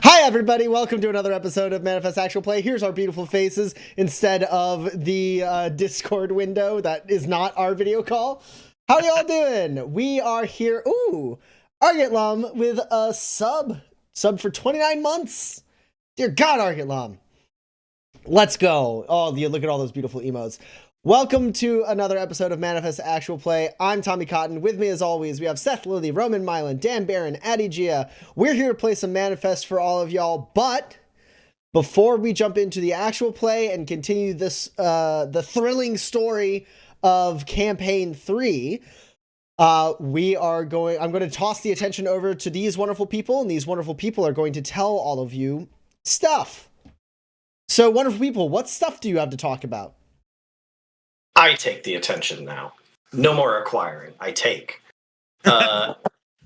Hi, everybody. Welcome to another episode of Manifest Actual Play. Here's our beautiful faces instead of the Discord window that is not our video call. How y'all doing? We are here. Ooh, Argent Lum with a sub for 29 months. Dear God, Argent Lum. Let's go. Oh, you look at all those beautiful emotes. Welcome to another episode of Manifest Actual Play. I'm Tommy Cotton. With me, as always, we have Seth Lilly, Roman Mylan, Dan Barron, Addy Gia. We're here to play some Manifest for all of y'all, but before we jump into the actual play and continue this, the thrilling story of Campaign 3, I'm going to toss the attention over to these wonderful people, and these wonderful people are going to tell all of you stuff. So, wonderful people, what stuff do you have to talk about? I take the attention now. No more acquiring. I take.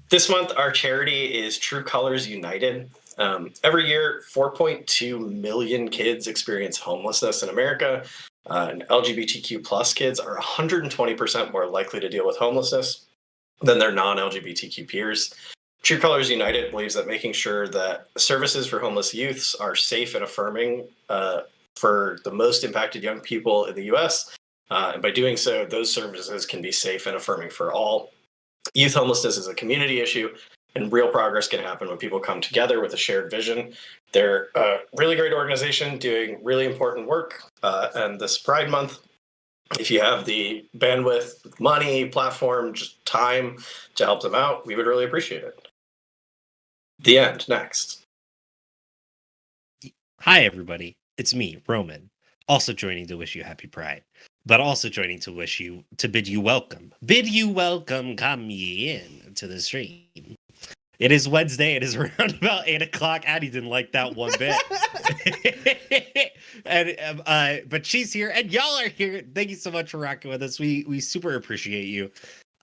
This month, our charity is True Colors United. Every year, 4.2 million kids experience homelessness in America. And LGBTQ plus kids are 120% more likely to deal with homelessness than their non-LGBTQ peers. True Colors United believes that making sure that services for homeless youths are safe and affirming for the most impacted young people in the U.S., and by doing so, those services can be safe and affirming for all. Youth homelessness is a community issue, and real progress can happen when people come together with a shared vision. They're a really great organization doing really important work. And this Pride Month, if you have the bandwidth, money, platform, just time to help them out, we would really appreciate it. The end. Next. Hi, everybody. It's me, Roman, also joining to wish you happy Pride. But also joining to bid you welcome. Bid you welcome, come ye in to the stream. It is Wednesday. It is around about 8 o'clock. Addie didn't like that one bit. But she's here, and y'all are here. Thank you so much for rocking with us. We super appreciate you.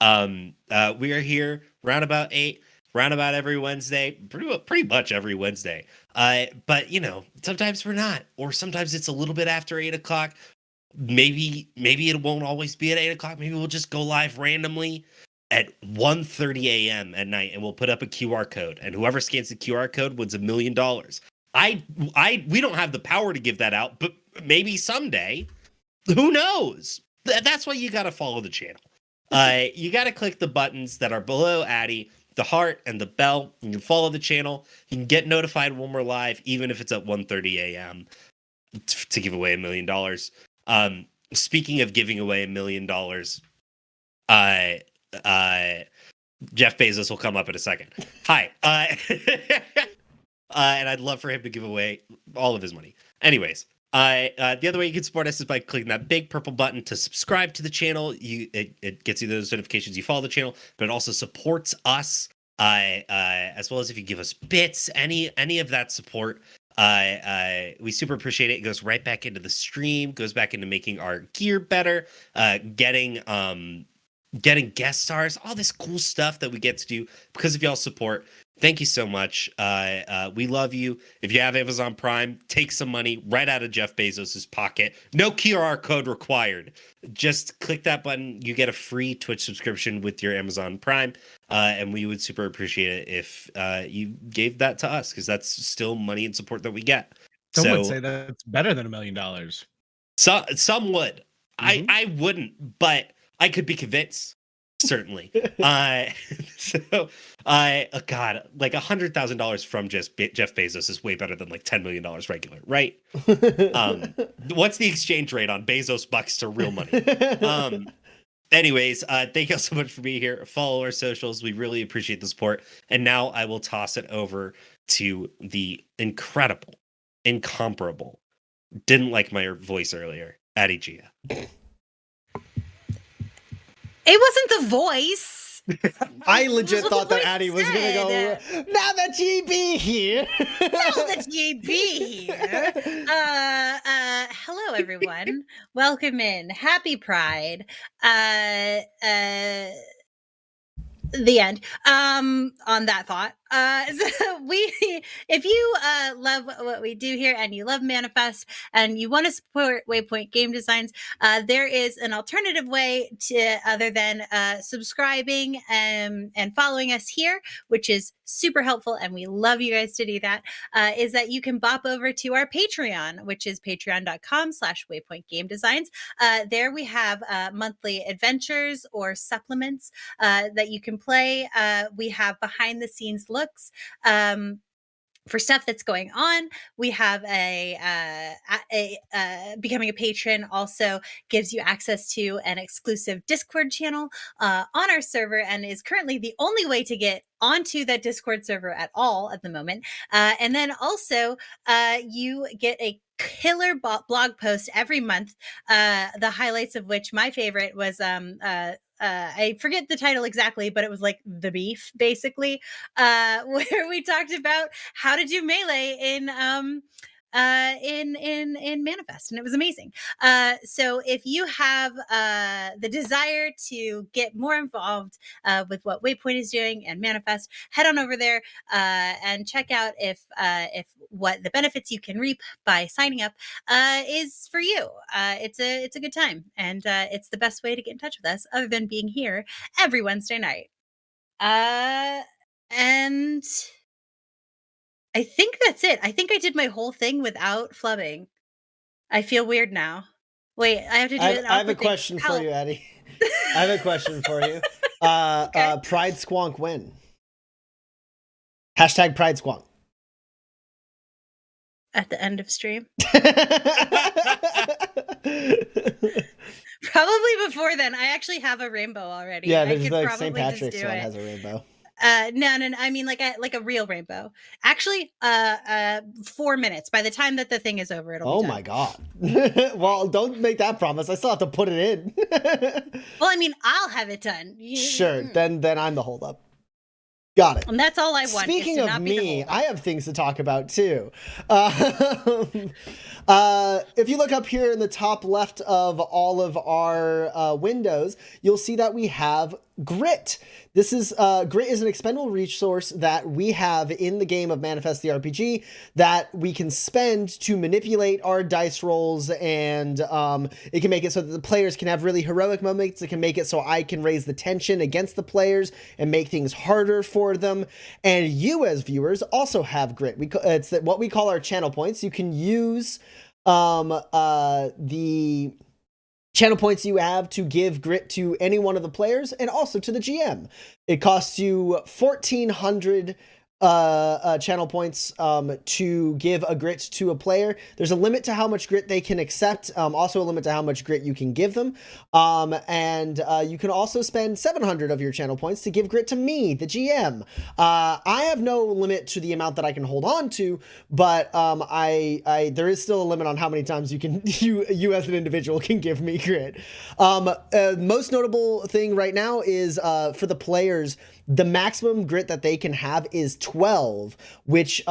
We are here round about 8, round about every Wednesday, pretty much every Wednesday. But, you know, sometimes we're not, or sometimes it's a little bit after 8 o'clock. Maybe it won't always be at 8 o'clock. Maybe we'll just go live randomly at 1:30 a.m. at night, and we'll put up a QR code, and whoever scans the QR code wins $1 million. We don't have the power to give that out, but maybe someday. Who knows? That's why you got to follow the channel. You got to click the buttons that are below Addy, the heart and the bell. You can follow the channel. You can get notified when we're live, even if it's at 1:30 a.m. to give away $1 million. Speaking of giving away $1 million, Jeff Bezos will come up in a second. Hi. And I'd love for him to give away all of his money. Anyways, the other way you can support us is by clicking that big purple button to subscribe to the channel. It gets you those notifications. You follow the channel, but it also supports us, as well as if you give us bits, any of that support. We super appreciate it. It goes right back into the stream, goes back into making our gear better, getting guest stars, all this cool stuff that we get to do because of y'all's support. Thank you so much. We love you. If you have Amazon Prime, take some money right out of Jeff Bezos's pocket. No QR code required. Just click that button. You get a free Twitch subscription with your Amazon Prime. And we would super appreciate it if you gave that to us, because that's still money and support that we get. Some would say that's better than $1 million. Some would. Mm-hmm. I wouldn't, but I could be convinced. Certainly. God, like $100,000 from just Jeff Bezos is way better than like $10 million regular, right? What's the exchange rate on Bezos bucks to real money? Anyways, thank you all so much for being here. Follow our socials. We really appreciate the support. And now I will toss it over to the incredible, incomparable, didn't like my voice earlier, Addy Gia. It wasn't the voice. I legit thought that Addy was going to go, now that ye be here. Now that ye be here. Hello, everyone. Welcome in. Happy Pride. The end. On that thought, If you love what we do here and you love Manifest and you want to support Waypoint Game Designs, there is an alternative way to other than subscribing and following us here, which is super helpful, and we love you guys to do that. Is that you can bop over to our Patreon, which is patreon.com/Waypoint Game Designs. There we have monthly adventures or supplements that you can play. We have behind the scenes looks for stuff that's going on. We have becoming a patron also gives you access to an exclusive Discord channel on our server, and is currently the only way to get onto that Discord server at all at the moment. And then also you get a killer blog post every month, the highlights of which my favorite was I forget the title exactly, but it was like The Beef, basically, where we talked about how to do melee in Manifest, and it was amazing. So if you have the desire to get more involved with what Waypoint is doing and Manifest, head on over there and check out if what the benefits you can reap by signing up is for you. It's a good time, and it's the best way to get in touch with us, other than being here every Wednesday night. And I think that's it. I think I did my whole thing without flubbing. I feel weird now. Wait, I have to do it. I have a question for you, Addie. I have a question for you. Okay. Pride Squonk when? Hashtag Pride Squonk. At the end of stream. Probably before then. I actually have a rainbow already. Yeah, there's like St. Patrick's one has a rainbow. No. I mean like a real rainbow. Actually, 4 minutes. By the time that the thing is over, it'll be done. My god. Well, don't make that promise. I still have to put it in. Well, I mean, I'll have it done. Sure. Then I'm the holdup. Got it. And that's all I want. Speaking of me, I have things to talk about too. If you look up here in the top left of all of our windows, you'll see that we have Grit. This is Grit is an expendable resource that we have in the game of Manifest the RPG that we can spend to manipulate our dice rolls, and it can make it so that the players can have really heroic moments. It can make it so I can raise the tension against the players and make things harder for them. And you as viewers also have Grit. It's what we call our channel points. You can use the channel points you have to give Grit to any one of the players and also to the GM. It costs you 1,400 channel points to give a Grit to a player. There's a limit to how much Grit they can accept, also a limit to how much Grit you can give them. And you can also spend 700 of your channel points to give Grit to me, the GM. I have no limit to the amount that I can hold on to, but there is still a limit on how many times you as an individual can give me Grit. Most notable thing right now is for the players, the maximum Grit that they can have is 12, which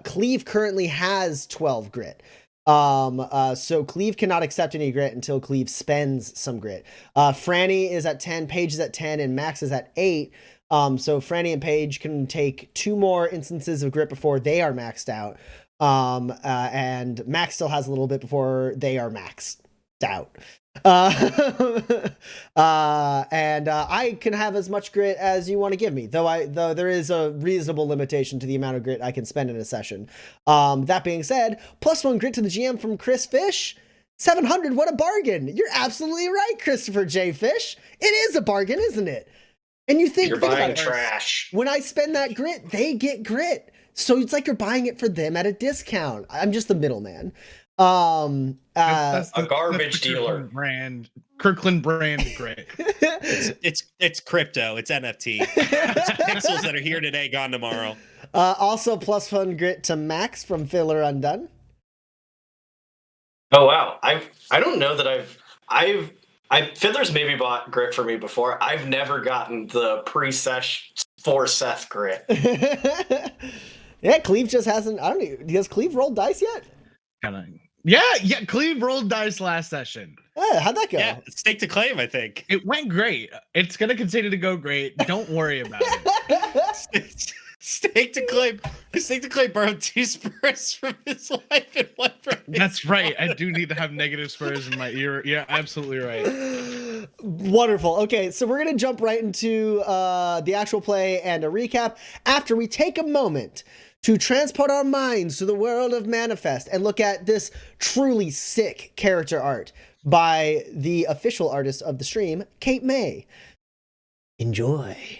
Cleve currently has 12 Grit. So Cleve cannot accept any Grit until Cleve spends some Grit. Franny is at 10, Paige is at 10, and Max is at 8. So Franny and Paige can take 2 more instances of Grit before they are maxed out. And Max still has a little bit before they are maxed out. And I can have as much Grit as you want to give me, though there is a reasonable limitation to the amount of Grit I can spend in a session. That being said, +1 Grit to the GM from Chris Fish. 700, what a bargain. You're absolutely right, Christopher J. Fish. It is a bargain, isn't it? And you think, you're buying trash. When I spend that Grit, they get Grit. So it's like you're buying it for them at a discount. I'm just the middleman. That's a garbage dealer. Kirkland brand Grit. It's crypto. It's NFT. It's pixels that are here today, gone tomorrow. Also +1 Grit to Max from Filler Undone. Oh wow, I don't know that Fiddler's maybe bought Grit for me before. I've never gotten the pre-sesh for Seth Grit. Yeah, Cleve just hasn't. I don't know. Has Cleve rolled dice yet? Yeah. Cleve rolled dice last session. How'd that go? Yeah, stake to claim, I think. It went great. It's gonna continue to go great. Don't worry about it. Mistake to claim borrowed 2 spurs from his life and 1 from his That's right. I father. do need to have negative spurs in my ear. Yeah, absolutely right. Wonderful. Okay, so we're going to jump right into the actual play and a recap after we take a moment to transport our minds to the world of Manifest and look at this truly sick character art by the official artist of the stream, Kate May. Enjoy.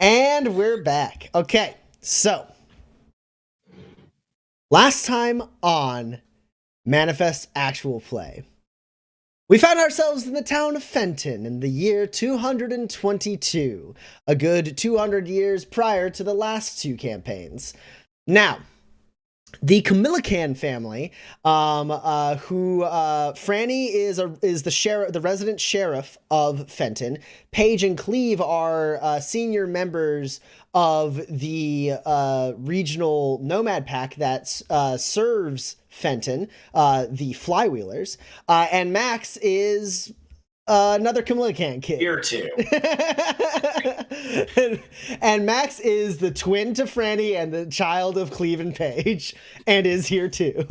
And we're back. Okay, so last time on Manifest Actual Play, we found ourselves in the town of Fenton in the year 222, a good 200 years prior to the last 2 campaigns. Now, the Camillican family, who Franny is the resident sheriff of Fenton. Paige and Cleve are senior members of the regional nomad pack that serves Fenton, the Flywheelers, and Max is another Camillican kid. Here too. and Max is the twin to Franny and the child of Cleve and Paige, and is here too.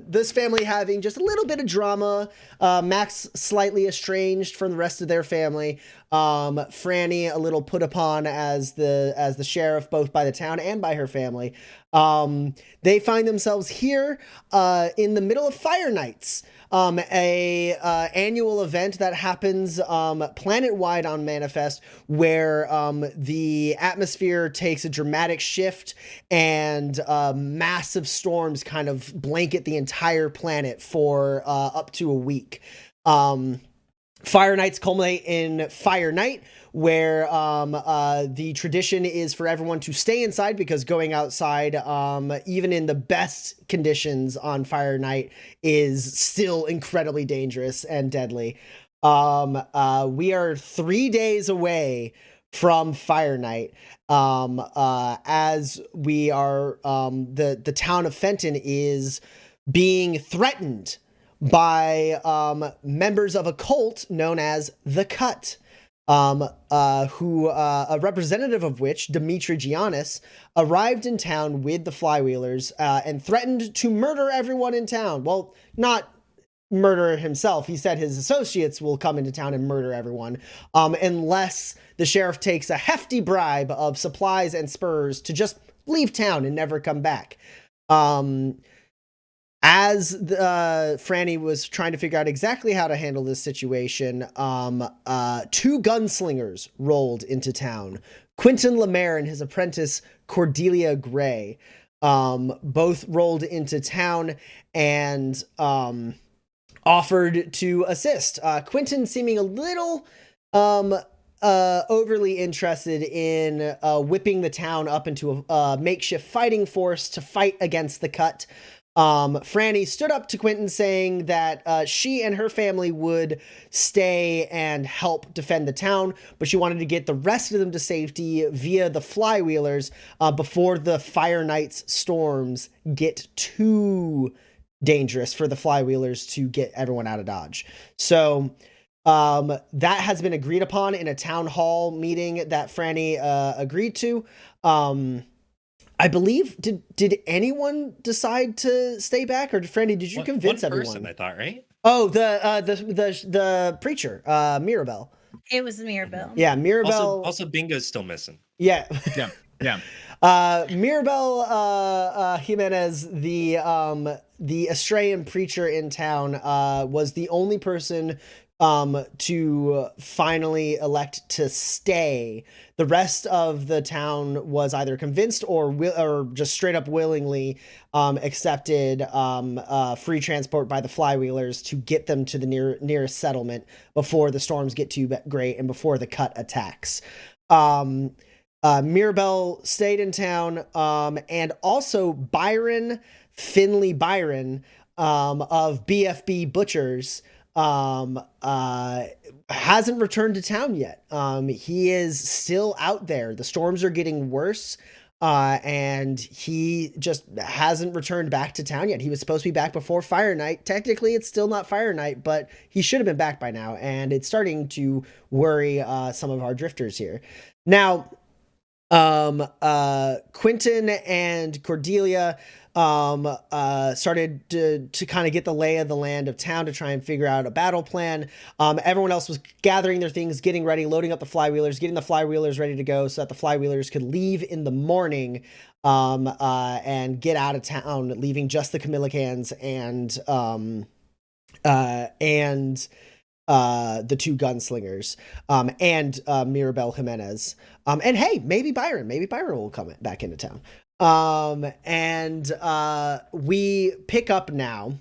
This family having just a little bit of drama. Max slightly estranged from the rest of their family. Franny a little put upon as the sheriff, both by the town and by her family. They find themselves here in the middle of Fire Nights, a annual event that happens planet-wide on Manifest, where the atmosphere takes a dramatic shift and massive storms kind of blanket the entire planet for up to a week. Fire Nights culminate in Fire Night, where the tradition is for everyone to stay inside, because going outside, even in the best conditions on Fire Night, is still incredibly dangerous and deadly. We are 3 days away from Fire Night, as we are, the town of Fenton is being threatened by members of a cult known as the Cut. who a representative of which, Dimitri Giannis, arrived in town with the Flywheelers and threatened to murder everyone in town. Well, not murder himself. He said his associates will come into town and murder everyone unless the sheriff takes a hefty bribe of supplies and spurs to just leave town and never come back. As Franny was trying to figure out exactly how to handle this situation, two gunslingers rolled into town. Quentin Lemaire and his apprentice Cordelia Gray both rolled into town and offered to assist. Quentin seeming a little overly interested in whipping the town up into a makeshift fighting force to fight against the cut. Franny stood up to Quentin saying that she and her family would stay and help defend the town, but she wanted to get the rest of them to safety via the Flywheelers before the Fire Knight's storms get too dangerous for the Flywheelers to get everyone out of Dodge. So that has been agreed upon in a town hall meeting that Franny agreed to. I believe, did anyone decide to stay back, or Franny, did you convince everyone? One person, I thought, right? Oh, the preacher, Mirabelle. It was Mirabelle. Yeah, Mirabelle. Also, Bingo's still missing. Yeah. Yeah. Mirabelle Jimenez, the Australian preacher in town, was the only person to finally elect to stay. The rest of the town was either convinced or just straight up willingly accepted free transport by the Flywheelers to get them to the nearest settlement before the storms get too great and before the cut attacks. Mirabelle stayed in town, and also Finley Byron of BFB Butchers hasn't returned to town yet. He is still out there. The storms are getting worse, and he just hasn't returned back to town yet. He was supposed to be back before Fire Night. Technically, it's still not Fire Night, but he should have been back by now, and it's starting to worry some of our drifters here. Now, Quentin and Cordelia started to kind of get the lay of the land of town to try and figure out a battle plan. Everyone else was gathering their things, getting ready, loading up the Flywheelers, getting the Flywheelers ready to go so that the Flywheelers could leave in the morning and get out of town, leaving just the Camillicans and the two gunslingers and Mirabelle Jimenez. And hey, maybe Byron will come back into town. We pick up now.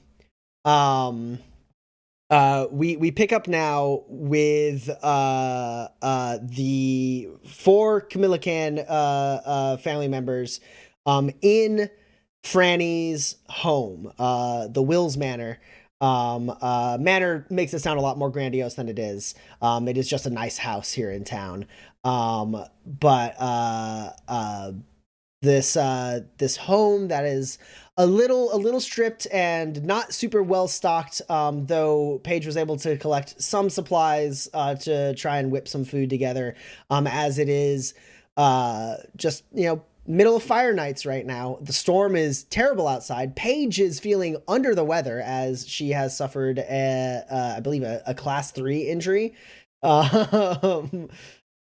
We pick up now with the four Camillican family members in Franny's home, the Wills Manor. Manor makes it sound a lot more grandiose than it is. It is just a nice house here in town. This home that is a little stripped and not super well stocked, though Paige was able to collect some supplies to try and whip some food together, as it is just, middle of Fire Nights right now. The storm is terrible outside. Paige is feeling under the weather as she has suffered I believe a class 3 injury.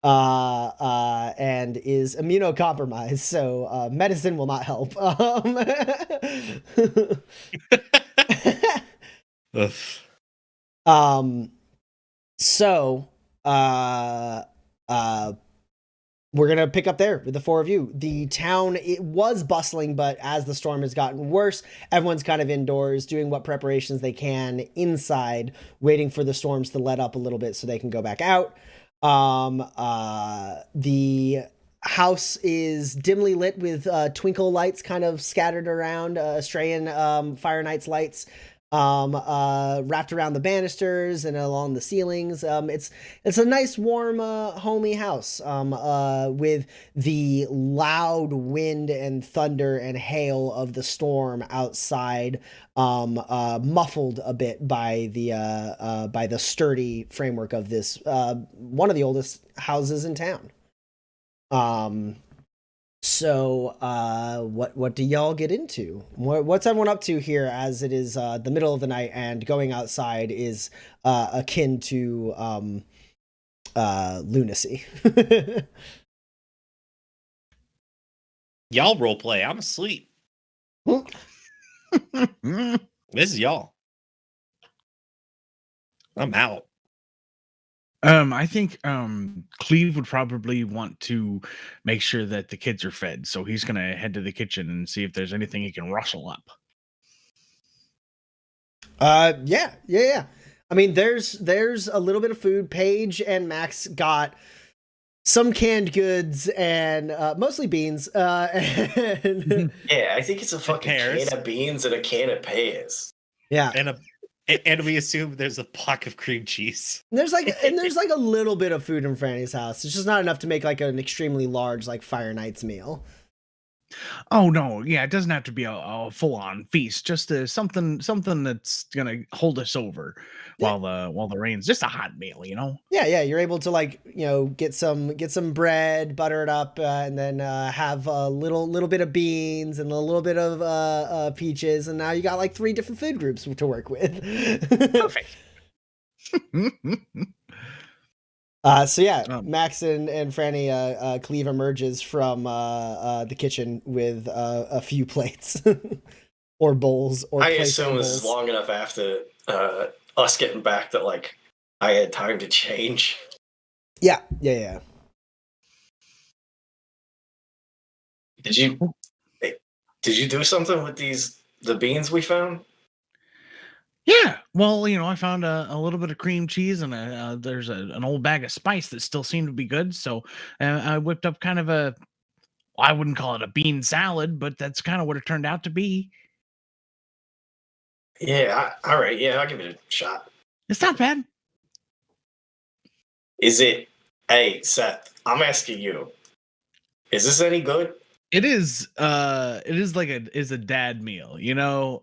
And is immunocompromised, so medicine will not help. So we're gonna pick up there with the four of you. The town, it was bustling, but as the storm has gotten worse, everyone's kind of indoors doing what preparations they can inside, waiting for the storms to let up a little bit so they can go back out. The house is dimly lit with twinkle lights kind of scattered around, Australian Fire Nights lights. wrapped around the banisters and along the ceilings. It's a nice, warm, homey house with the loud wind and thunder and hail of the storm outside, muffled a bit by the sturdy framework of this one of the oldest houses in town. So, what do y'all get into? What's everyone up to here as it is the middle of the night and going outside is akin to lunacy? Y'all role play. I'm asleep. This is y'all. I'm out. I think Cleve would probably want to make sure that the kids are fed, so he's gonna head to the kitchen and see if there's anything he can rustle up. Yeah. I mean, there's a little bit of food. Paige and Max got some canned goods and mostly beans. And Yeah, I think it's a fucking pears. can of beans and a can of pears. yeah, And we assume there's a block of cream cheese. there's like a little bit of food in Franny's house. It's just not enough to make like an extremely large like Fire Night's meal. Oh no, yeah, it doesn't have to be a full-on feast. Just something that's gonna hold us over while the rain's just a hot meal, you know. Yeah, you're able to like, get some bread, butter it up, and then have a little bit of beans and a little bit of peaches, and now you got like 3 different food groups to work with. Perfect. So yeah, Max and Franny, Cleve emerges from the kitchen with a few plates or bowls or. I assume this is long enough after us getting back that like I had time to change. Yeah. Did you do something with the beans we found? Yeah, well, I found a little bit of cream cheese and there's an old bag of spice that still seemed to be good. So I whipped up kind of I wouldn't call it a bean salad, but that's kind of what it turned out to be. Yeah, all right. Yeah, I'll give it a shot. It's not bad. Is it? Hey, Seth, I'm asking you. Is this any good? It is. It is like a dad meal.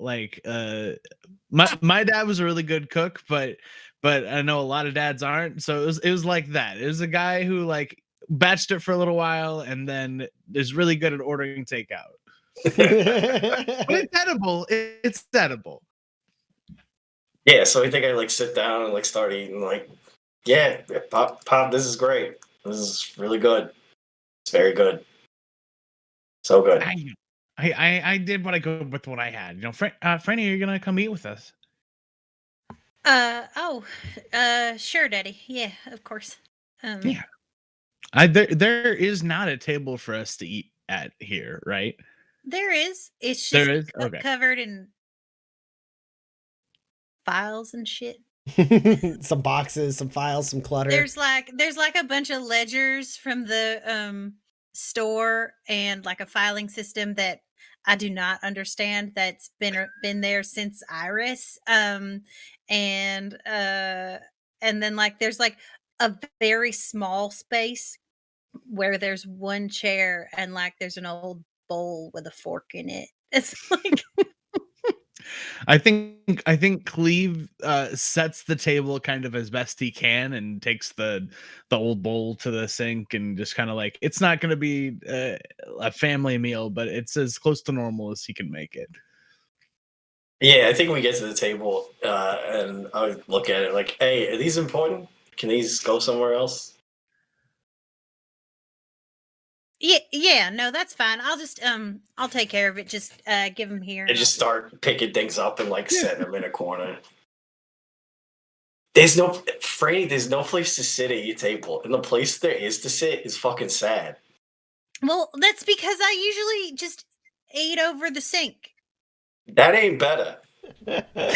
Like my dad was a really good cook, but I know a lot of dads aren't. So it was like that. It was a guy who like batched it for a little while and then is really good at ordering takeout. But it's edible. It's edible. Yeah, so I think I like sit down and like start eating. Like, yeah, pop, this is great. This is really good. It's very good. So good. I did what I could with what I had. Franny, are you gonna come eat with us? Sure, Daddy. Yeah, of course. Yeah. There is not a table for us to eat at here, right? There is. It's just There is? Okay. covered in files and shit. Some boxes, some files, some clutter. There's like a bunch of ledgers from the store and like a filing system that I do not understand. That's been there since Iris. And then like there's like a very small space where there's one chair and like there's an old bowl with a fork in it. It's like I think Cleve sets the table kind of as best he can and takes the old bowl to the sink and just kind of like, it's not going to be a family meal, but it's as close to normal as he can make it. Yeah, I think we get to the table and I look at it like, hey, are these important? Can these go somewhere else? yeah, no, that's fine. I'll just I'll take care of it. Just give them here. And just start picking things up and like setting them in a corner. There's no place to sit at your table, and the place there is to sit is fucking sad. Well, that's because I usually just eat over the sink. That ain't better.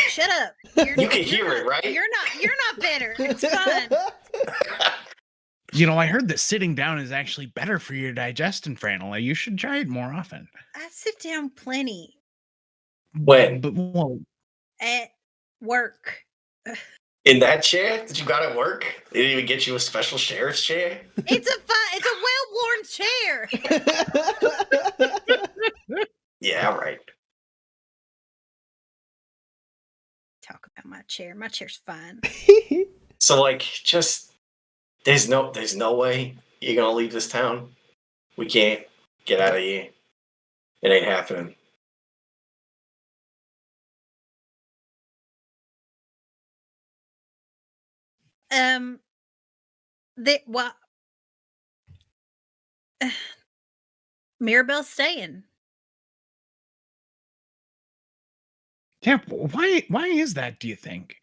Shut up. You can hear it, right? You're not better. It's fun. I heard that sitting down is actually better for your digestion, Franela. You should try it more often. I sit down plenty. When? But well, work. In that chair that you got at work? They didn't even get you a special sheriff's chair? It's a well-worn chair. Yeah, right. Talk about my chair. My chair's fine. So like, just there's no way you're gonna leave this town. We can't get out of here. It ain't happening. Well, Mirabelle's staying. Yeah, why is that, do you think?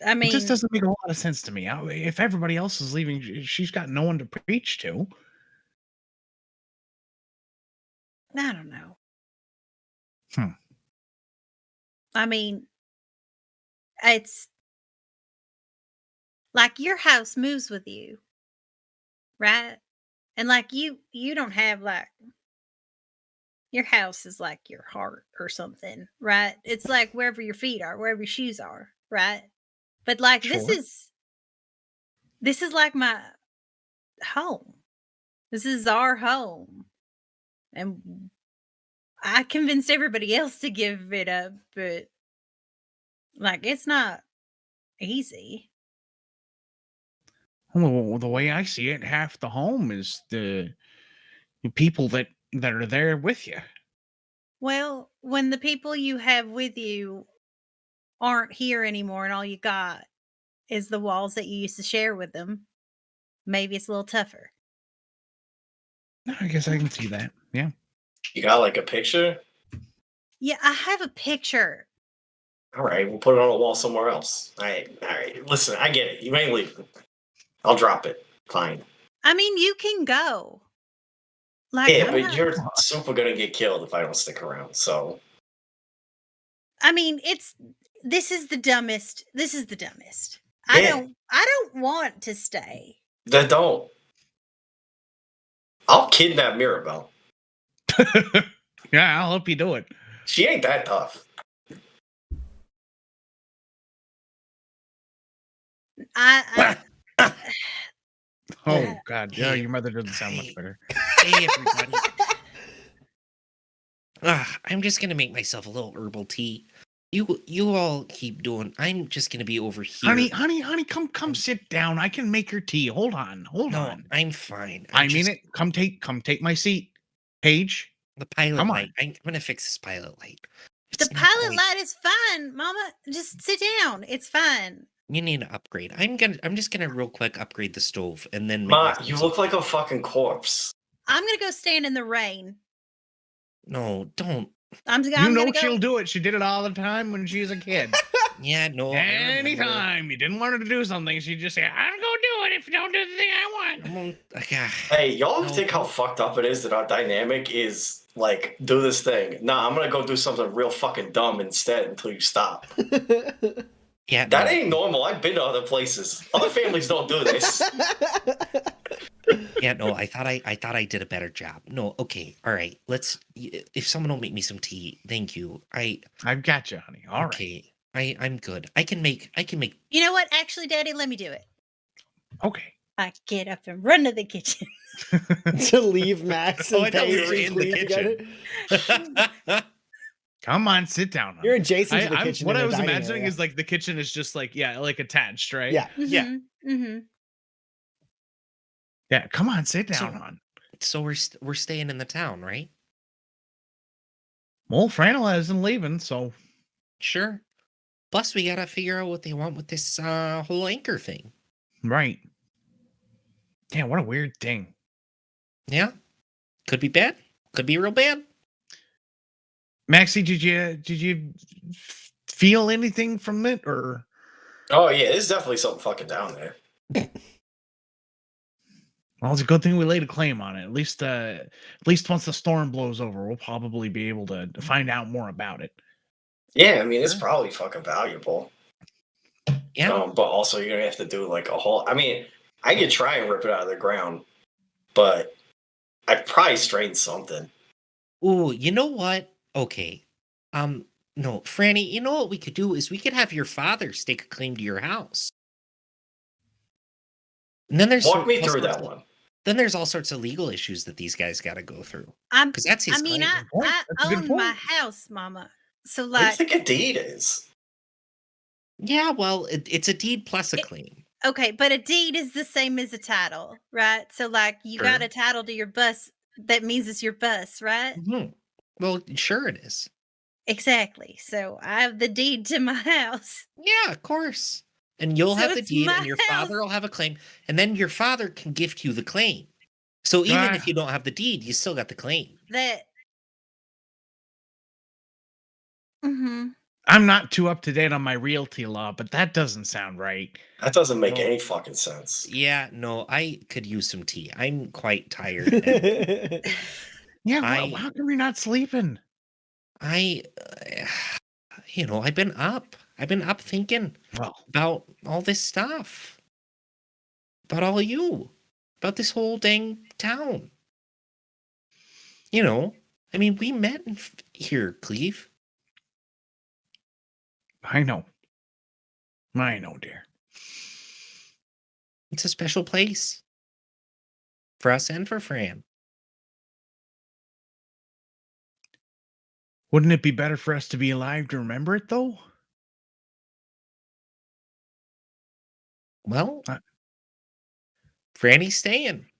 I It mean, just doesn't make a lot of sense to me. If everybody else is leaving, she's got no one to preach to. I don't know. Hmm. I mean, it's like your house moves with you, right? And like you don't have like your house is like your heart or something, right? It's like wherever your feet are, wherever your shoes are, right? But like Sure. this is like my home. This is our home. And I convinced everybody else to give it up, but like it's not easy. Well, the way I see it, half the home is the people that are there with you. Well, when the people you have with you aren't here anymore and all you got is the walls that you used to share with them, maybe it's a little tougher. I guess I can see that. Yeah. You got like a picture? Yeah, I have a picture. All right, we'll put it on a wall somewhere else. All right. Listen, I get it. You ain't leaving. I'll drop it. Fine. I mean, you can go. Like, Yeah, I'm but not- you're super gonna get killed if I don't stick around. So I mean, this is the dumbest. This is the dumbest. Yeah. I don't want to stay. then don't. I'll kidnap Mirabelle. Yeah, I'll help you do it. She ain't that tough. I Oh Yeah. God, yeah, Hey, your mother doesn't sound much hey. better. Hey, everybody. I'm just gonna make myself a little herbal tea. You all keep doing. I'm just gonna be over here. Honey, come sit down. I can make your tea. Hold on. No, I'm fine. I mean it. Come take my seat. Paige. The pilot Come on. light. I'm gonna fix this pilot light. the It's not pilot like- light is fine, Mama. Just sit down. It's fine. You need to upgrade. I'm just gonna real quick upgrade the stove and then make Ma, myself you some- look like a fucking corpse. I'm gonna go stand in the rain. No, don't. I'm You gonna know go. she'll do it. She did it all the time when she was a kid. Yeah, no. I remember. Anytime you didn't want her to do something, she'd just say, "I'll go do it if you don't do the thing I want." I won't. Yeah. Hey, y'all No. think how fucked up it is that our dynamic is like, do this thing. Nah, I'm gonna go do something real fucking dumb instead until you stop. Yeah. That no. ain't normal. I've been to other places. Other families don't do this. Yeah, no. I thought I did a better job. No. Okay. All right. Let's. If someone will make me some tea, thank you. I've got you, honey. All right. Okay. I'm good. I can make. You know what? Actually, Daddy, let me do it. Okay. I get up and run to the kitchen. To leave Max and Oh, I thought we Paige were and in the Cleve kitchen. together. Come on, sit down. honey. You're adjacent to the I'm- kitchen. what in I the was dining imagining area. is like the kitchen is just like like attached, right? Yeah. Yeah. Mm-hmm. Yeah. Come on, sit down, So- hon. So we're staying in the town, right? Well, Franela isn't leaving, so Sure. Plus, we gotta figure out what they want with this whole anchor thing. right. Yeah, what a weird thing. Yeah. Could be bad. Could be real bad. Maxie, did you feel anything from it, or Oh yeah, there's definitely something fucking down there. well, it's a good thing we laid a claim on it. At least once the storm blows over, we'll probably be able to find out more about it. Yeah, I mean it's probably fucking valuable. Yeah. But also you're gonna have to do like a whole. I mean, I could try and rip it out of the ground, but I'd probably strain something. Ooh, you know what? Okay. No, Franny, you know what we could do is we could have your father stake a claim to your house. And then there's Walk me all through sorts that of- one. Then there's all sorts of legal issues that these guys got to go through I'm. because that's his I mean, claim. I That's a good own my point. house, Mama. So What do you like, think a deed is? Yeah, well, it's a deed plus a It- claim. okay, but a deed is the same as a title, right? So like, you got Sure. a title to your bus. That means it's your bus, right? Mhm. Well, sure it is. Exactly. So I have the deed to my house. Yeah, of course. And you'll So have the it's deed, my and your house. father will have a claim, and then your father can gift you the claim. So even if you don't have the deed, you still got the claim. That. Mm-hmm. I'm not too up to date on my realty law, but that doesn't sound right. That doesn't make No. any fucking sense. Yeah, no, I could use some tea. I'm quite tired. and Yeah, I- how come you're not sleeping? I've been up. I've been up thinking Well, about all this stuff, about all of you, about this whole dang town. I mean, we met here, Cleve. I know, dear. It's a special place for us and for Fran. Wouldn't it be better for us to be alive to remember it, though? Well, Uh- Franny's staying.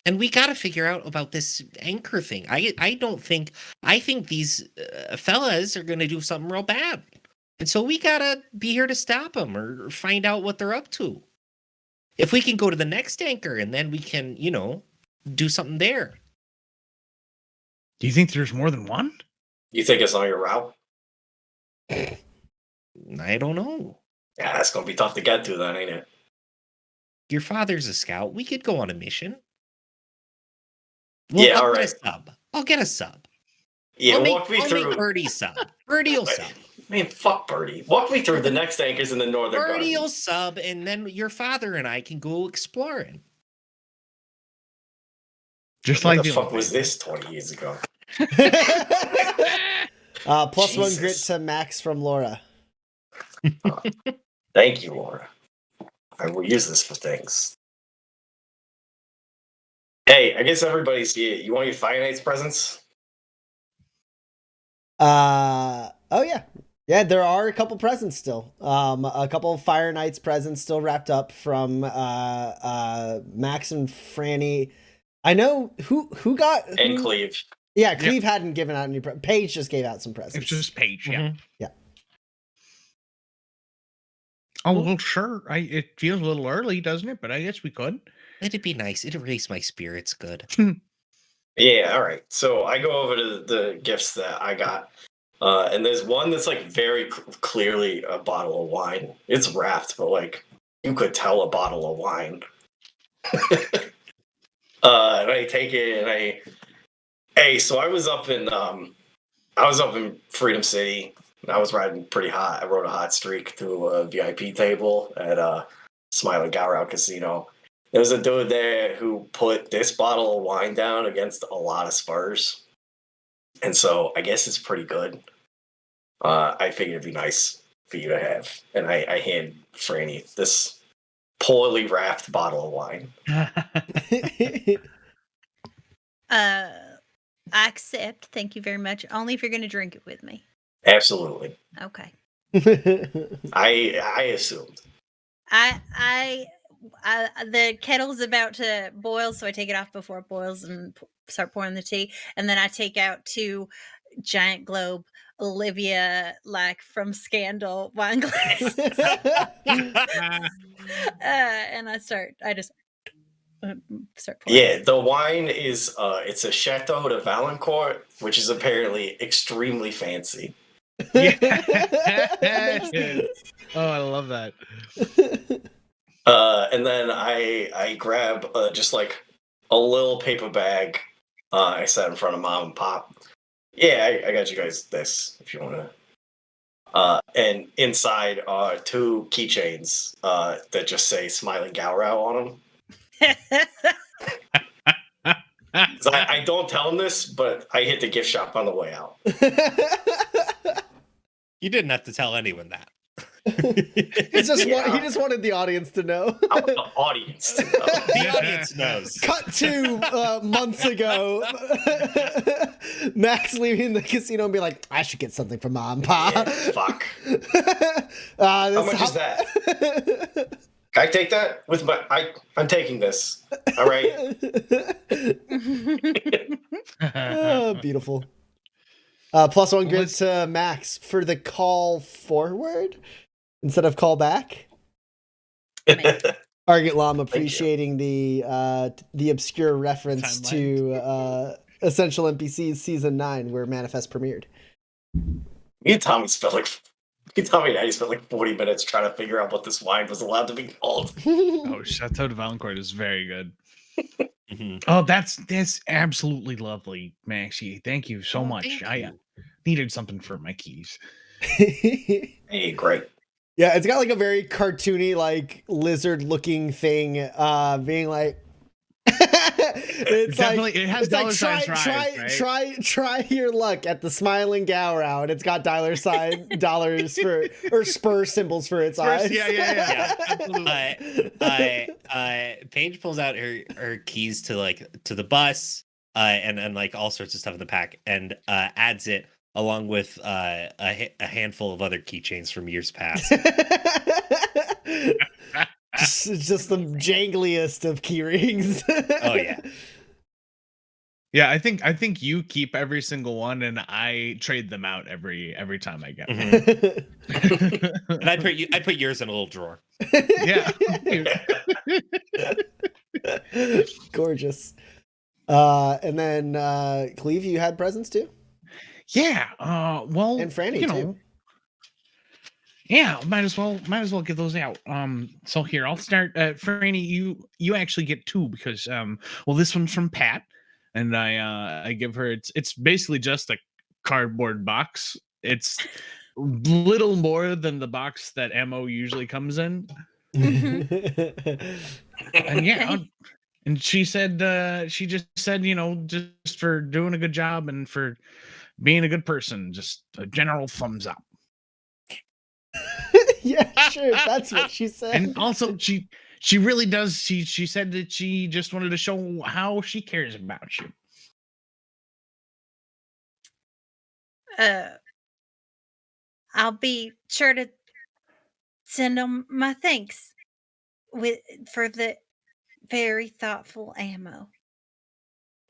And we got to figure out about this anchor thing. I think these fellas are going to do something real bad. And so we got to be here to stop them or find out what they're up to. If we can go to the next anchor and then we can, do something there. Do you think there's more than one? You think it's on your route? I don't know. Yeah, that's gonna be tough to get to then, ain't it? Your father's a scout. We could go on a mission. Yeah, I'll all get right. a sub. I'll get a sub. Yeah, I'll walk me I'll through. make Birdie sub. Birdie will Wait, sub. Man, fuck Birdie. Walk me through the next anchors in the northern Birdie will garden. sub, and then your father and I can go exploring. Just What like the the fuck old was days. this 20 years ago? Plus one grit Jesus. to Max from Laura. Thank you, Laura. I will use this for things. Hey, I guess everybody's here. You want your Fire Knight's presents? Oh yeah. Yeah, there are a couple presents still. A couple of Fire Knights presents still wrapped up from Max and Franny. I know who got And who- Cleve. Yeah, Cleve hadn't given out any. Paige just gave out some presents. It's just Paige, yeah. Mhm. Oh well, sure. It feels a little early, doesn't it? But I guess we could. It'd be nice. It'd raise my spirits good. Yeah, all right. So I go over to the gifts that I got. And there's one that's like very clearly a bottle of wine. It's wrapped, but like you could tell a bottle of wine. And I take it and so I was up in Freedom City. And I was riding pretty hot. I rode a hot streak through a VIP table at Smiling Gowrow Casino. There was a dude there who put this bottle of wine down against a lot of spurs. And so I guess it's pretty good. I figured it'd be nice for you to have. And I hand Franny this poorly wrapped bottle of wine. I accept. Thank you very much. Only if you're going to drink it with me. Absolutely. Okay. I assumed. I the kettle's about to boil, so I take it off before it boils and start pouring the tea, and then I take out 2 giant globe Olivia like from Scandal wine glasses, and I just start pouring. Yeah, the wine is it's a Chateau de Valancourt, which is apparently extremely fancy. Yeah. Oh, I love that. And then I grab just like a little paper bag. I sat in front of Mom and Pop. Yeah, I got you guys this if you want to. And inside are 2 keychains that just say Smiling Gowrow on them. I don't tell them this, but I hit the gift shop on the way out. You didn't have to tell anyone that. He just wanted the audience to know. I want the audience to know. The audience knows. Cut to months ago. Max leaving the casino and be like, I should get something for Mom and Pa. Yeah, fuck. How much is that? Can I take that with I'm taking this. All right. Oh, beautiful. +1 grid to Max for the call forward instead of call back. Argent Llama appreciating the obscure reference to Essential NPCs Season 9 where Manifest premiered. Me and Tommy spent like 40 minutes trying to figure out what this wine was allowed to be called. Oh, Chateau de Valancourt is very good. Oh, that's absolutely lovely, Maxie. Thank you so much. I needed something for my keys. Hey, great. Yeah, it's got like a very cartoony, like lizard-looking thing, being like. It's definitely like, it has it's dollar like signs, right? try your luck at the smiling Gowrow, and it's got dollars for or spur symbols for its eyes. Yeah. Absolutely. Paige pulls out her keys to the bus, and like all sorts of stuff in the pack, and adds it along with a handful of other keychains from years past. just the jangliest of key rings. Oh yeah. Yeah, I think you keep every single one, and I trade them out every time I get one. Mm-hmm. And I put yours in a little drawer. Yeah. Gorgeous. And then Cleve, you had presents too? Yeah. Well, and Franny too. Yeah, might as well get those out. So here I'll start. Franny, you actually get 2 because this one's from Pat, and I give her it's basically just a cardboard box. It's little more than the box that Mo usually comes in. And yeah, and she said she just said, just for doing a good job and for being a good person, just a general thumbs up. Yeah, sure. That's what she said. And also, she really does. She said that she just wanted to show how she cares about you. I'll be sure to send them my thanks for the very thoughtful ammo.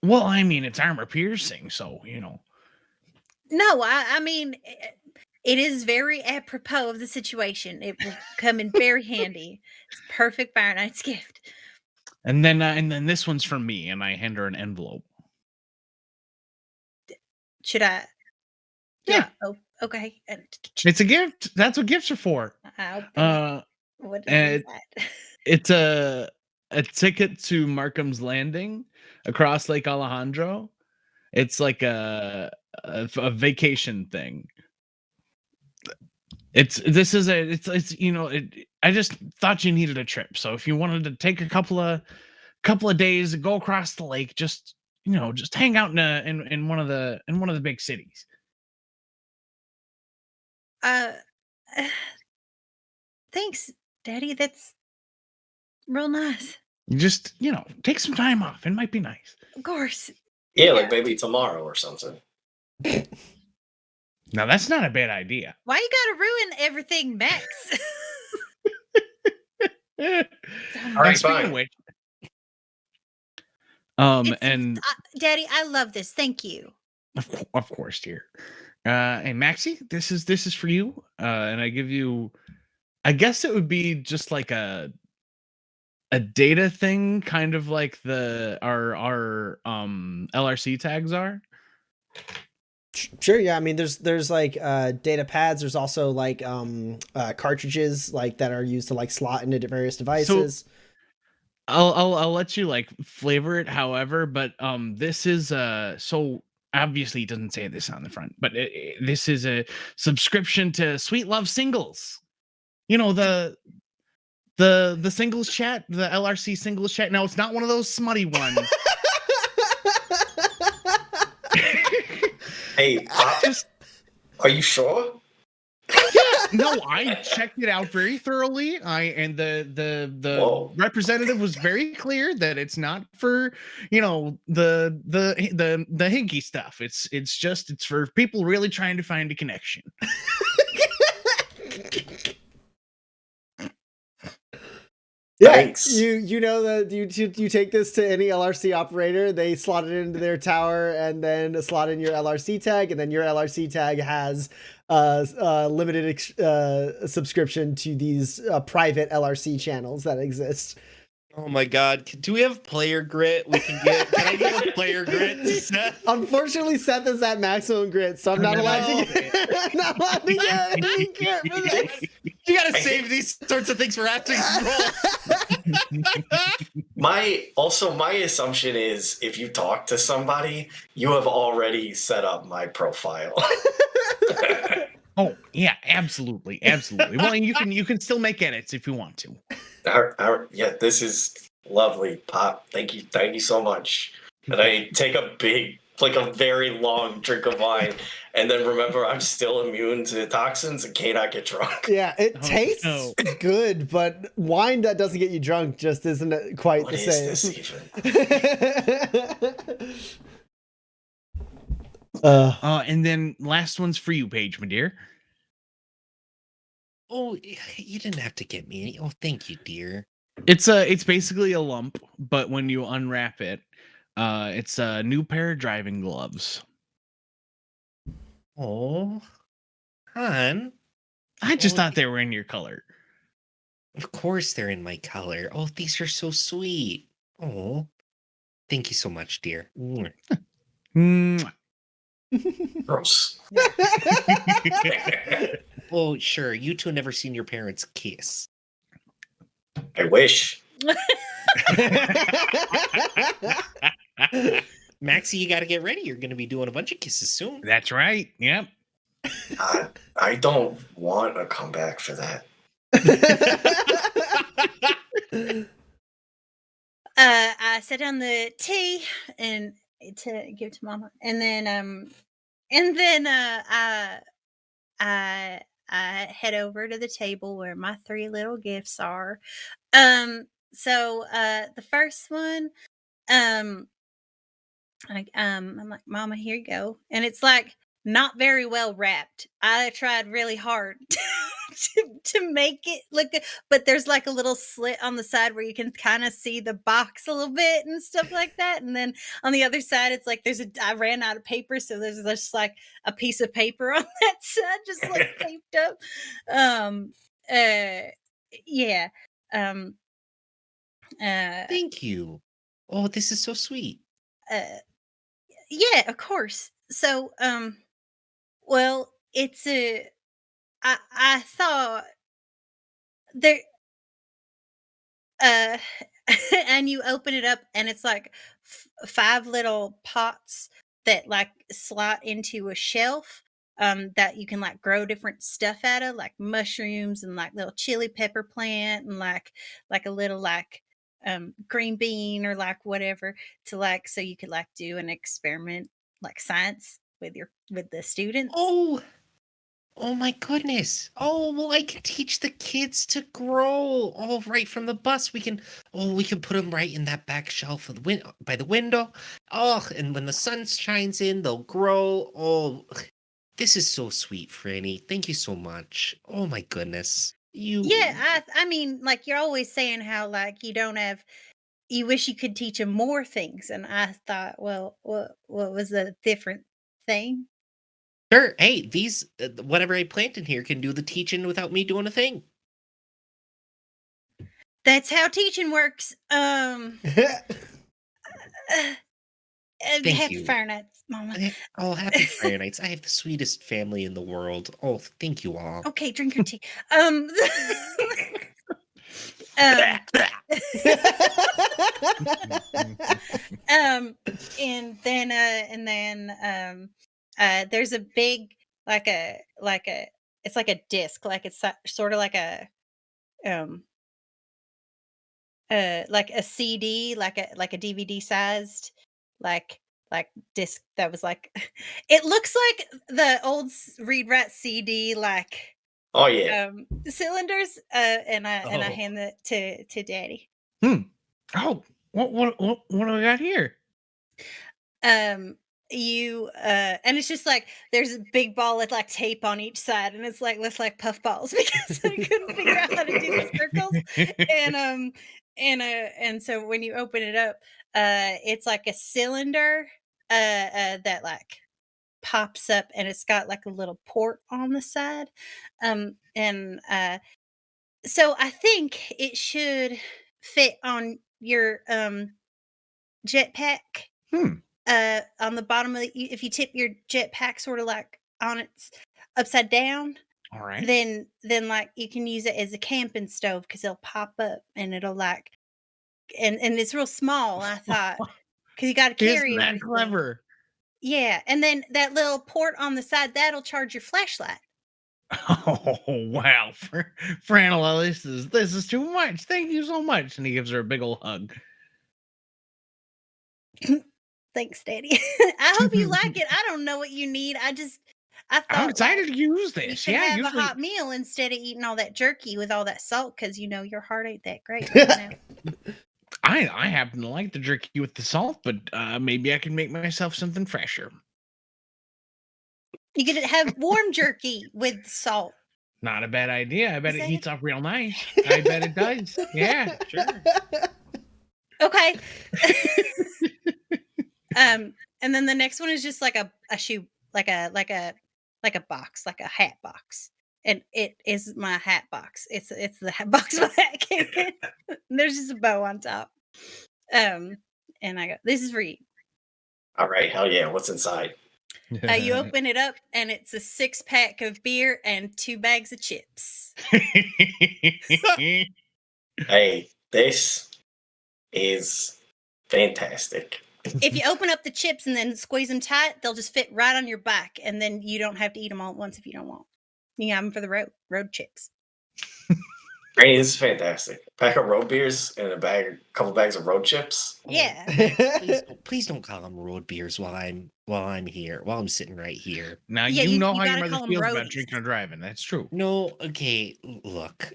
Well, I mean, it's armor piercing, so No, I mean. It is very apropos of the situation. It will come in very handy. It's perfect Fire Knight's gift. And then this one's from me, and I hand her an envelope. Should I? Yeah. Oh, okay. It's a gift. That's what gifts are for. What is that? It's a ticket to Markham's Landing across Lake Alejandro. It's like a vacation thing. I just thought you needed a trip. So if you wanted to take a couple of days, go across the lake, just hang out in one of the big cities. Thanks, Daddy. That's real nice. You just, take some time off. It might be nice. Of course. Yeah, like maybe tomorrow or something. Now that's not a bad idea. Why you gotta ruin everything, Max? All right, fine. Which, Daddy, I love this. Thank you. Of course, dear. Hey, Maxie, this is for you. And I give you, I guess it would be just like a data thing, kind of like our LRC tags are. Sure, yeah. I mean, there's like data pads. There's also like cartridges like that are used to like slot into various devices. So I'll let you like flavor it, however, but this is so obviously it doesn't say this on the front, but this is a subscription to Sweet Love Singles. The singles chat, the LRC singles chat. Now it's not one of those smutty ones. Hey, are you sure? No, I checked it out very thoroughly. And the Whoa. representative was very clear that it's not for, the hinky stuff. It's for people really trying to find a connection. Yeah, Thanks. you know that you take this to any LRC operator, they slot it into their tower and then slot in your LRC tag, and then your LRC tag has limited subscription to these private LRC channels that exist. Oh my god. Do we have player grit we can get? Can I get a player grit to Seth? Unfortunately, Seth is at maximum grit, so I'm not allowed to get I'm not allowed to get any grit for this. You gotta save these sorts of things for after you roll. My assumption is if you talk to somebody, you have already set up my profile. Oh yeah, absolutely. Well, and you can still make edits if you want to. Yeah, this is lovely, Pop. Thank you so much. And I take a very long drink of wine, and then remember I'm still immune to toxins and cannot get drunk. Yeah, it tastes good, but wine that doesn't get you drunk just isn't quite What the is same. this even? And then last one's for you, Paige, my dear. Oh, you didn't have to get me any. Oh, thank you, dear. It's basically a lump, but when you unwrap it, it's a new pair of driving gloves. Oh, hon. I just thought they were in your color. Of course they're in my color. Oh, these are so sweet. Oh, thank you so much, dear. Mwah. Gross. Oh, sure. You two have never seen your parents kiss. I wish. Maxie, you got to get ready. You're going to be doing a bunch of kisses soon. That's right. Yep. I don't want a comeback for that. I set down the tea and to give to Mama, and then I head over to the table where my 3 little gifts are. So the first one, I'm like, Mama, here you go, and it's like not very well wrapped. I tried really hard to make it look good, but there's like a little slit on the side where you can kind of see the box a little bit and stuff like that. And then on the other side, it's like I ran out of paper, so there's just like a piece of paper on that side, just like taped up. Yeah. Thank you. Oh, this is so sweet. Yeah, of course. So, well, it's I thought there, and you open it up, and it's like 5 little pots that like slot into a shelf, that you can like grow different stuff out of, like mushrooms and like little chili pepper plant and like a little like green bean or like whatever, to like so you could like do an experiment like science with the students. Oh my goodness. Oh, well, I can teach the kids to grow. Oh, right from the bus. We can put them right in that back shelf of by the window. Oh, and when the sun shines in, they'll grow. Oh, this is so sweet, Franny. Thank you so much. Oh my goodness. Yeah, I mean, like you're always saying how like you wish you could teach them more things, and I thought, well, what was a different thing? Sure. Hey, these whatever I plant in here can do the teaching without me doing a thing. That's how teaching works. Happy you. Fire Nights, Mama. Oh, happy Fire Nights. I have the sweetest family in the world. Oh, thank you all. Okay, drink your tea. And then there's a big it's like a disc, like it's sort of like a CD, like a DVD sized like disc that was like it looks like the old Read Rat CD, like Oh yeah. Cylinders, and I Oh. hand it to Daddy. Oh, what do we got here? You and it's just like there's a big ball with like tape on each side, and it's like looks like puff balls because I couldn't figure out how to do the circles. And so when you open it up, it's like a cylinder that like pops up, and it's got like a little port on the side. And so I think it should fit on your jetpack. On the bottom of if you tip your jetpack sort of like on its upside down, All right. then like you can use it as a camping stove because it'll pop up and it'll like and it's real small. I thought because you got to carry Isn't that everything. clever? Yeah, and then that little port on the side that'll charge your flashlight. Oh wow, Franela, this is too much. Thank you so much. And he gives her a big old hug. Thanks, Daddy. I hope you like it. I don't know what you need. I thought I'm excited like, to use you this. should Yeah, have usually a hot meal instead of eating all that jerky with all that salt because you know your heart ain't that great right now. I happen to like the jerky with the salt, but maybe I can make myself something fresher. You could have warm jerky with salt. Not a bad idea. I bet Is it that heats up real nice. I bet it does. Yeah, sure. Okay. And then the next one is just like a shoe, like a box, like a hat box. And it is my hat box. It's the hat box my hat came in. There's just a bow on top. And I go, this is for you. All right. Hell yeah. What's inside? You open it up and it's a 6-pack of beer and 2 bags of chips. Hey, this is fantastic. If you open up the chips and then squeeze them tight, they'll just fit right on your back, and then you don't have to eat them all at once if you don't want. You can have them for the road chips. Hey, this is fantastic. Pack of road beers and a couple bags of road chips. Yeah. Please don't call them road beers while I'm here, while I'm sitting right here. Now Yeah, you know you how your gotta mother call 'em feels about roadies. drinking or driving. That's true. No, okay, look.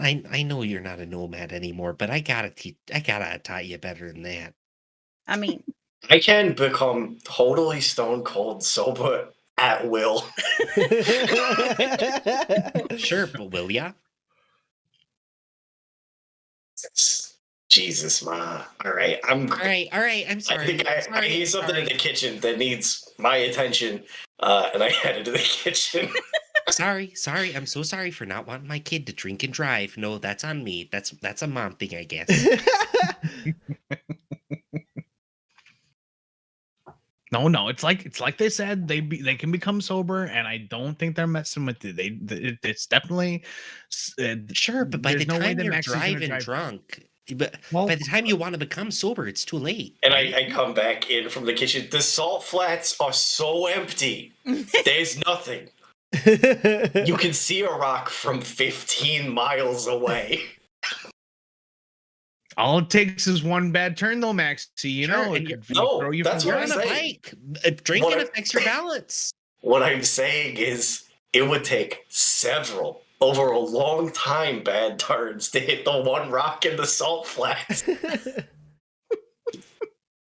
I know you're not a nomad anymore, but I gotta tie you better than that. I mean, I can become totally stone cold sober at will. Sure, but will ya? Jesus, ma. All right, I'm. All right. I'm I sorry. think I need something in the kitchen that needs my attention, and I headed to the kitchen. Sorry. I'm so sorry for not wanting my kid to drink and drive. No, that's on me. That's a mom thing, I guess. No, it's like they said they can become sober, and I don't think they're messing with it. It's definitely Sure, but by the there's no way time that you're Max is gonna driving drive- drunk, but Well- by the time you want to become sober, it's too late. And right? I come back in from the kitchen. The salt flats are so empty. There's nothing. You can see a rock from 15 miles away. All it takes is one bad turn, though, Max. See, you Sure, know, it and could no, throw you that's from You're what on I'm a saying. bike. Drinking What I- affects your balance. What I'm saying is, it would take several, over a long time, bad turns to hit the one rock in the salt flats.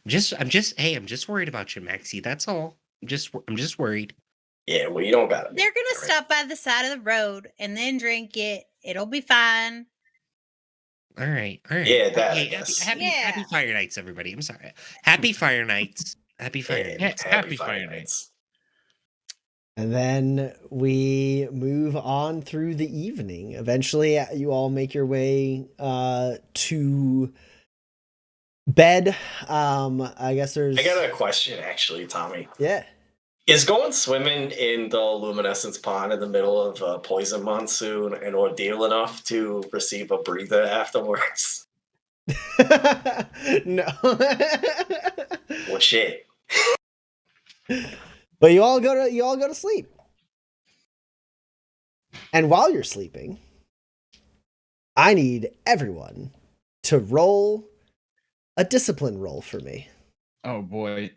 I'm just worried about you, Maxie. That's all. I'm just worried. Yeah, well, you don't got it. They're gonna stop by the side of the road and then drink it. It'll be fine. All right. Yeah, that, I Hey, guess. happy Fire Nights, everybody. I'm sorry. Happy Fire Nights. Happy Fire Yeah, Nights. Happy Fire Nights. And then we move on through the evening. Eventually, you all make your way to bed. I guess there's. I got a question, actually, Tommy. Yeah. Is going swimming in the luminescence pond in the middle of a poison monsoon an ordeal enough to receive a breather afterwards? No. Well, shit. But you all go to sleep. And while you're sleeping, I need everyone to roll a discipline roll for me. Oh boy.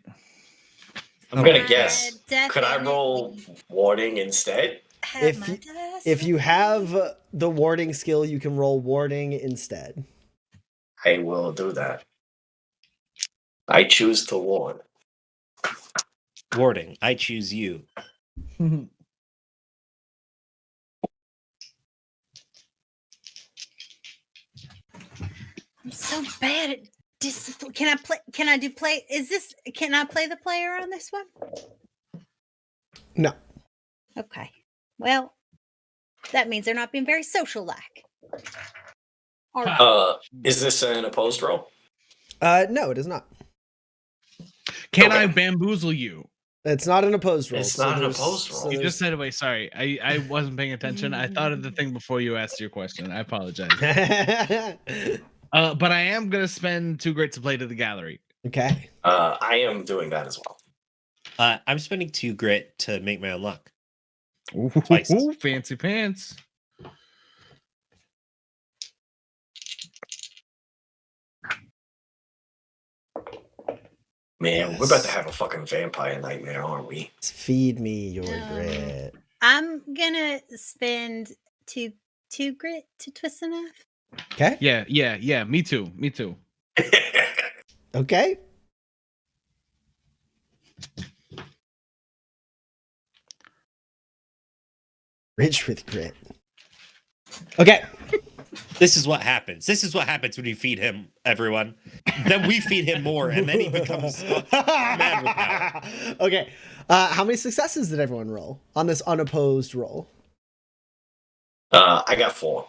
I'm gonna guess. I Could I roll definitely warding instead? have If my you- dice. If you have the warding skill, you can roll warding instead. I will do that. I choose to ward. Warding, I choose you. I'm so bad at discipline. Can I play? Can I do play? Can I play the player on this one? No. Okay. Well, that means they're not being very social-like. Is this an opposed roll? No, it is not. Can Okay. I bamboozle you? It's not an opposed roll. It's not an opposed roll. You just said it. Wait, sorry. I wasn't paying attention. I thought of the thing before you asked your question. I apologize. But I am gonna spend 2 grit to play to the gallery. Okay. I am doing that as well. I'm spending 2 grit to make my own luck. Ooh, Twice. fancy pants. Man, we're about to have a fucking vampire nightmare, aren't we? Feed me your No. grit. I'm gonna spend two grit to twist enough. Okay. Yeah. Me too. Okay. Rich with grit. Okay. This is what happens. This is what happens when you feed him, everyone. Then we feed him more, and then he becomes mad with power. Okay. How many successes did everyone roll on this unopposed roll? I got 4.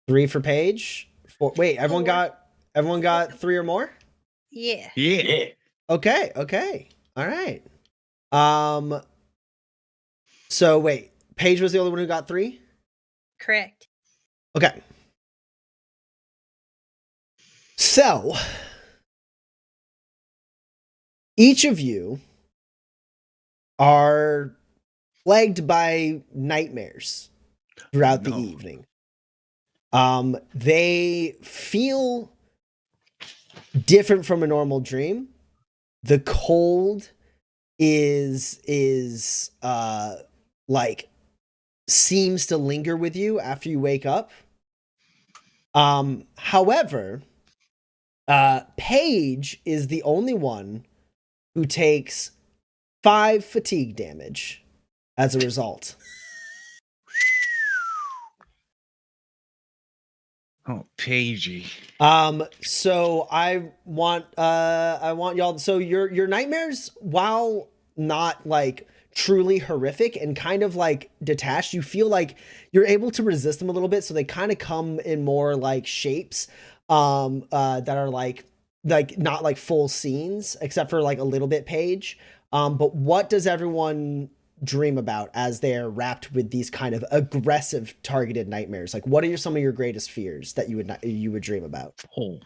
3 for Paige. 4. Wait, everyone got 3 or more? Yeah. Yeah. Okay. All right. So wait, Paige was the only one who got 3? Correct. Okay. So, each of you are plagued by nightmares throughout the evening. They feel different from a normal dream. The cold is like seems to linger with you after you wake up. However, Paige is the only one who takes 5 fatigue damage as a result. Oh, Pagey. So I want y'all. So your nightmares, while not like truly horrific and kind of like detached, you feel like you're able to resist them a little bit. So they kind of come in more like shapes, that are like not like full scenes, except for like a little bit Paige. But what does everyone dream about as they're wrapped with these kind of aggressive targeted nightmares? Like, what are some of your greatest fears that you would dream about? Oh.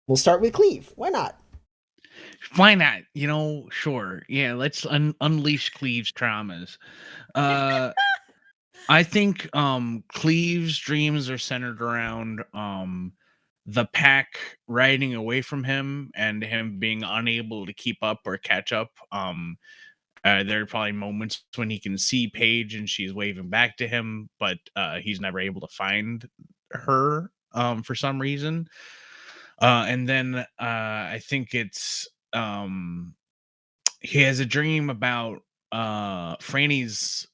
We'll start with Cleve. Why not? Why not? Sure. Yeah, let's unleash Cleve's traumas. I think Cleve's dreams are centered around the pack riding away from him and him being unable to keep up or catch up. There are probably moments when he can see Paige and she's waving back to him, but he's never able to find her for some reason. And then I think it's he has a dream about Franny's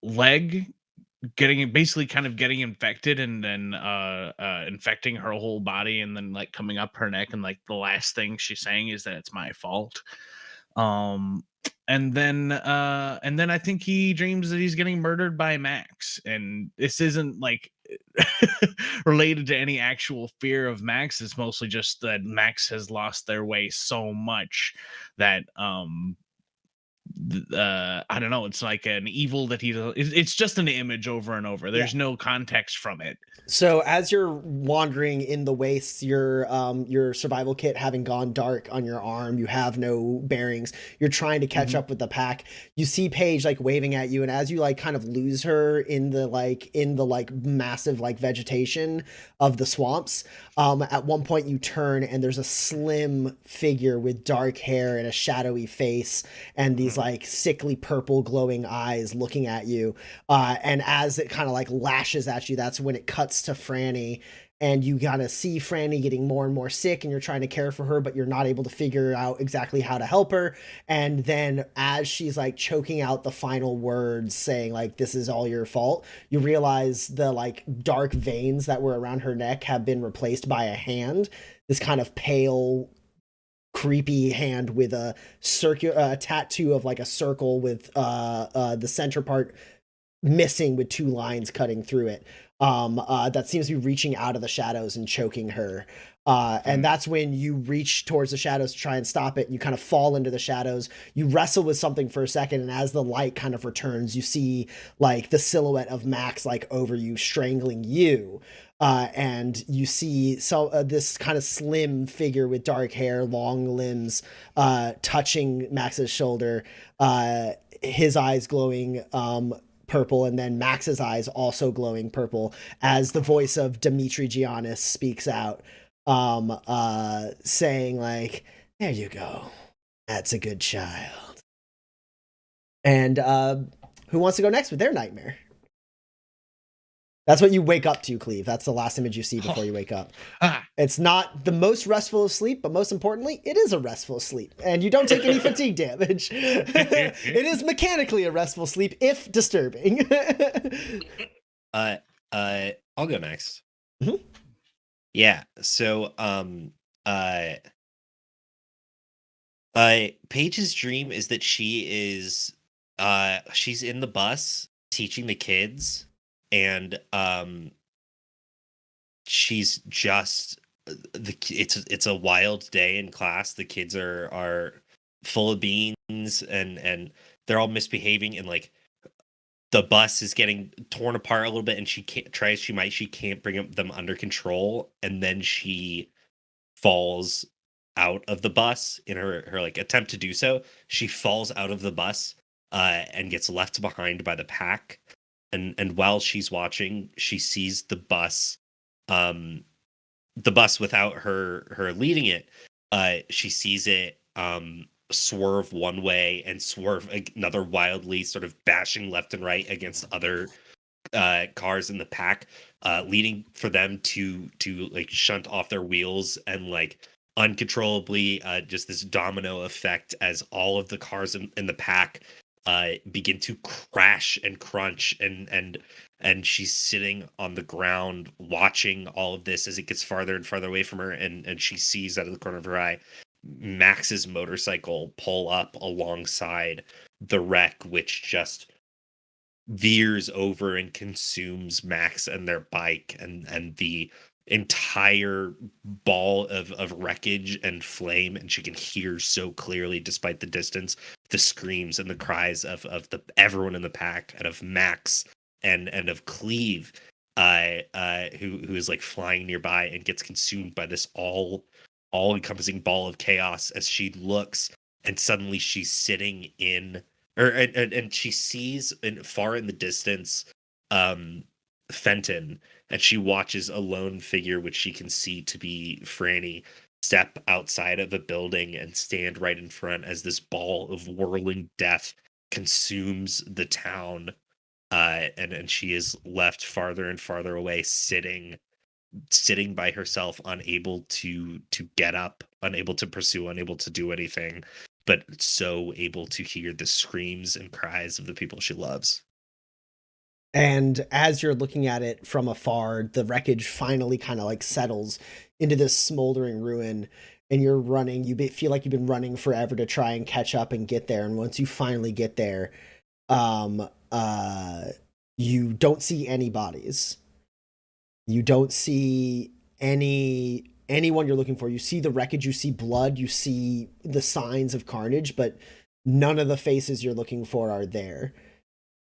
leg getting infected and then infecting her whole body and then like coming up her neck, and like the last thing she's saying is that it's my fault. And then I think he dreams that he's getting murdered by Max, and this isn't like related to any actual fear of Max. It's mostly just that Max has lost their way so much that I don't know, it's like an evil that it's just an image over and over. There's no context from it. So as you're wandering in the wastes, your survival kit having gone dark on your arm, you have no bearings, you're trying to catch up with the pack. You see Paige like waving at you, and as you like kind of lose her in the massive like vegetation of the swamps, at one point you turn and there's a slim figure with dark hair and a shadowy face and these these like sickly purple glowing eyes looking at you. And as it kind of like lashes at you, that's when it cuts to Franny. And you gotta see Franny getting more and more sick, and you're trying to care for her, but you're not able to figure out exactly how to help her. And then as she's like choking out the final words saying like, this is all your fault, you realize the like dark veins that were around her neck have been replaced by a hand, this kind of pale, creepy hand with a circular tattoo of like a circle with the center part missing with two lines cutting through it. That seems to be reaching out of the shadows and choking her. And that's when you reach towards the shadows to try and stop it. And you kind of fall into the shadows. You wrestle with something for a second. And as the light kind of returns, you see like the silhouette of Max, like over you, strangling you. And you see this kind of slim figure with dark hair, long limbs, touching Max's shoulder, his eyes glowing, purple, and then Max's eyes also glowing purple as the voice of Dimitri Giannis speaks out, saying like, there you go, that's a good child. And who wants to go next with their nightmare? That's what you wake up to, Cleve. That's the last image you see before you wake up. It's not the most restful of sleep, but most importantly, it is a restful sleep. And you don't take any fatigue damage. It is mechanically a restful sleep, if disturbing. I'll go next. Mm-hmm. Yeah, so Paige's dream is that she's in the bus teaching the kids, and she's just it's a wild day in class. The kids are full of beans, and they're all misbehaving, and like the bus is getting torn apart a little bit, and she can't bring them under control, and then she falls out of the bus in her like attempt to do so. She falls out of the bus and gets left behind by the pack. And while she's watching, she sees the bus without her leading it. She sees it swerve one way and swerve another wildly, sort of bashing left and right against other cars in the pack, leading for them to like shunt off their wheels and like uncontrollably just this domino effect as all of the cars in the pack begin to crash and crunch, and she's sitting on the ground watching all of this as it gets farther and farther away from her, and she sees out of the corner of her eye Max's motorcycle pull up alongside the wreck, which just veers over and consumes Max and their bike, and the entire ball of wreckage and flame, and she can hear so clearly despite the distance the screams and the cries of everyone in the pack, and of Max and of Cleve, who is like flying nearby and gets consumed by this all encompassing ball of chaos as she looks, and suddenly she's sitting in and she sees far in the distance Fenton, and she watches a lone figure, which she can see to be Franny, step outside of a building and stand right in front as this ball of whirling death consumes the town, and she is left farther and farther away, sitting by herself, unable to get up, unable to pursue, unable to do anything, but so able to hear the screams and cries of the people she loves. And as you're looking at it from afar, the wreckage finally kind of like settles into this smoldering ruin, and you're running. You feel like you've been running forever to try and catch up and get there. And once you finally get there, you don't see any bodies. You don't see anyone you're looking for. You see the wreckage, you see blood, you see the signs of carnage, but none of the faces you're looking for are there.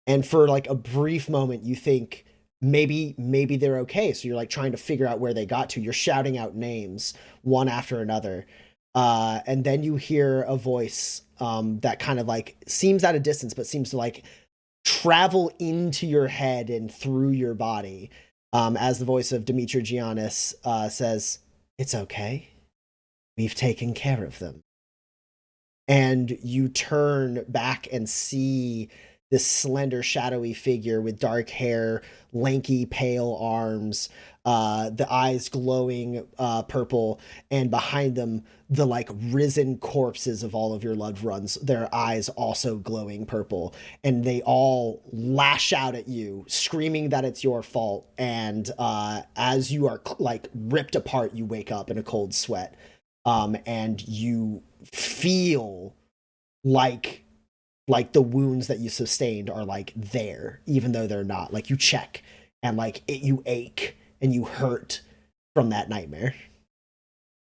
And for like a brief moment, you think maybe they're okay. So you're like trying to figure out where they got to. You're shouting out names one after another. And then you hear a voice that kind of like seems at a distance, but seems to like travel into your head and through your body. As the voice of Dimitri Giannis says, "It's okay. We've taken care of them." and you turn back and see this slender, shadowy figure with dark hair, lanky, pale arms, the eyes glowing purple, and behind them, the like risen corpses of all of your loved ones, their eyes also glowing purple. And they all lash out at you, screaming that it's your fault. And as you are like ripped apart, you wake up in a cold sweat. And you feel like the wounds that you sustained are like there, even though they're not. Like you check and like you ache and you hurt from that nightmare.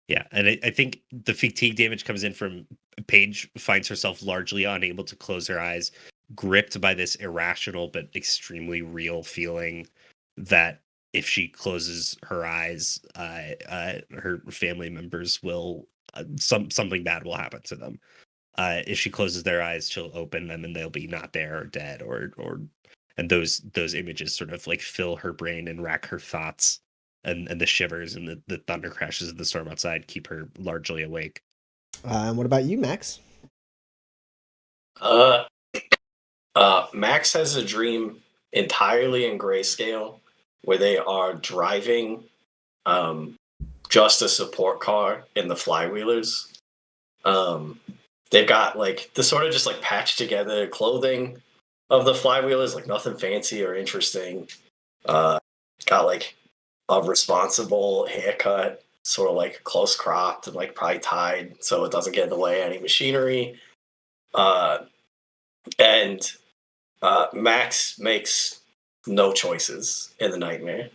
Yeah, and I think the fatigue damage comes in from Paige finds herself largely unable to close her eyes, gripped by this irrational but extremely real feeling that if she closes her eyes, her family members will something bad will happen to them. If she closes their eyes, she'll open them and they'll be not there or dead or and those images sort of like fill her brain and rack her thoughts, and the shivers and the thunder crashes of the storm outside keep her largely awake. And what about you, Max? Max has a dream entirely in grayscale where they are driving just a support car in the flywheelers. They've got like the sort of just like patched together clothing of the flywheelers, like nothing fancy or interesting. Got like a responsible haircut, sort of like close cropped and like probably tied so it doesn't get in the way of any machinery. And Max makes no choices in the nightmare.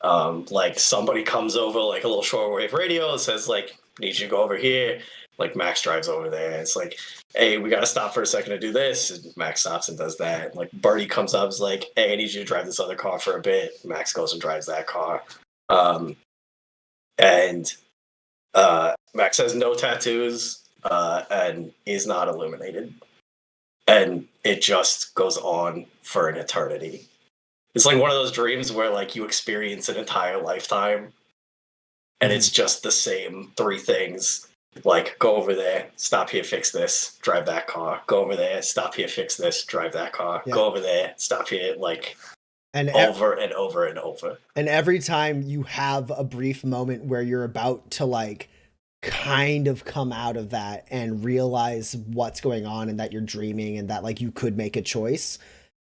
Like somebody comes over like a little shortwave radio and says like, need you to go over here. Like Max drives over there. It's like, hey, we gotta stop for a second to do this. And Max stops and does that. Like Bertie comes up, is like, hey, I need you to drive this other car for a bit. Max goes and drives that car. And Max has no tattoos and is not illuminated. And it just goes on for an eternity. It's like one of those dreams where like you experience an entire lifetime and it's just the same three things. Like, go over there, stop here, fix this, drive that car. Go over there, stop here, fix this, drive that car. Yeah. Go over there, stop here, like, And over and over and over. And every time you have a brief moment where you're about to like kind of come out of that and realize what's going on and that you're dreaming and that like you could make a choice,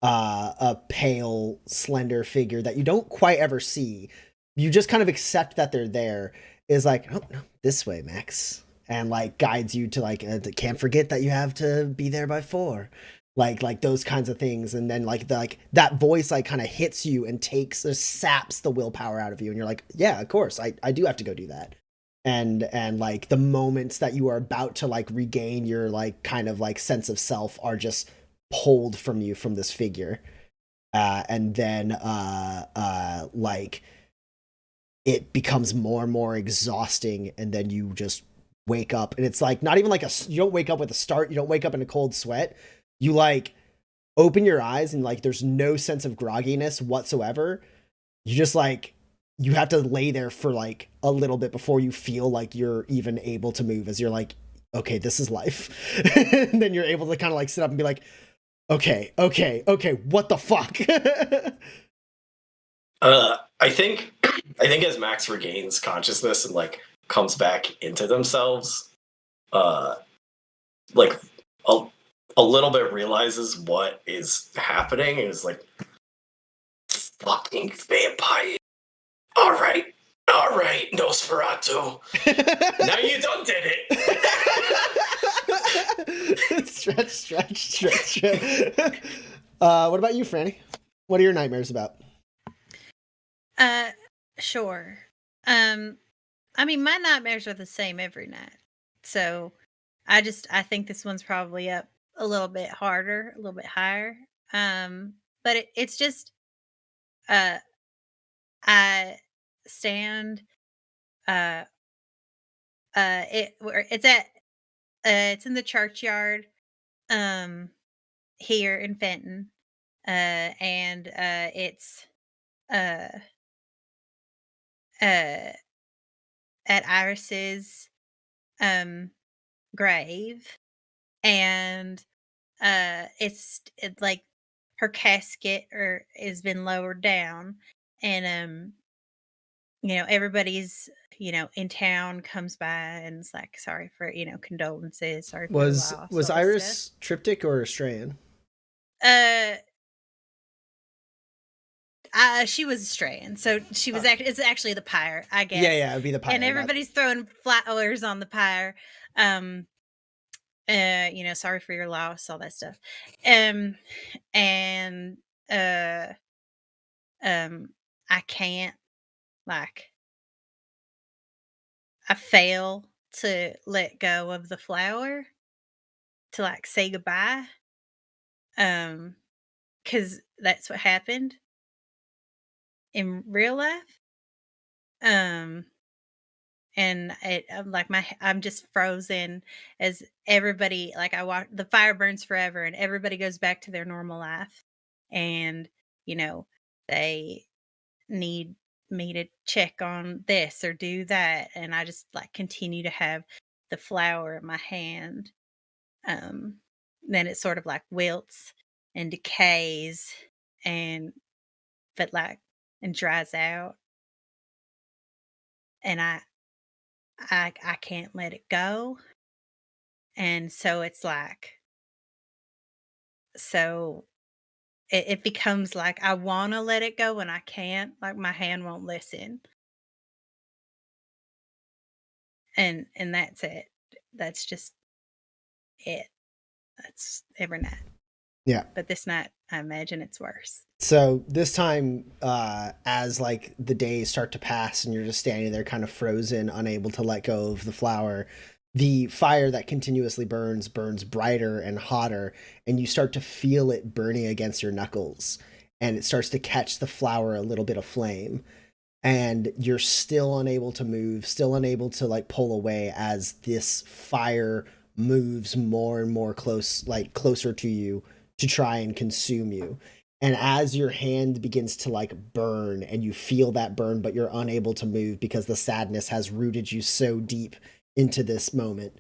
a pale, slender figure that you don't quite ever see, you just kind of accept that they're there, is like, oh no, this way, Max, and like guides you to like, can't forget that you have to be there by 4. Like those kinds of things. And then like that voice like kind of hits you and saps the willpower out of you, and you're like, yeah, of course I do have to go do that. And like the moments that you are about to like regain your like kind of like sense of self are just pulled from you from this figure. And then like it becomes more and more exhausting, and then you just wake up, and it's like not even like you don't wake up with a start, you don't wake up in a cold sweat. You like open your eyes and like there's no sense of grogginess whatsoever. You just like, you have to lay there for like a little bit before you feel like you're even able to move, as you're like, okay, this is life. And then you're able to kind of like sit up and be like, okay, what the fuck? I think as Max regains consciousness and like comes back into themselves, like a little bit realizes what is happening and is like, fucking vampire. All right, Nosferatu. Now you done did it. Stretch. What about you, Franny? What are your nightmares about? Sure. I mean, my nightmares are the same every night. So I think this one's probably up a little bit harder, a little bit higher. But it's just I stand it's in the churchyard here in Fenton. And it's at Iris's grave. and it's like her casket or has been lowered down, and everybody's in town comes by and it's like, sorry for condolences, sorry for your Was loss, was all this Iris triptych or Australian? stuff. She was Australian, so she was it's actually the pyre, I guess. Yeah, it'd be the pyre. And everybody's throwing flowers on the pyre. Sorry for your loss, all that stuff. And I can't, like, I fail to let go of the flower to, like, say goodbye. Because that's what happened in real life. Um and I'm like I'm just frozen as everybody, like, I watch the fire burns forever and everybody goes back to their normal life, and they need me to check on this or do that, and I just, like, continue to have the flower in my hand. um then it sort of, like, wilts and decays and but like and dries out, and I can't let it go. And so it's like, so it becomes like I want to let it go and I can't, like my hand won't listen. And that's it. That's just it. That's every night. Yeah. But this night, I imagine it's worse. So this time, as like the days start to pass and you're just standing there kind of frozen, unable to let go of the flower, the fire that continuously burns brighter and hotter, and you start to feel it burning against your knuckles, and it starts to catch the flower a little bit of flame, and you're still unable to move, still unable to like pull away as this fire moves more and more closer to you to try and consume you. And as your hand begins to like burn and you feel that burn, but you're unable to move because the sadness has rooted you so deep into this moment,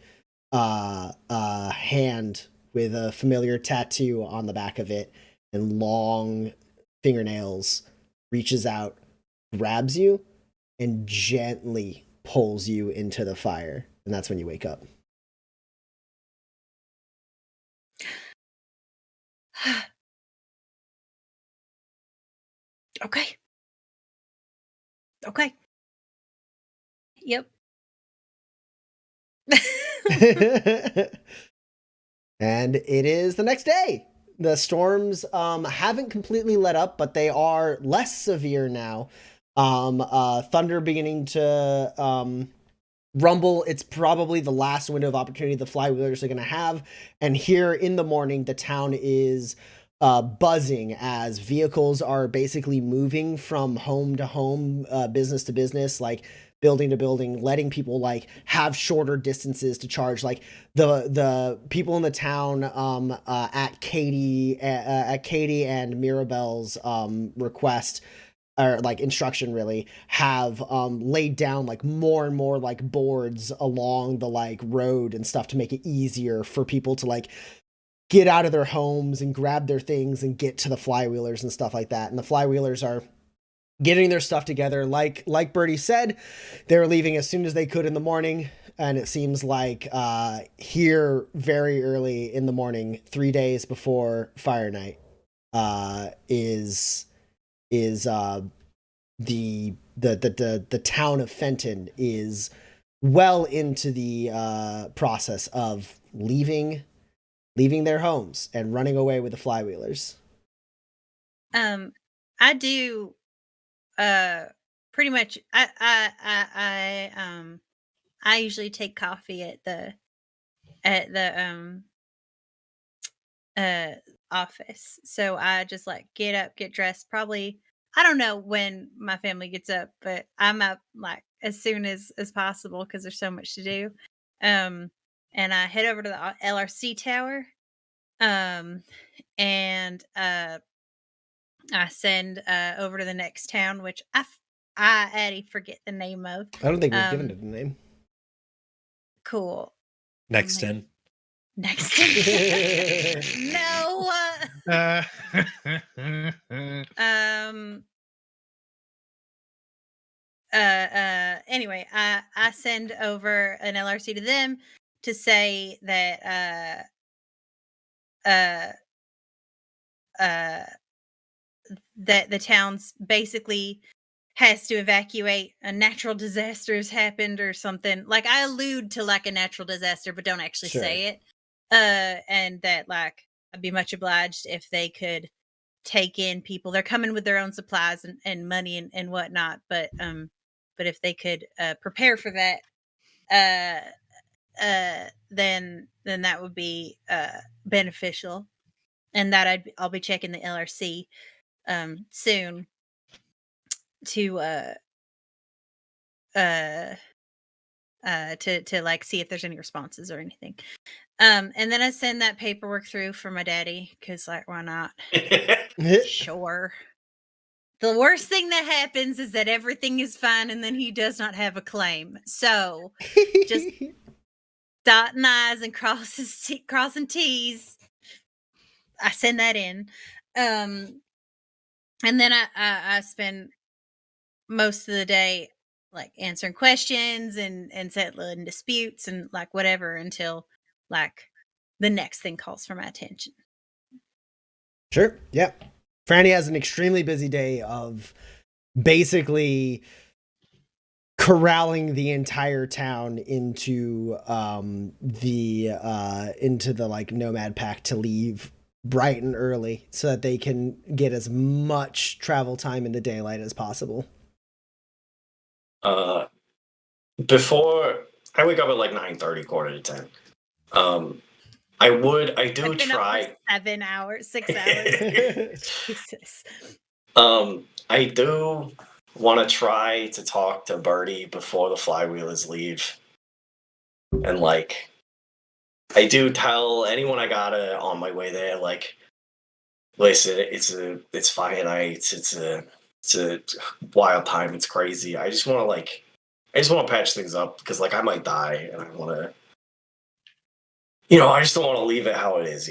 a hand with a familiar tattoo on the back of it and long fingernails reaches out, grabs you, and gently pulls you into the fire. And that's when you wake up. Okay. Okay. Yep. And it is the next day. The storms haven't completely let up, but they are less severe now. Thunder beginning to rumble. It's probably the last window of opportunity the flywheelers are going to have. And here in the morning, the town is buzzing as vehicles are basically moving from home to home, business to business, like building to building, letting people like have shorter distances to charge. Like the people in the town at Katie and Mirabelle's request, or like instruction really, have laid down like more and more like boards along the like road and stuff to make it easier for people to like get out of their homes and grab their things and get to the flywheelers and stuff like that. And the flywheelers are getting their stuff together. Like Birdie said, they're leaving as soon as they could in the morning. And it seems like here very early in the morning, 3 days before Fire Night, is the town of Fenton is well into the process of leaving their homes and running away with the flywheelers. I do pretty much I usually take coffee at the office. So I just like get up, get dressed. Probably, I don't know when my family gets up, but I'm up like as soon as possible because there's so much to do. And I head over to the LRC tower. And I send over to the next town, which I Addie forget the name of. I don't think we've given it a name. Cool. Next 10. next. No. Anyway, I send over an LRC to them to say that that the town's basically has to evacuate, a natural disaster has happened or something. Like, I allude to like a natural disaster, but don't actually Sure. say it. And that like I'd be much obliged if they could take in people. They're coming with their own supplies and money and whatnot, but if they could prepare for that, then that would be beneficial. And that I'll be checking the LRC soon to like see if there's any responses or anything. And then I send that paperwork through for my daddy because, like, why not? Sure. The worst thing that happens is that everything is fine and then he does not have a claim. So just dotting I's and crossing T's. I send that in. And then I spend most of the day like answering questions and settling disputes and like whatever until like the next thing calls for my attention. Sure. Yeah. Franny has an extremely busy day of basically corralling the entire town into the like nomad pack to leave bright and early so that they can get as much travel time in the daylight as possible. Before I wake up at like 9:30, 9:45. I do I've been up try. for 7 hours, 6 hours. Jesus. I do want to try to talk to Birdie before the flywheelers leave, and like, I do tell anyone I gotta on my way there, like, listen, it's Friday night, it's a wild time, it's crazy. I just want to patch things up because like I might die, and I want to. I just don't want to leave it how it is,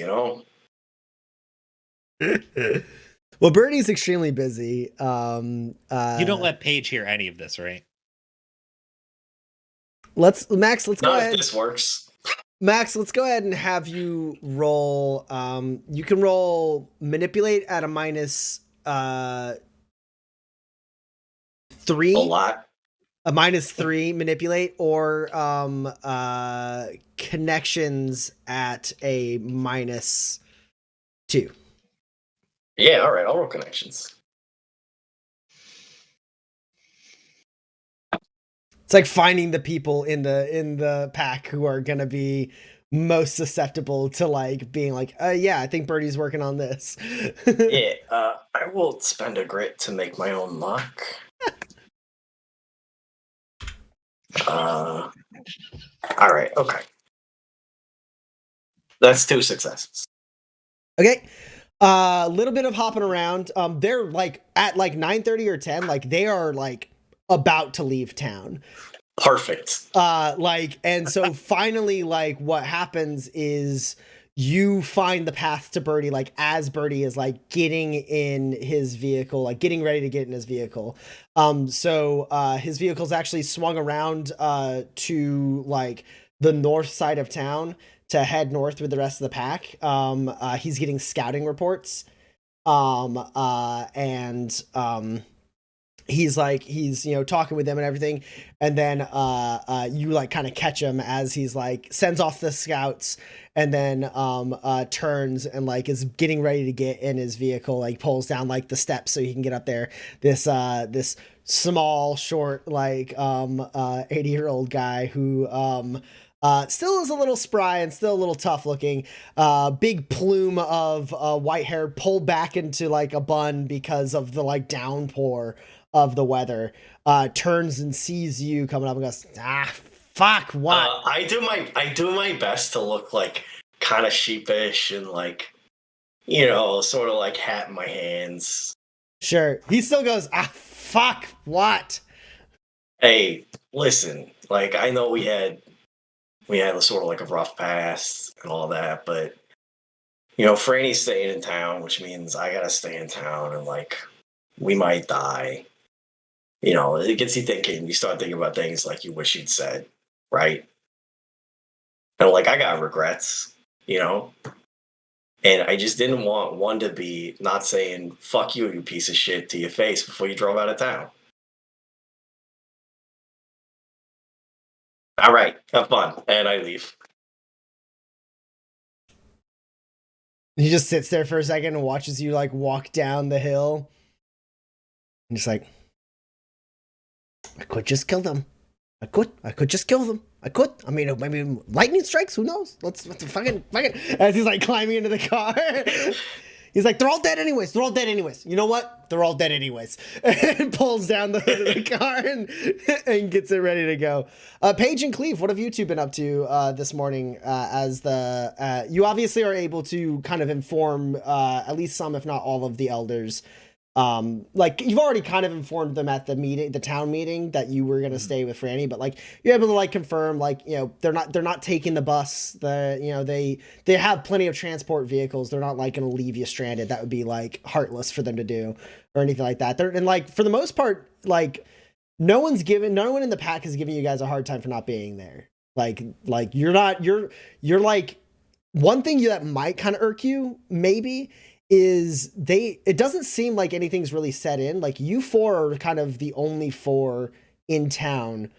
Well, Birdie's extremely busy. You don't let Paige hear any of this, right? Let's go Not ahead. if this works. Max, let's go ahead and have you roll. You can roll manipulate at a minus 3. A lot. A minus 3 manipulate, or connections at a minus 2. Yeah, all right. I'll roll connections. It's like finding the people in the pack who are gonna be most susceptible to like being like, yeah, I think Birdie's working on this. Yeah, I will spend a grit to make my own luck. All right, okay. That's 2 successes. Okay. A little bit of hopping around. They're like at like 9:30 or 10, like they are like about to leave town. Perfect. And so finally, like what happens is you find the path to Birdie, like as Birdie is like getting in his vehicle, like getting ready to get in his vehicle. So his vehicle's actually swung around to like the north side of town to head north with the rest of the pack. He's getting scouting reports. He's talking with them and everything, and then you like kind of catch him as he's like sends off the scouts and then turns and like is getting ready to get in his vehicle, like pulls down like the steps so he can get up there. This small short like 80-year-old guy who still is a little spry and still a little tough looking, big plume of white hair pulled back into like a bun because of the like downpour of the weather, turns and sees you coming up and goes, fuck, what? I do my best to look like kind of sheepish and like, sort of like hat in my hands. Sure. He still goes, fuck, what? Hey, listen, like I know we had we had a sort of like a rough past and all that, but you know, Franny's staying in town, which means I gotta stay in town, and like we might die. You know, it gets you thinking. You start thinking about things like you wish you'd said, right? And like I got regrets, you know, and I just didn't want one to be not saying "fuck you, you piece of shit" to your face before you drove out of town. All right, have fun, and I leave. He just sits there for a second and watches you like walk down the hill. And just like, I could just kill them. I could just kill them. I could. I mean, maybe lightning strikes. Who knows? Let's fucking. As he's like climbing into the car, he's like, they're all dead anyways. They're all dead anyways. You know what? They're all dead anyways. And pulls down the hood of the car and gets it ready to go. Paige and Cleve, what have you two been up to this morning? As the you obviously are able to kind of inform at least some, if not all, of the elders. Like you've already kind of informed them at the meeting, the town meeting, that you were gonna stay with Franny, but like you're able to like confirm, like, you know, they're not taking the bus. You know, they have plenty of transport vehicles. They're not like gonna leave you stranded. That would be like heartless for them to do or anything like that. And like for the most part, like no one in the pack is giving you guys a hard time for not being there. Like you're like, one thing that might kind of irk you maybe is it doesn't seem like anything's really set in. Like you four are kind of the only four in town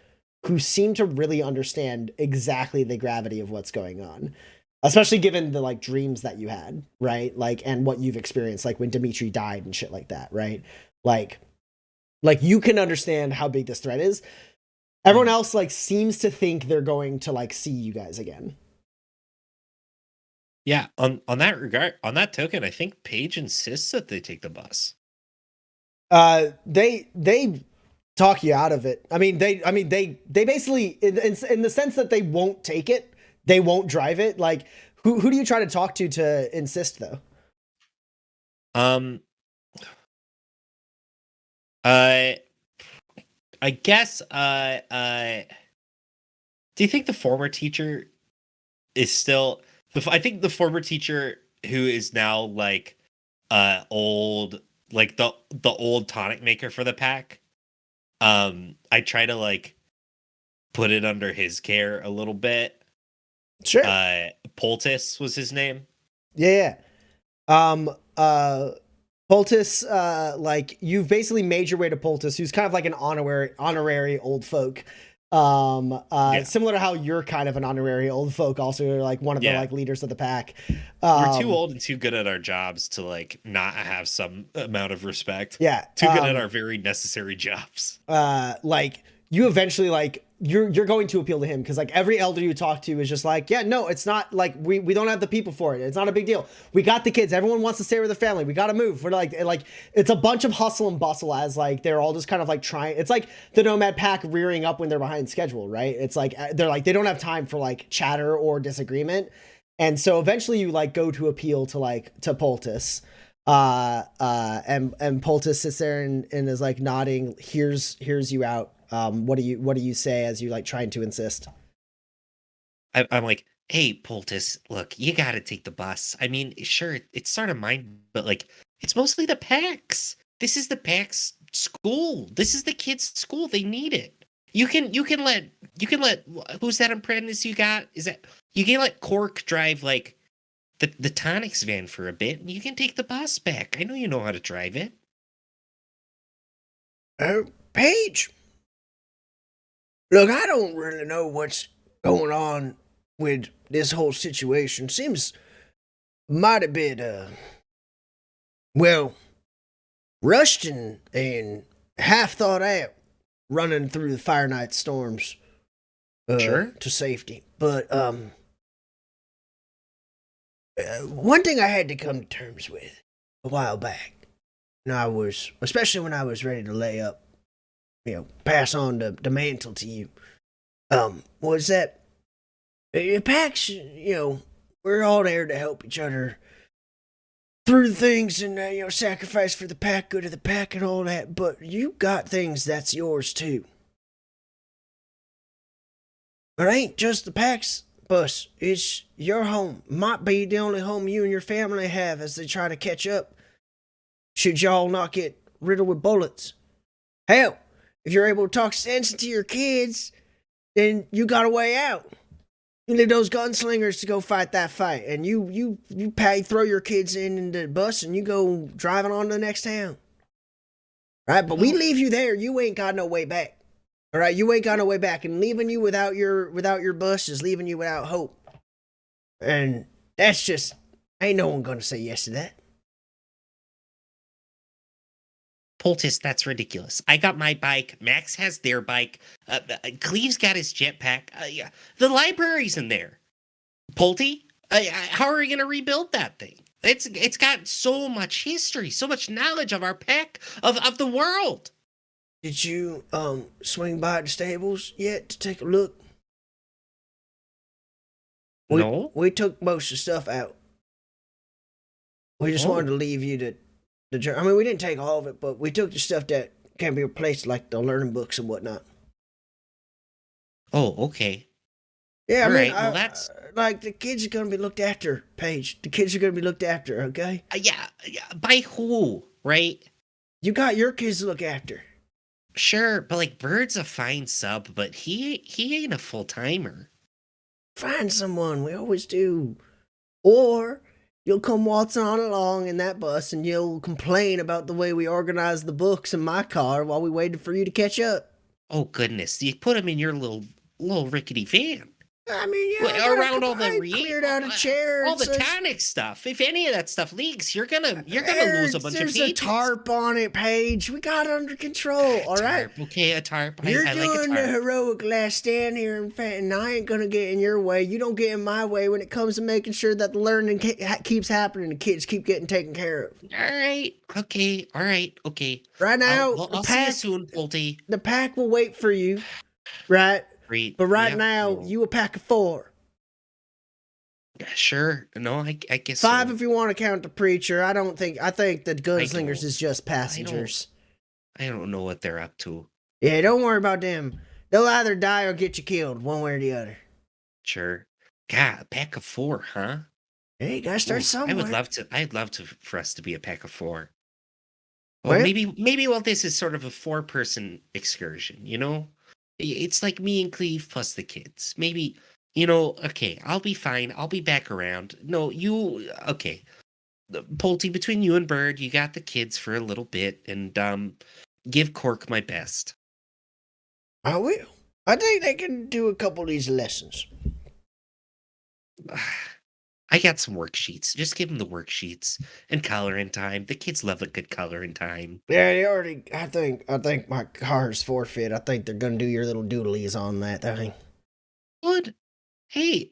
who seem to really understand exactly the gravity of what's going on, especially given the like dreams that you had, right? Like, and what you've experienced, like when Dimitri died and shit like that, right? Like you can understand how big this threat is. Everyone else like seems to think they're going to like see you guys again. Yeah, on that regard, on that token, I think Paige insists that they take the bus. They talk you out of it. They basically, in the sense that they won't take it, they won't drive it. Like, who do you try to talk to insist though? I guess, do you think the former teacher is still? I think the former teacher who is now like old, like the old tonic maker for the pack. I try to like put it under his care a little bit. Sure. Poultice was his name. Yeah. Poultice, like you've basically made your way to Poultice, who's kind of like an honorary old folk. Similar to how you're kind of an honorary old folk, also you're like one of the like leaders of the pack. We're too old and too good at our jobs to like not have some amount of respect. Yeah, too good at our very necessary jobs. Like you eventually like you're going to appeal to him because like every elder you talk to is just like, yeah, no, it's not like we don't have the people for it. It's not a big deal. We got the kids. Everyone wants to stay with the family. We got to move. We're like it's a bunch of hustle and bustle as like they're all just kind of like trying. It's like the Nomad pack rearing up when they're behind schedule, right? It's like they're like they don't have time for like chatter or disagreement, and so eventually you like go to appeal to Poultice. And Poultice sits there and is like nodding, hears you out. What do you say as you like trying to insist? I'm like, hey, Poultice, look, you gotta take the bus. I mean, sure, it's sort of mine, but like, it's mostly the pack's. This is the pack's school. This is the kids' school. They need it. You can let who's that apprentice you got? Is that you can let Cork drive like the Tonics van for a bit, and you can take the bus back. I know you know how to drive it. Paige. Look, I don't really know what's going on with this whole situation. Seems mighty bit, rushed and half thought out, running through the Fire Night storms, Sure. to safety. But, one thing I had to come to terms with a while back, and especially when I was ready to lay up, pass on the mantle to you, was that packs, we're all there to help each other through things and, sacrifice for the pack, good of the pack and all that, but you got things that's yours too. It ain't just the Pax bus. It's your home. Might be the only home you and your family have as they try to catch up. Should y'all not get riddled with bullets. Hell, if you're able to talk sense into your kids, then you got a way out. You leave those gunslingers to go fight that fight, and you throw your kids in the bus and you go driving on to the next town. Right? But we leave you there. You ain't got no way back. All right, you ain't got no way back, and leaving you without your bus is leaving you without hope. And that's just ain't no one gonna say yes to that. Poultice, that's ridiculous. I got my bike. Max has their bike. Cleve's got his jetpack. Yeah. The library's in there. Pulte, how are we going to rebuild that thing? It's got so much history, so much knowledge of our pack, of the world. Did you swing by the stables yet to take a look? No. We took most of the stuff out. We just wanted to leave you to I mean, we didn't take all of it, but we took the stuff that can be replaced, like the learning books and whatnot. Oh, okay. Yeah, All I mean, right, well, that's... like, the kids are going to be looked after, Paige. The kids are going to be looked after, okay? Yeah, by who, right? You got your kids to look after. Sure, but, like, Bird's a fine sub, but he ain't a full-timer. Find someone, we always do. Or you'll come waltzing on along in that bus and you'll complain about the way we organized the books in my car while we waited for you to catch up. Oh, goodness. You put him in your little rickety van. I mean, yeah, around all the cleared out a chair. All the tonic stuff. If any of that stuff leaks, you're gonna lose a bunch of pages. There's a tarp on it, Paige. We got it under control. All right. Okay, a tarp. You're I doing like a tarp. the heroic last stand here in Fenton. I ain't gonna get in your way. You don't get in my way when it comes to making sure that the learning keeps happening and kids keep getting taken care of. All right. Okay. All right. Okay. Right now, I'll see you soon, Pulte. The pack will wait for you. Right. Great. But right now, you a pack of 4. Sure. No, I guess 5 so. if you want to count the preacher. I think the gunslingers is just passengers. I don't know what they're up to. Yeah, don't worry about them. They'll either die or get you killed, one way or the other. Sure. God, a pack of 4, huh? Hey, you gotta start somewhere. I'd love to for us to be a pack of 4. Well, maybe this is sort of a 4-person excursion, you know? It's like me and Cleve plus the kids. Maybe, okay, I'll be fine. I'll be back around. No, okay. Pulte, between you and Bird, you got the kids for a little bit, and give Cork my best. I will. I think they can do a couple of these lessons. I got some worksheets. Just give them the worksheets and coloring time. The kids love a good coloring time. Yeah, they already. I think my car's forfeit. I think they're gonna do your little doodlies on that thing. Good. Hey,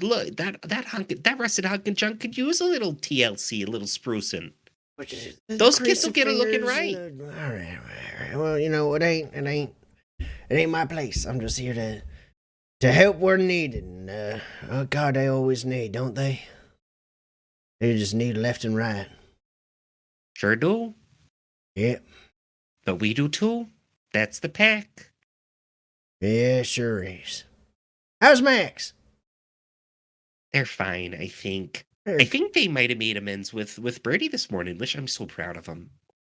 look, that rusted hunk and junk could use a little TLC, a little sprucing. Those kids will get it looking right. All right. Well, it ain't my place. I'm just here to help where needed. And, oh God, they always need, don't they? They just need left and right. Sure do. Yep. But we do too. That's the pack. Yeah, sure is. How's Max? They're fine, I think. I think they might have made amends with Birdie this morning, which I'm so proud of them.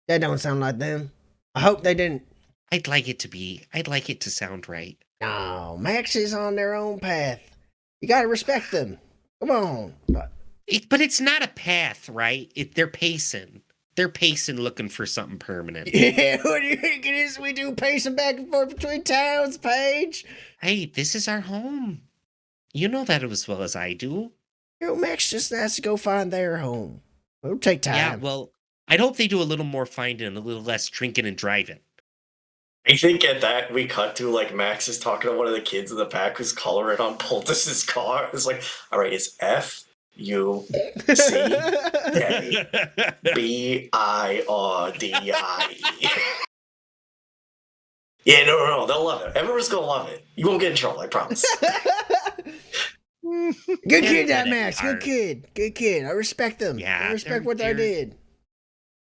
That don't sound like them. I hope they didn't. I'd like it to sound right. No, Max is on their own path. You gotta respect them. Come on. But it's not a path, right? They're pacing. They're pacing looking for something permanent. Yeah, what do you think it is we do pacing back and forth between towns, Paige? Hey, this is our home. You know that as well as I do. Max just has to go find their home. It'll take time. Yeah, well, I'd hope they do a little more finding and a little less drinking and driving. I think at that we cut to Max is talking to one of the kids in the pack who's coloring on Poultice's car. It's like, all right, it's FUCKBIRDIE. Yeah, no, they'll love it. Everyone's gonna love it. You won't get in trouble, I promise. Good kid, that Max. Good kid. I respect them. Yeah, I respect what they did.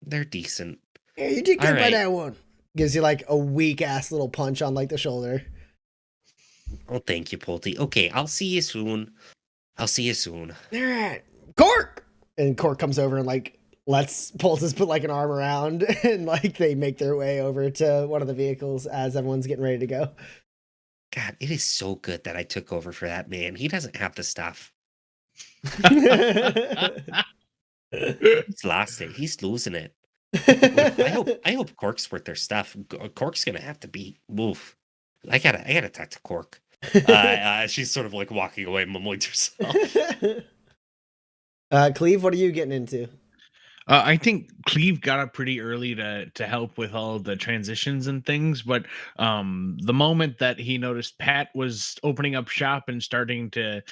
They're decent. Yeah, you did good by that one. Gives you a weak ass little punch on the shoulder. Oh, thank you, Pulte. Okay, I'll see you soon. I'll see you soon. All right, Cork. And Cork comes over and like lets Poultice put like an arm around, and like they make their way over to one of the vehicles as everyone's getting ready to go. God, it is so good that I took over for that man. He doesn't have the stuff. He's lost it. He's losing it. I hope Cork's worth their stuff. Cork's gonna have to be. Oof. I gotta talk to Cork. She's sort of like walking away, mumbling to herself. Cleve, what are you getting into? I think Cleve got up pretty early to help with all the transitions and things, but the moment that he noticed Pat was opening up shop and starting to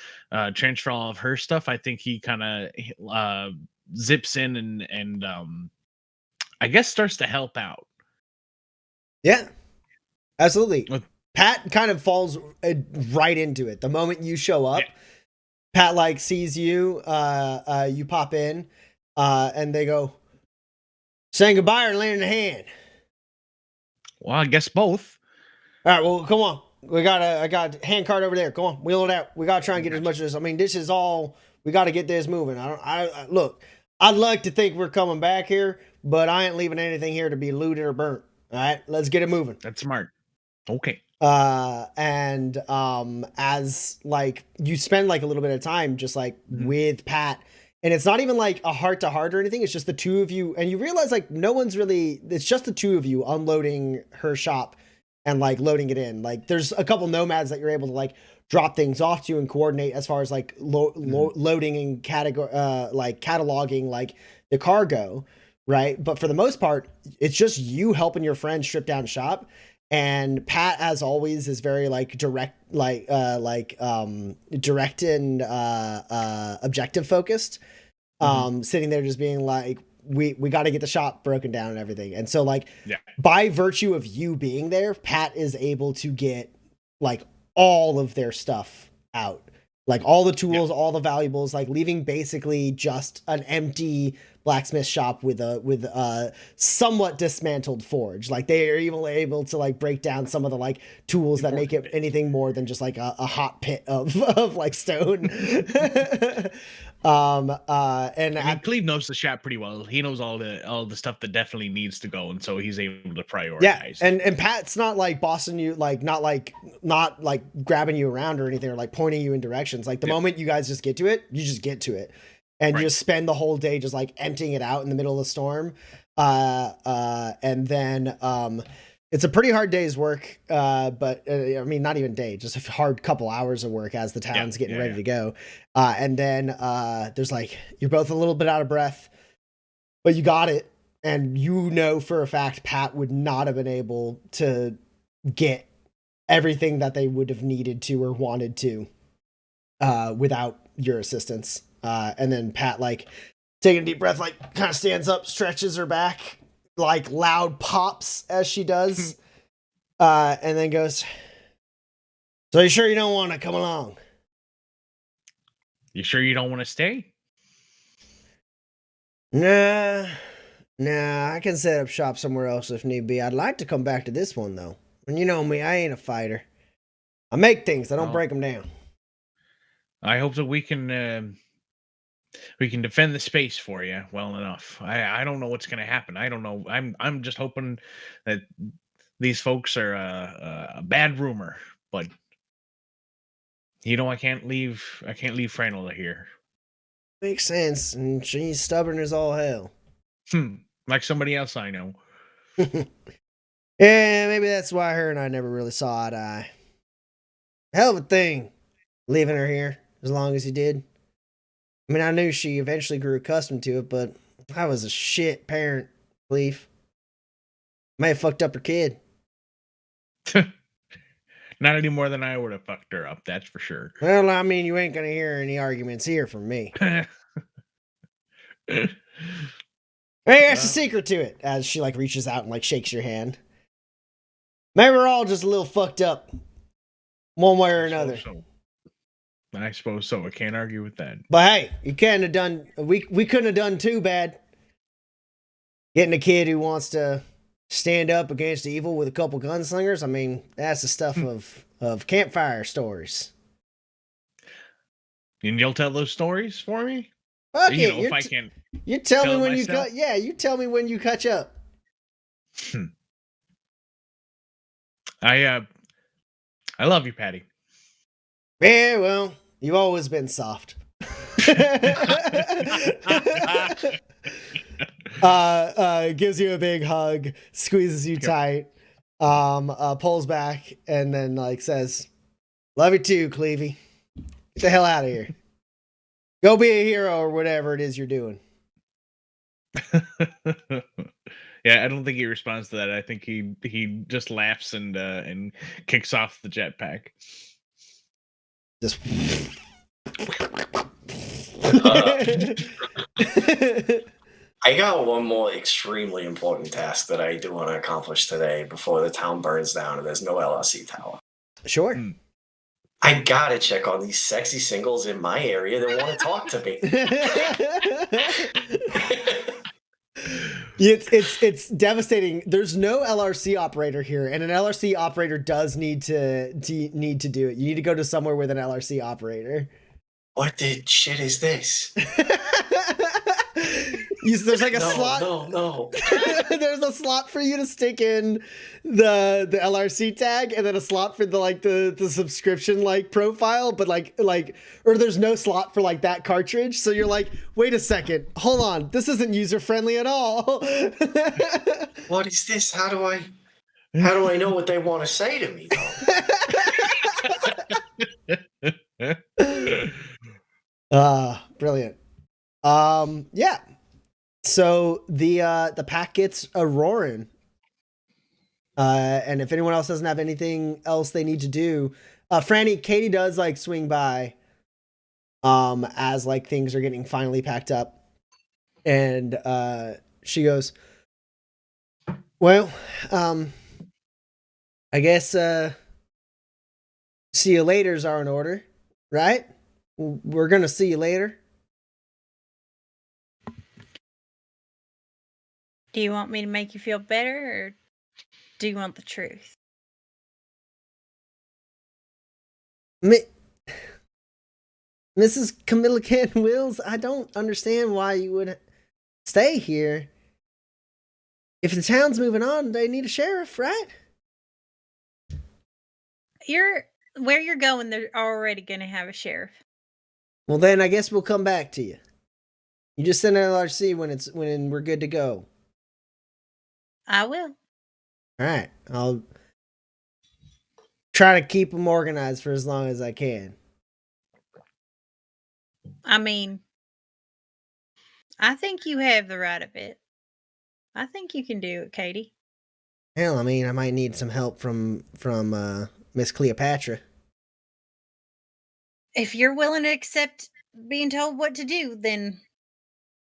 transfer all of her stuff, I think he kind of zips in and I guess starts to help out. Yeah, absolutely. With- Pat kind of falls right into it. The moment you show up, Yeah. Pat like sees you, you pop in, and they go, saying goodbye or lending a hand. Well, I guess both. All right, well, come on. I got a hand cart over there. Come on, wheel it out. We gotta try and get as much of this. I mean, this is all we got to get this moving. I look. I'd like to think we're coming back here, but I ain't leaving anything here to be looted or burnt. All right, let's get it moving. That's smart. Okay. And as like you spend like a little bit of time just like with Pat, and it's not even like a heart to heart or anything, it's just the two of you, and you realize like no one's really, it's just the two of you unloading her shop and like loading it in. Like there's a couple nomads that you're able to like drop things off to and coordinate as far as like loading and cataloging like the cargo, right? But for the most part, it's just you helping your friend strip down shop. And Pat, as always, is very like direct and objective focused. Sitting there just being like, we got to get the shop broken down and everything. And so like, by virtue of you being there, Pat is able to get like all of their stuff out, like all the tools, all the valuables, like leaving basically just an empty blacksmith shop with a somewhat dismantled forge. Like they are even able to like break down some of the like tools that make it anything more than just like a hot pit of like stone. And I mean, Cleve knows the shop pretty well. He knows all the stuff that definitely needs to go, and so he's able to prioritize. Yeah, and Pat's not like bossing you, like not like grabbing you around or anything, or like pointing you in directions. Like the moment you guys just get to it, you just get to it. And you just spend the whole day just like emptying it out in the middle of the storm. And then it's a pretty hard day's work. But I mean, not even day, just a hard couple hours of work as the town's getting ready to go. And then there's like, you're both a little bit out of breath, but you got it. And you know for a fact Pat would not have been able to get everything that they would have needed to or wanted to without your assistance. And then Pat, like, taking a deep breath, like, kind of stands up, stretches her back, like, loud pops as she does, and then goes, so you sure you don't want to come along? You sure you don't want to stay? Nah, I can set up shop somewhere else if need be. I'd like to come back to this one, though. And you know me, I ain't a fighter. I make things, I don't break them down. I hope that we can defend the space for you well enough. I don't know what's going to happen. I don't know. I'm just hoping that these folks are a bad rumor, but you know, I can't leave Franola here. Makes sense, and she's stubborn as all hell. Like somebody else I know. Yeah, maybe that's why her and I never really saw eye to eye. Hell of a thing, leaving her here as long as he did. I mean, I knew she eventually grew accustomed to it, but I was a shit parent, Leaf. May have fucked up her kid. Not any more than I would have fucked her up, that's for sure. Well, I mean, you ain't gonna hear any arguments here from me. Hey, that's a secret to it, as she like reaches out and like shakes your hand. Maybe we're all just a little fucked up, one way or another. I suppose so. I can't argue with that. But hey, you can't have done. We couldn't have done too bad. Getting a kid who wants to stand up against evil with a couple gunslingers. I mean, that's the stuff of of campfire stories. And you'll tell those stories for me? Okay, You know, if I can. you tell me tell when you myself? cut. Yeah, you tell me when you catch up. I love you, Patty. Yeah, well, you've always been soft. Gives you a big hug, squeezes you tight, pulls back, and then like says, "Love you too, Clevey. Get the hell out of here. Go be a hero or whatever it is you're doing." Yeah, I don't think he responds to that. I think he just laughs and kicks off the jetpack. Just. I got one more extremely important task that I do want to accomplish today before the town burns down and there's no LRC tower. Sure. I gotta check on these sexy singles in my area that want to talk to me. It's devastating. There's no LRC operator here, and an LRC operator does need to do it. You need to go to somewhere with an LRC operator. What the shit is this? There's like a slot. No. There's a slot for you to stick in the LRC tag, and then a slot for the subscription profile, but or there's no slot for that cartridge. So you're like, wait a second, hold on, this isn't user friendly at all. What is this? How do I know what they want to say to me, though? Brilliant. Yeah. So the pack gets a roaring. And if anyone else doesn't have anything else they need to do, Franny, Katie does swing by as things are getting finally packed up. And she goes, "Well, I guess see you laters are in order, right? We're gonna see you later." Do you want me to make you feel better, or do you want the truth? Mrs. Camilla Can Wills, I don't understand why you would stay here. If the town's moving on, they need a sheriff, right? Where you're going, they're already going to have a sheriff. Well, then I guess we'll come back to you. You just send an LRC when we're good to go. I will. All right. I'll try to keep them organized for as long as I can. I mean, I think you have the right of it. I think you can do it, Katie. Hell, I mean, I might need some help from Miss Cleopatra. If you're willing to accept being told what to do, then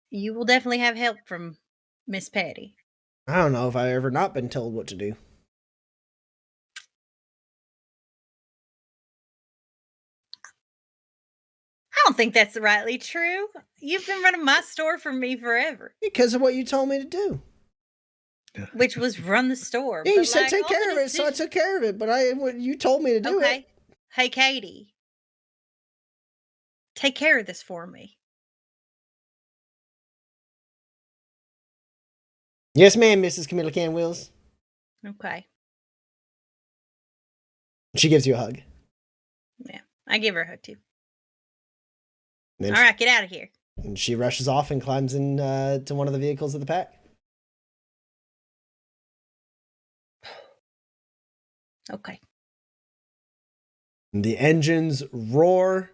you will definitely have help from Miss Patty. I don't know if I've ever not been told what to do. I don't think that's rightly true. You've been running my store for me forever. Because of what you told me to do. Which was run the store. Yeah, you said take care of it, so I took care of it. But you told me to do it. Hey, Katie. Take care of this for me. Yes, ma'am, Mrs. Camilla Can Wills. Okay. She gives you a hug. Yeah, I give her a hug too. All right, get out of here. And she rushes off and climbs in to one of the vehicles of the pack. Okay. And the engines roar.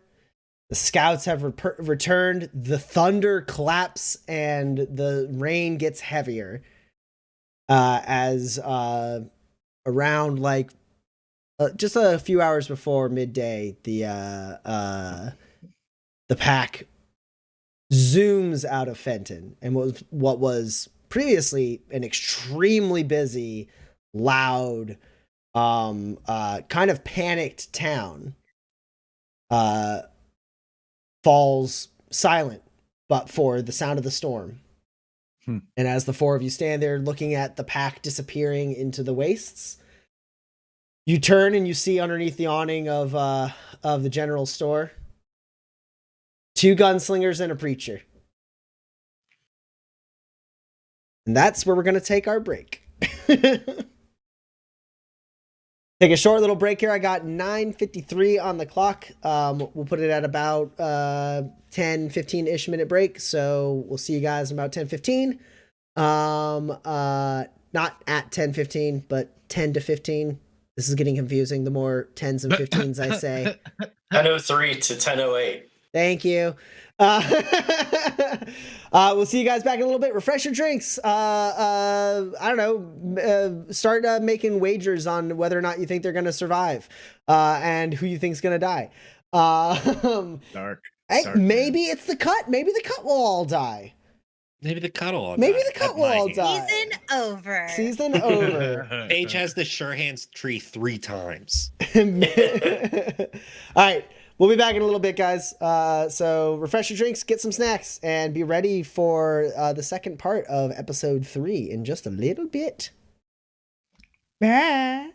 The scouts have returned. The thunder claps and the rain gets heavier. As around just a few hours before midday, the pack zooms out of Fenton, and what was previously an extremely busy, loud, kind of panicked town falls silent but for the sound of the storm. And as the four of you stand there looking at the pack disappearing into the wastes, You turn and you see underneath the awning of the general store 2 gunslingers and a preacher. And that's where we're going to take our break. Take a short little break here. I got 9:53 on the clock. We'll put it at about 10, 15-ish minute break. So we'll see you guys in about 10:15. Not at 10:15, but 10 to 15. This is getting confusing. The more 10s and 15s I say. 10:03 to 10:08. Thank you. We'll see you guys back in a little bit. Refresh your drinks. I don't know. Start making wagers on whether or not you think they're going to survive, and who you think is going to die. Dark. Hey, Dark, maybe it's the cut. Maybe the cut will all die. Maybe the cut will all Maybe die. the cut At will my all age. die. Season over. Season over. Paige has the sure hands tree 3 times. All right. We'll be back in a little bit, guys. So refresh your drinks, get some snacks, and be ready for the second part of episode 3 in just a little bit. Bye.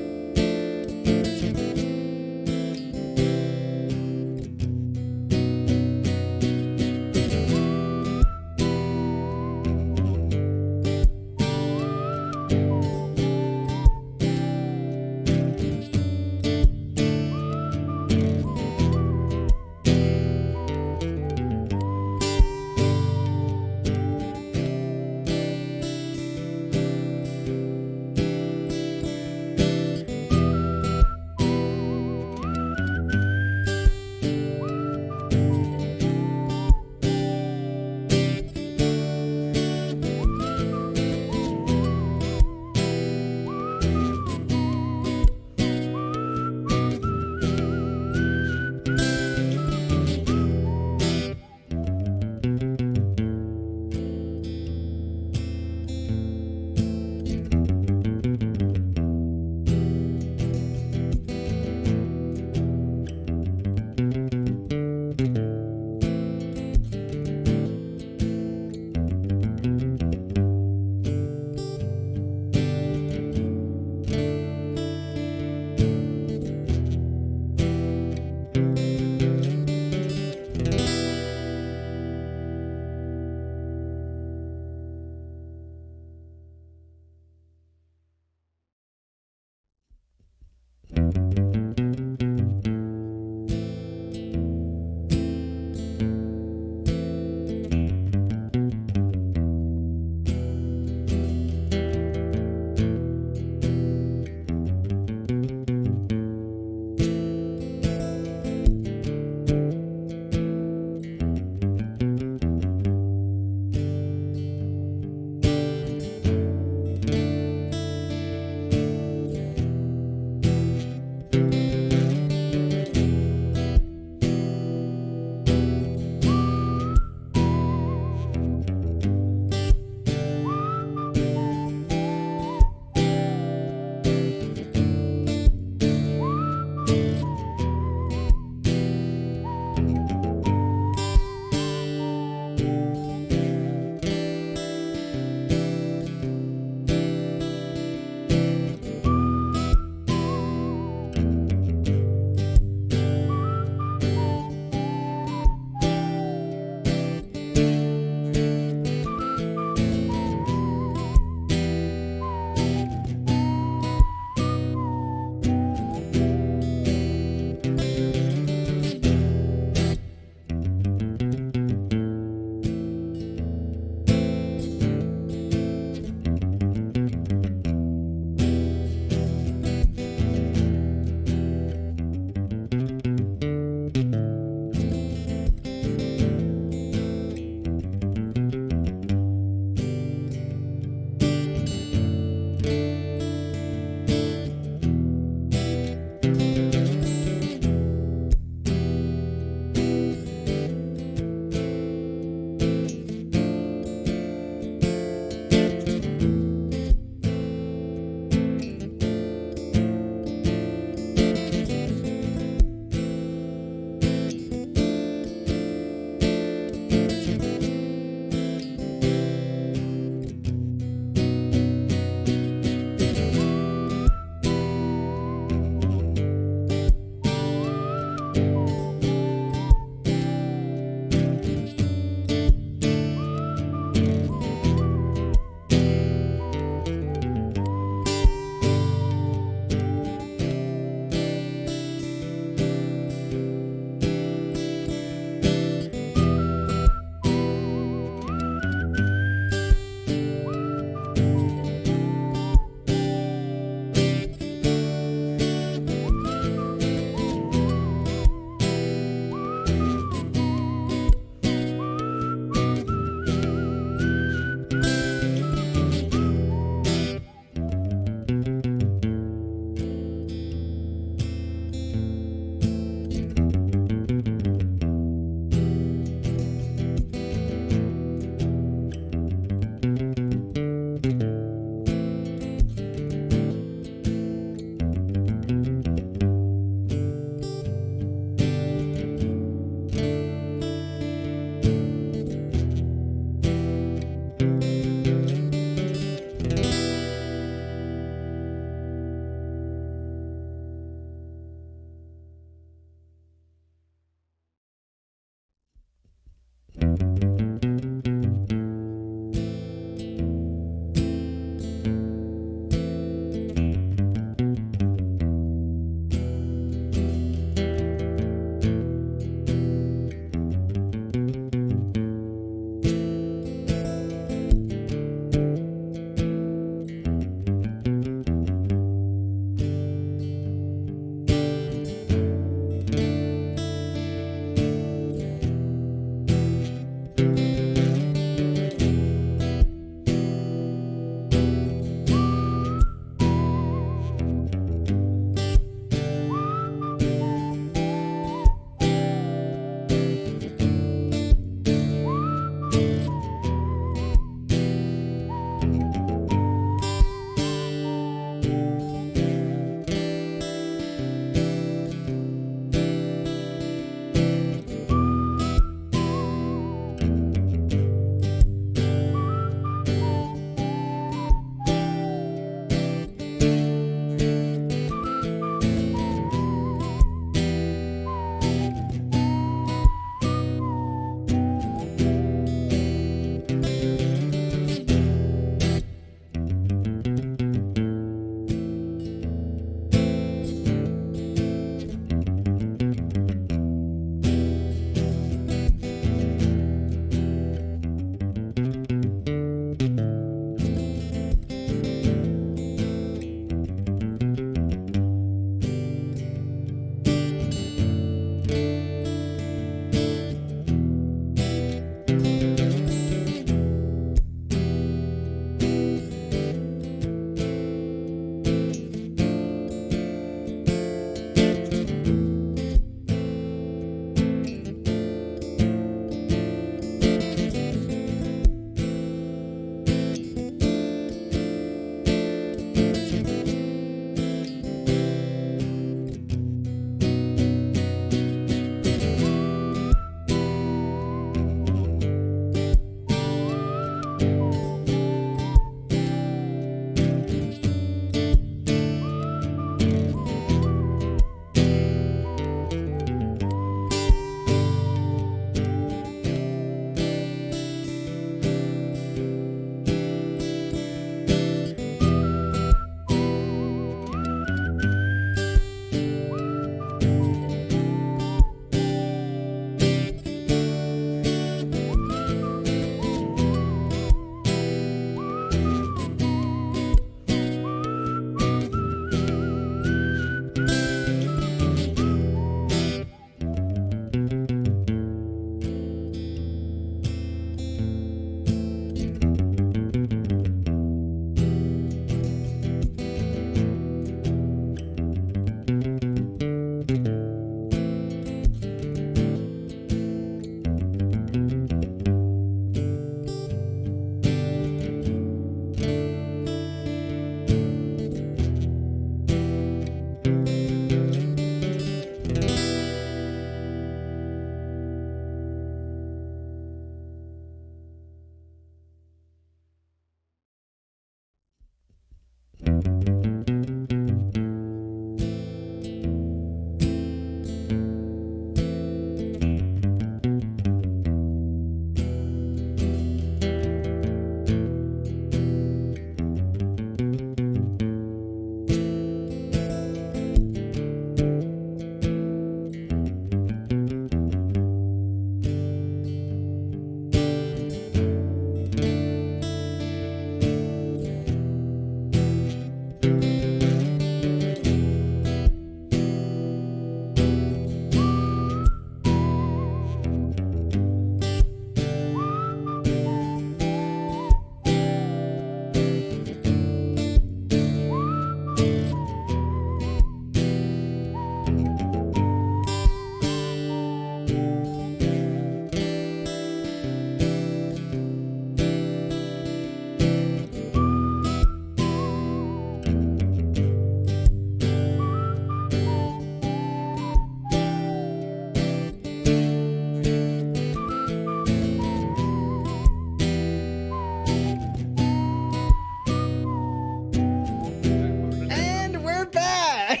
back.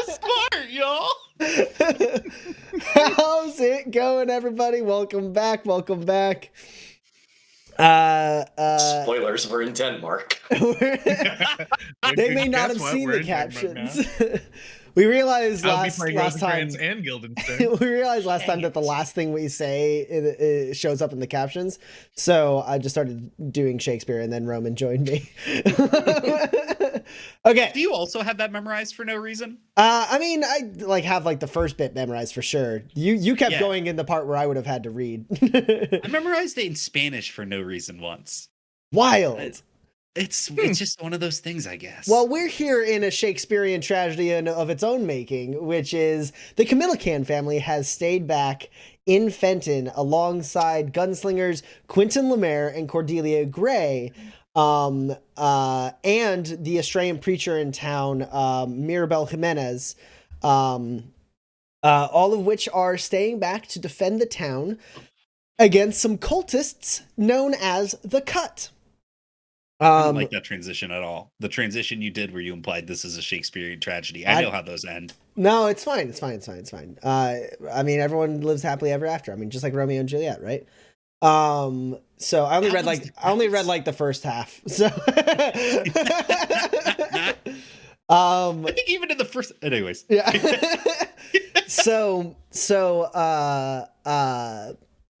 Smart, y'all. How's it going, everybody? Welcome back. Welcome back. Spoilers, we're in Denmark. They may not have seen the captions. We realized last time and Guildenstern. we realized last time that the last thing we say it shows up in the captions. So I just started doing Shakespeare, and then Roman joined me. Okay. Do you also have that memorized for no reason? I mean, I have the first bit memorized for sure. You kept going in the part where I would have had to read. I memorized it in Spanish for no reason once. Wild. It's just one of those things, I guess. Well, we're here in a Shakespearean tragedy of its own making, which is the Camillican family has stayed back in Fenton alongside gunslingers Quentin Lemaire and Cordelia Gray, and the Australian preacher in town, Mirabel Jimenez, all of which are staying back to defend the town against some cultists known as the Cut. I don't like that transition at all. The transition you did where you implied this is a Shakespearean tragedy. I know how those end. No, it's fine. It's fine. I mean, everyone lives happily ever after. I mean, just like Romeo and Juliet, right? So I only read the first half. So I think even in the first, anyways. Yeah. So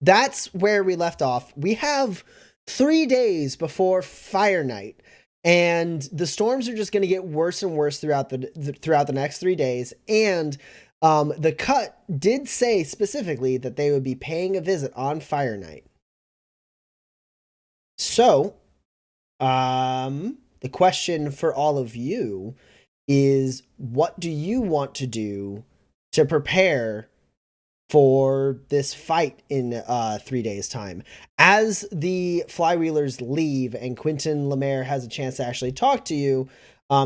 that's where we left off. We have 3 days before Fire Night, and the storms are just going to get worse and worse throughout the next 3 days. And the Cut did say specifically that they would be paying a visit on Fire Night. So, the question for all of you is, what do you want to do to prepare for this fight in 3 days' time? As the Flywheelers leave and Quentin Lemaire has a chance to actually talk to you,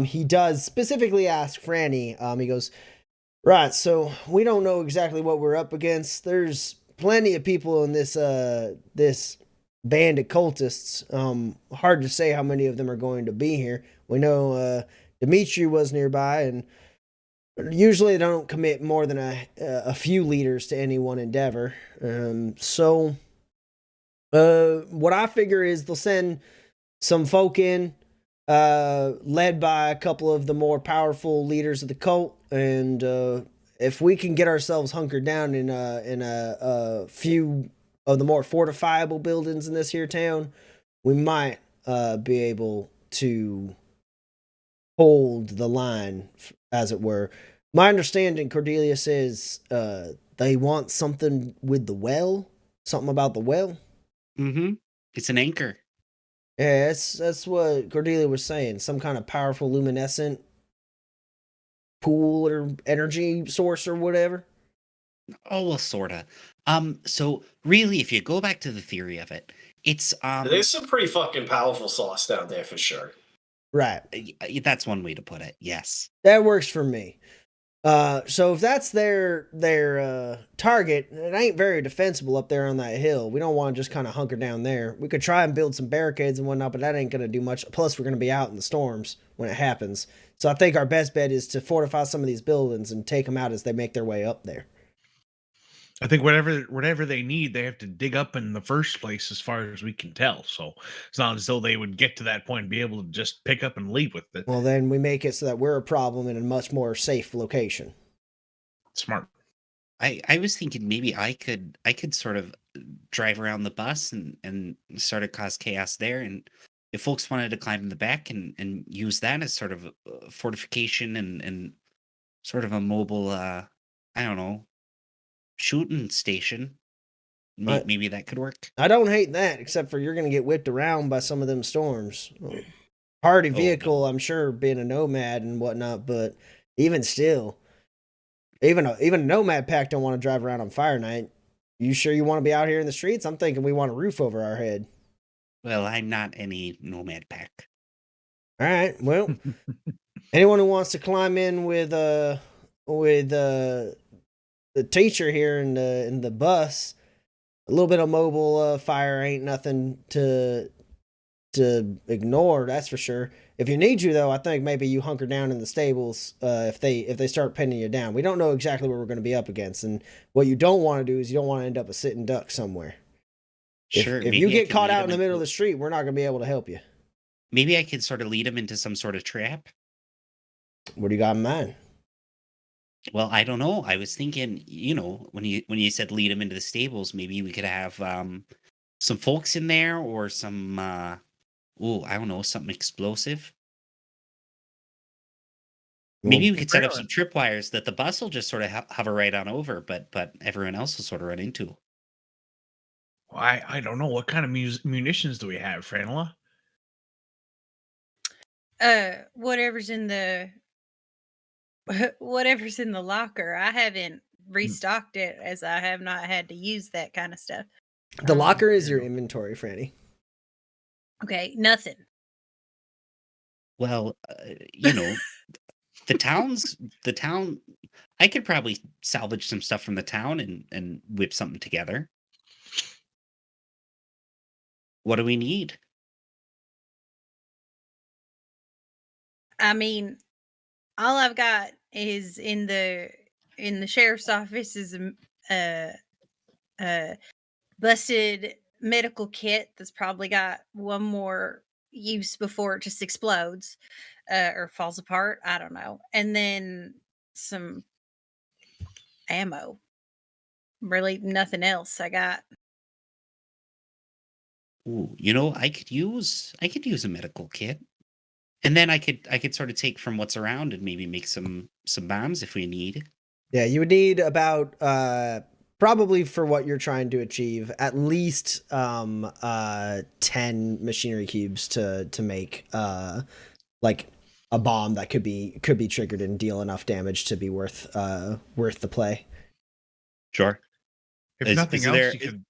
he does specifically ask Franny, he goes, right, so we don't know exactly what we're up against. There's plenty of people in this band of cultists. Hard to say how many of them are going to be here. We know Dimitri was nearby, and usually they don't commit more than a few leaders to any one endeavor. So what I figure is they'll send some folk in, led by a couple of the more powerful leaders of the cult, and if we can get ourselves hunkered down in a few of the more fortifiable buildings in this here town, we might be able to hold the line, as it were. My understanding, Cordelia says, they want something with the well, something about the well. Mm-hmm. It's an anchor. Yeah, that's what Cordelia was saying. Some kind of powerful luminescent pool or energy source or whatever. Oh, well, sorta. So really, if you go back to the theory of it, it's There's some pretty fucking powerful sauce down there for sure. Right. That's one way to put it. Yes. That works for me. So if that's their target, it ain't very defensible up there on that hill. We don't want to just kind of hunker down there. We could try and build some barricades and whatnot, but that ain't going to do much. Plus, we're going to be out in the storms when it happens. So I think our best bet is to fortify some of these buildings and take them out as they make their way up there. I think whatever they need, they have to dig up in the first place, as far as we can tell. So it's not as though they would get to that point and be able to just pick up and leave with it. Well, then we make it so that we're a problem in a much more safe location. Smart. I was thinking maybe I could sort of drive around the bus and sort of cause chaos there. And if folks wanted to climb in the back and use that as sort of a fortification and sort of a mobile, I don't know, shooting station, maybe that could work. I don't hate that, except for you're going to get whipped around by some of them storms. Hardy vehicle, I'm sure, being a nomad and whatnot, but even still, even a nomad pack don't want to drive around on Fire Night. You sure you want to be out here in the streets? I'm thinking we want a roof over our head. Well, I'm not any nomad pack. All right. Well, anyone who wants to climb in with the teacher here in the bus, a little bit of mobile fire ain't nothing to to ignore, that's for sure. If you need you, though, I think maybe you hunker down in the stables if they start pinning you down. We don't know exactly what we're going to be up against, and what you don't want to do is you don't want to end up a sitting duck somewhere. Sure. If you get caught out in the middle of the street, we're not going to be able to help you. Maybe I could sort of lead him into some sort of trap. What do you got in mind? Well, I don't know. I was thinking, when you said lead him into the stables, maybe we could have some folks in there or some I don't know, something explosive. Maybe we could set up some tripwires that the bus will just sort of hover right on over, but everyone else will sort of run into. Well, I don't know. What kind of munitions do we have, Franela? Whatever's in the locker. I haven't restocked it as I have not had to use that kind of stuff. The locker is your inventory, Franny. Okay, nothing. Well, the town, I could probably salvage some stuff from the town and whip something together. What do we need? I mean, all I've got is in the sheriff's office is a busted medical kit that's probably got one more use before it just explodes or falls apart. I don't know. And then some ammo. Really nothing else I got. Ooh, I could use a medical kit. And then I could sort of take from what's around and maybe make some bombs if we need. Yeah, you would need about probably for what you're trying to achieve, at least 10 machinery cubes to make like a bomb that could be triggered and deal enough damage to be worth the play. Sure. If nothing else, you could.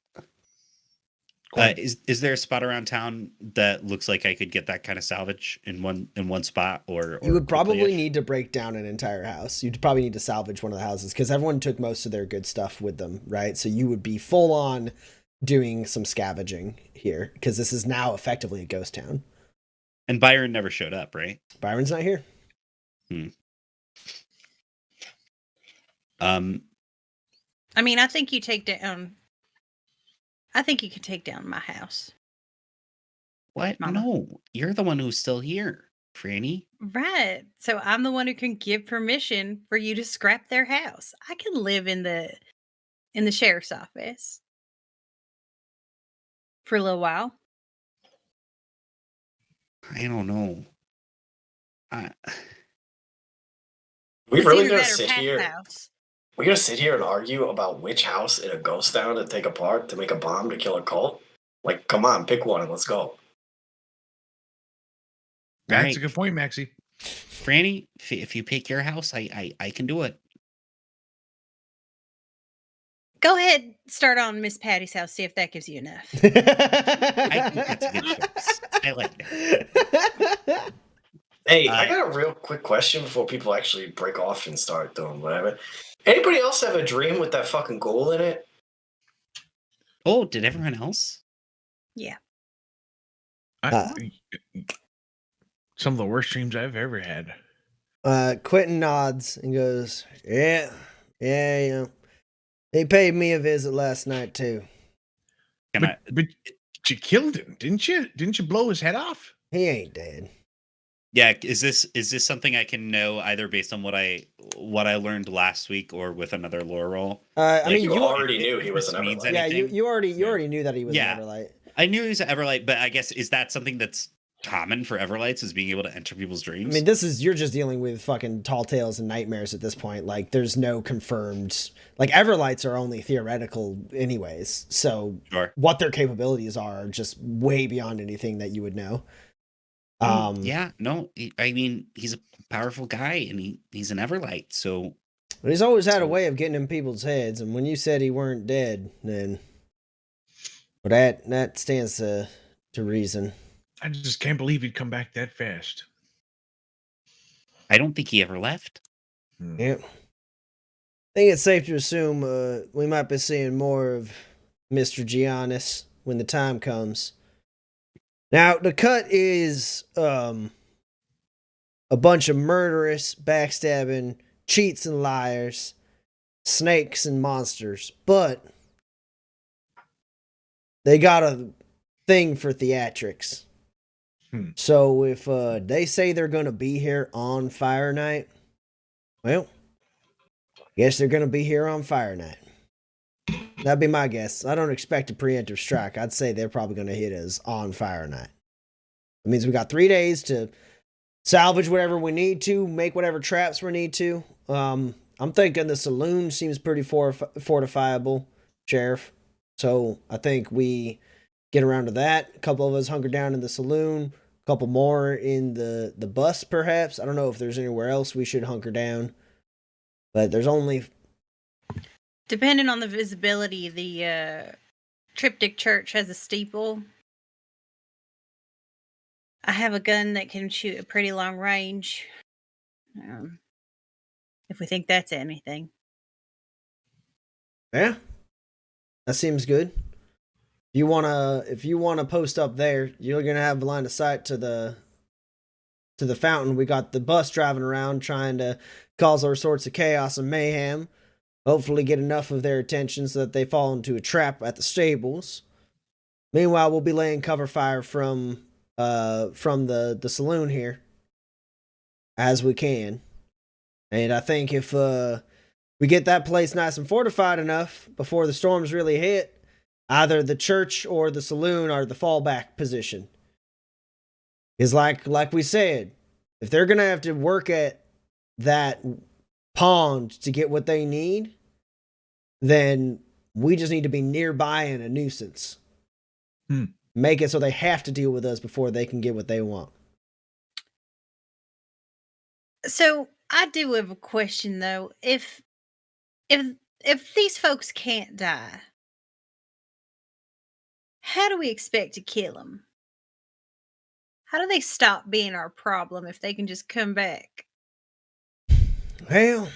Is there a spot around town that looks like I could get that kind of salvage in one spot, or you would probably need to break down an entire house. You'd probably need to salvage one of the houses because everyone took most of their good stuff with them, right? So you would be full on doing some scavenging here because this is now effectively a ghost town. And Byron never showed up, right? Byron's not here. I mean, I think you take down. I think you could take down my house. What? Mama. No, you're the one who's still here, Franny. Right. So I'm the one who can give permission for you to scrap their house. I can live in the sheriff's office for a little while. I don't know. We It's really either gonna that or sit Pat's here. house. We're gonna sit here and argue about which house in a ghost town to take apart to make a bomb to kill a cult. Like, come on, pick one and let's go. That's Right. a good point, Maxie. Franny, if you pick your house, I can do it. Go ahead, start on Miss Patty's house. See if that gives you enough. I think that's a good choice. I like that. Hey, I got a real quick question before people actually break off and start doing whatever. Anybody else have a dream with that fucking ghoul in it? Oh, did everyone else? Yeah. Some of the worst dreams I've ever had. Quentin nods and goes, yeah, he paid me a visit last night too. But you killed him, didn't you? Didn't you blow his head off? He ain't dead. Yeah, is this something I can know either based on what I learned last week or with another lore roll? I mean, you already knew he was an means Everlight. Yeah, anything? you already knew that he was Yeah. an Everlight. I knew he was an Everlight, but I guess is that something that's common for Everlights, is being able to enter people's dreams? I mean, you're just dealing with fucking tall tales and nightmares at this point. Like, there's no confirmed, like, Everlights are only theoretical anyways. So Sure. what their capabilities are just way beyond anything that you would know. Yeah, no, I mean, he's a powerful guy and he's an Everlight, so. But he's always had a way of getting in people's heads. And when you said he weren't dead, then well, that stands to reason. I just can't believe he'd come back that fast. I don't think he ever left. Yep. I think it's safe to assume we might be seeing more of Mr. Giannis when the time comes. Now, the cut is a bunch of murderous, backstabbing, cheats and liars, snakes and monsters, but they got a thing for theatrics. So if they say they're going to be here on Fire Night, well, guess they're going to be here on Fire Night. That'd be my guess. I don't expect a preemptive strike. I'd say they're probably going to hit us on Fire Night. It means we got 3 days to salvage whatever we need to, make whatever traps we need to. I'm thinking the saloon seems pretty fortifiable, Sheriff. So I think we get around to that. A couple of us hunker down in the saloon. A couple more in the bus, perhaps. I don't know if there's anywhere else we should hunker down. But there's only... Depending on the visibility, the Triptych Church has a steeple. I have a gun that can shoot a pretty long range. If we think that's anything. Yeah. That seems good. If you wanna post up there, you're gonna have a line of sight to the fountain. We got the bus driving around trying to cause all sorts of chaos and mayhem. Hopefully get enough of their attention so that they fall into a trap at the stables. Meanwhile, we'll be laying cover fire from the saloon here as we can. And I think if we get that place nice and fortified enough before the storms really hit, either the church or the saloon are the fallback position. Is like we said, if they're gonna have to work at that pond to get what they need, then we just need to be nearby and a nuisance. Make it so they have to deal with us before they can get what they want. So I do have a question though. If these folks can't die, how do we expect to kill them? How do they stop being our problem if they can just come back? Well,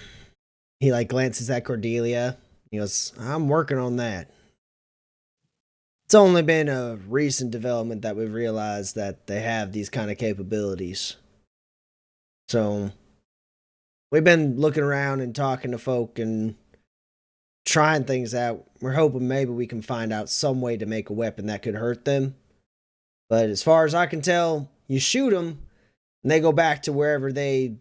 he glances at Cordelia. He goes, I'm working on that. It's only been a recent development that we've realized that they have these kind of capabilities. So, we've been looking around and talking to folk and trying things out. We're hoping maybe we can find out some way to make a weapon that could hurt them. But as far as I can tell, you shoot them, and they go back to wherever they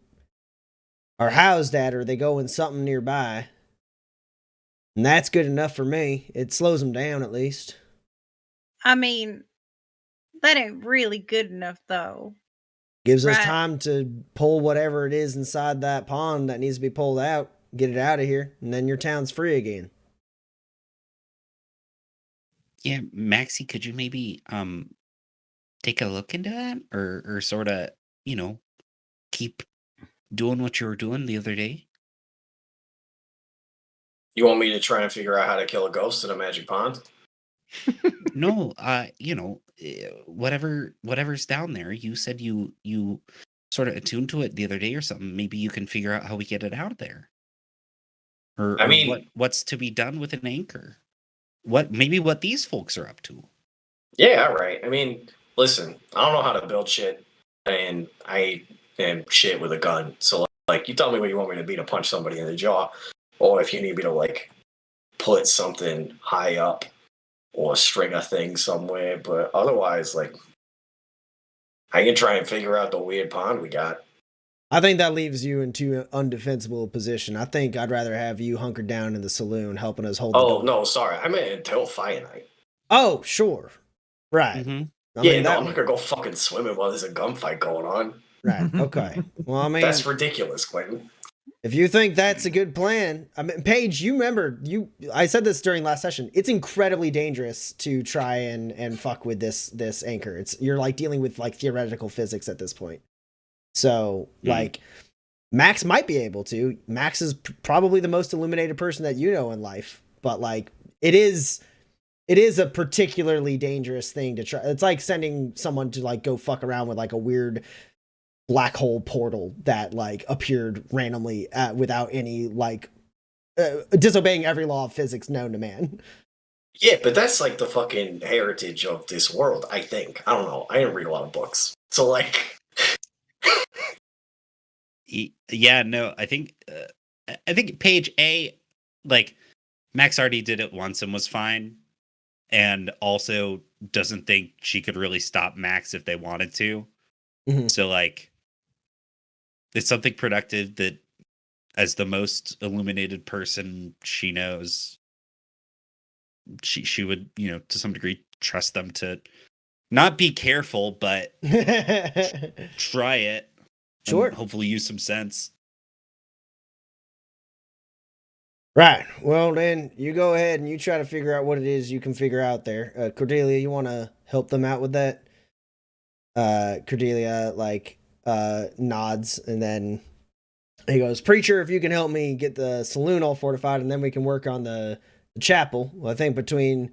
are housed at, or they go in something nearby. And that's good enough for me. It slows them down, at least. I mean, that ain't really good enough, though. Gives us time to pull whatever it is inside that pond that needs to be pulled out, get it out of here, and then your town's free again. Yeah, Maxie, could you maybe take a look into that, or sort of, keep doing what you were doing the other day? You want me to try and figure out how to kill a ghost in a magic pond? No, whatever's down there. You said you sort of attuned to it the other day or something. Maybe you can figure out how we get it out of there. Or what's to be done with an anchor? What these folks are up to? Yeah, right. I mean, listen, I don't know how to build shit, and I am shit with a gun. So, you tell me what you want me to be to punch somebody in the jaw, or if you need me to put something high up or string a thing somewhere. But otherwise, I can try and figure out the weird pond we got. I think that leaves you in too undefensible position. I think I'd rather have you hunkered down in the saloon helping us hold the door. No, sorry. I meant until Fire Night. Oh, sure. Right. Mm-hmm. I'm not going to go fucking swimming while there's a gunfight going on. Right, okay. Well, I mean... That's ridiculous, Quentin. If you think that's a good plan... I mean, Paige, you remember... I said this during last session. It's incredibly dangerous to try and fuck with this anchor. You're dealing with theoretical physics at this point. So, Max might be able to. Max is probably the most illuminated person that you know in life. But, it is a particularly dangerous thing to try. It's like sending someone to, go fuck around with, a weird black hole portal that, appeared randomly without any, disobeying every law of physics known to man. Yeah, but that's like the fucking heritage of this world, I think. I don't know. I didn't read a lot of books. So, like... Yeah, no, I think page A, like, Max already did it once and was fine, and also doesn't think she could really stop Max if they wanted to. Mhm. So, like, it's something productive that, as the most illuminated person she knows, she would, to some degree, trust them to not be careful, but try it. Sure. And hopefully use some sense. Right. Well, then you go ahead and you try to figure out what it is you can figure out there. Cordelia, you want to help them out with that? Cordelia, nods, and then he goes, Preacher, if you can help me get the saloon all fortified, and then we can work on the chapel. Well, I think between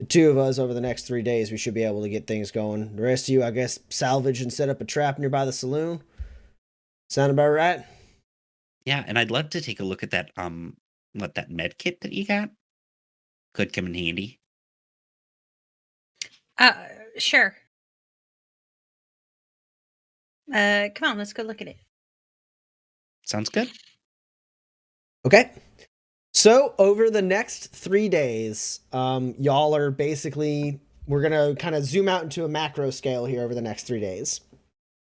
the two of us over the next 3 days, we should be able to get things going. The rest of you, I guess, salvage and set up a trap nearby the saloon. Sound about right? Yeah, and I'd love to take a look at that that med kit that you got. Could come in handy. Sure. Come on, let's go look at it. Sounds good. Okay. So over the next 3 days, y'all are basically, we're going to kind of zoom out into a macro scale here over the next 3 days.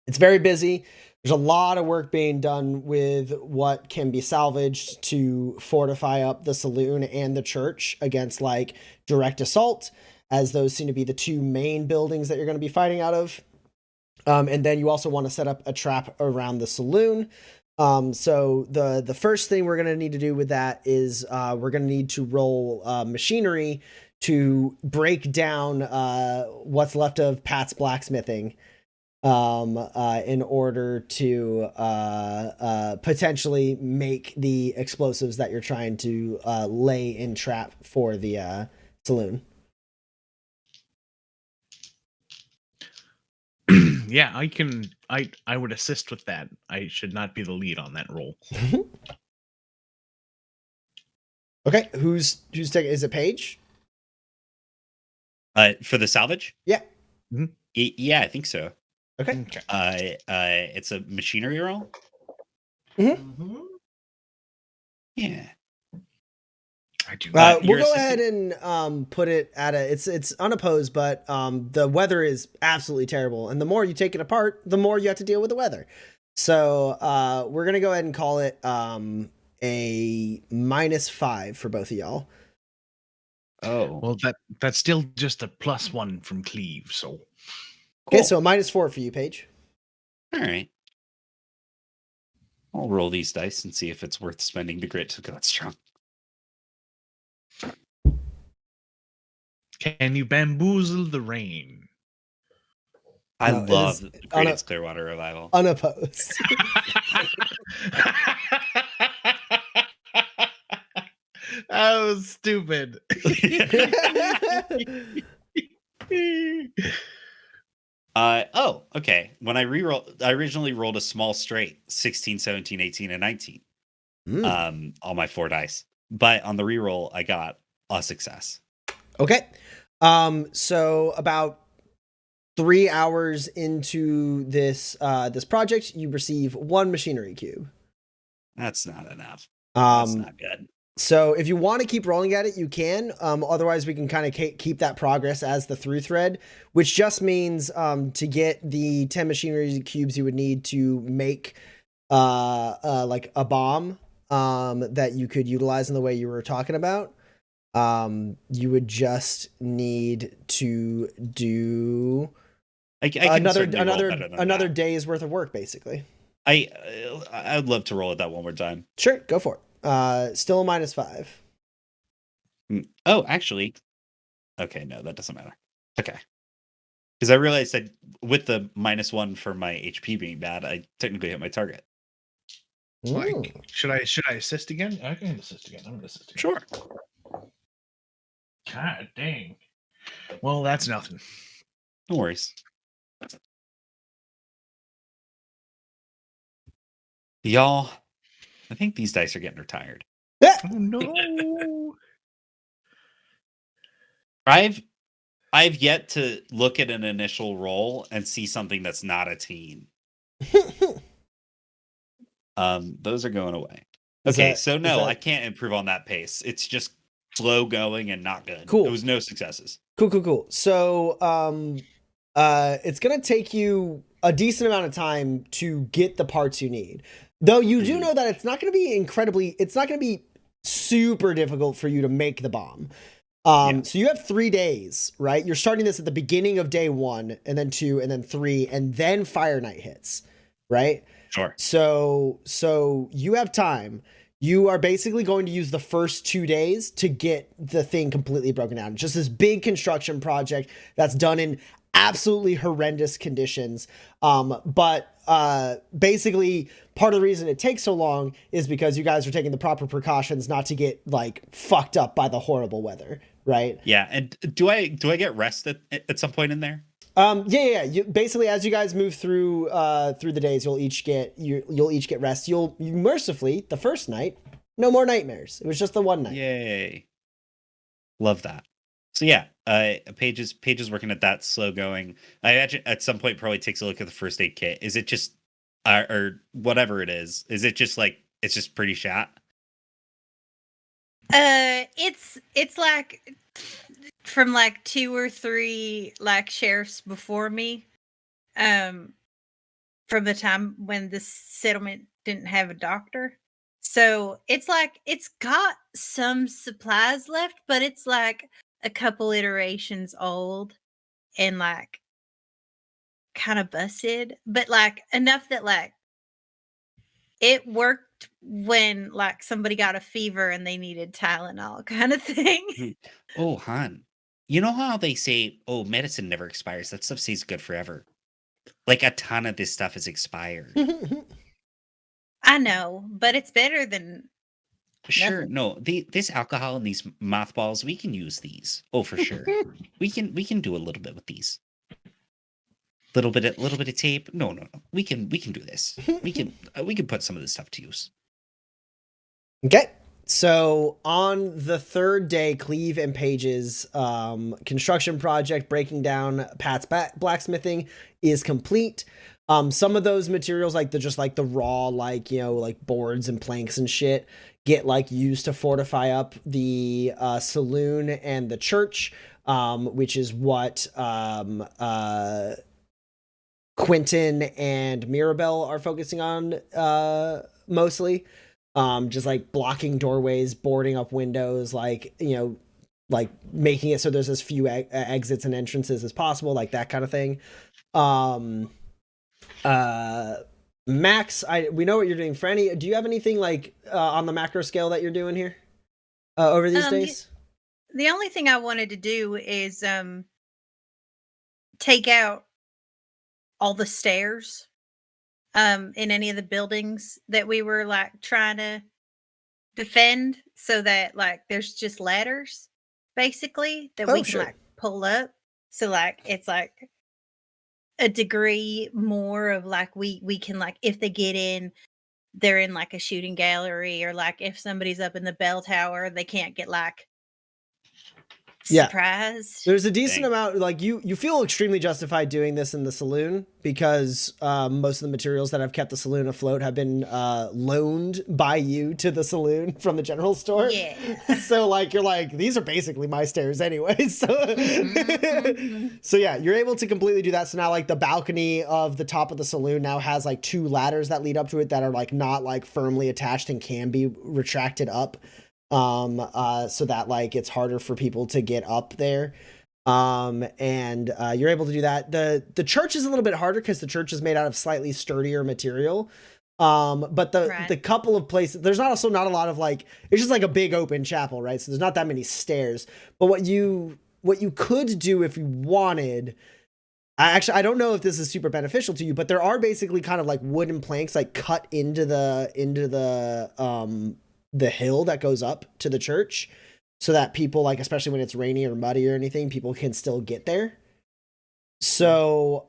It's very busy. There's a lot of work being done with what can be salvaged to fortify up the saloon and the church against like direct assault, as those seem to be the two main buildings that you're going to be fighting out of. And then you also want to set up a trap around the saloon. So the first thing we're going to need to do with that is we're going to need to roll machinery to break down what's left of Pat's blacksmithing in order to potentially make the explosives that you're trying to lay in trap for the saloon. Yeah, I would assist with that. I should not be the lead on that role. Okay, who's taking? Is it Paige? For the salvage? Yeah. Mm-hmm. Yeah, I think so. Okay. It's a machinery roll. Mm-hmm. Yeah. I do. We'll go ahead and put it at it's unopposed, but the weather is absolutely terrible, and the more you take it apart, the more you have to deal with the weather. So we're gonna go ahead and call it a -5 for both of y'all. Oh, well, that's still just a +1 from Cleve. So okay, so a -4 for you, Paige. All right. I'll roll these dice and see if it's worth spending the grit to go strong. Can you bamboozle the rain? I love Greatest Clearwater Revival. Unopposed. That was stupid. Okay. When I originally rolled a small straight, 16, 17, 18, and 19. On my 4 dice. But on the reroll, I got a success. Okay. So about 3 hours into this project, you receive 1 machinery cube. That's not enough. That's not good. So if you want to keep rolling at it, you can. Otherwise, we can kind of keep that progress as the through thread, which just means to get the 10 machinery cubes, you would need to make like a bomb that you could utilize in the way you were talking about. You would just need to do another day's worth of work, basically. I'd love to roll it that one more time. Sure, go for it. Still a -5. Oh, actually, okay, no, that doesn't matter. Okay, because I realized that with the -1 for my HP being bad, I technically hit my target. Like, should I assist again? I can assist again. I'm gonna assist again. Sure. God dang. Well, that's nothing. No worries. Y'all, I think these dice are getting retired. Oh no. I've yet to look at an initial roll and see something that's not a teen. Those are going away. Okay, I can't improve on that pace. It's just slow going and not good. Cool. It was no successes. Cool. So, it's gonna take you a decent amount of time to get the parts you need. Though you do know that it's not gonna be super difficult for you to make the bomb. So you have 3 days, right? You're starting this at the beginning of day 1, and then 2, and then 3, and then Fire Night hits, right? Sure. So you have time. You are basically going to use the first 2 days to get the thing completely broken down. Just this big construction project that's done in absolutely horrendous conditions. But basically part of the reason it takes so long is because you guys are taking the proper precautions not to get like fucked up by the horrible weather, right? Yeah. And do I get rest at some point in there? Yeah. You basically, as you guys move through the days, you'll each get rest. You mercifully, the first night, no more nightmares. It was just the one night. Yay. Love that. So yeah, Paige is working at that, slow going. I imagine at some point probably takes a look at the first aid kit. Is it just, or whatever it is it just like, it's just pretty shot? It's like from like 2 or 3 like sheriffs before me, from the time when this settlement didn't have a doctor. So it's like it's got some supplies left, but it's like a couple iterations old and like kind of busted, but like enough that like it worked when like somebody got a fever and they needed Tylenol kind of thing. Oh, hon, you know how they say, oh, medicine never expires? That stuff stays good forever. Like a ton of this stuff is expired. I know, but it's better than Sure. nothing. No, this alcohol and these mothballs, we can use these. Oh, for sure. we can do a little bit with these. Little bit of tape. No. We can do this. We can put some of this stuff to use. Okay. So on the third day, Cleve and Paige's construction project breaking down Pat's blacksmithing is complete. Some of those materials, like the raw, like, you know, like boards and planks and shit, get like used to fortify up the saloon and the church, which is what Quentin and Mirabelle are focusing on mostly. Just like blocking doorways, boarding up windows, like, you know, like making it so there's as few exits and entrances as possible, like that kind of thing. Max, we know what you're doing. Franny, do you have anything like on the macro scale that you're doing here over these days? The only thing I wanted to do is take out all the stairs in any of the buildings that we were like trying to defend, so that like there's just ladders basically that we can like pull up. So like it's like a degree more of like we can like, if they get in, they're in like a shooting gallery, or like if somebody's up in the bell tower, they can't get like surprised. There's a decent amount, like you feel extremely justified doing this in the saloon because most of the materials that have kept the saloon afloat have been loaned by you to the saloon from the general store. Yeah. So like you're like, these are basically my stairs anyway. So so yeah, you're able to completely do that. So now like the balcony of the top of the saloon now has like 2 ladders that lead up to it that are like not like firmly attached and can be retracted up. So that like it's harder for people to get up there. And you're able to do that. The church is a little bit harder because the church is made out of slightly sturdier material. But the couple of places, there's also not a lot of like, it's just like a big open chapel, right? So there's not that many stairs. But what you could do if you wanted, I don't know if this is super beneficial to you, but there are basically kind of like wooden planks like cut into the hill that goes up to the church, so that people, like, especially when it's rainy or muddy or anything, people can still get there. So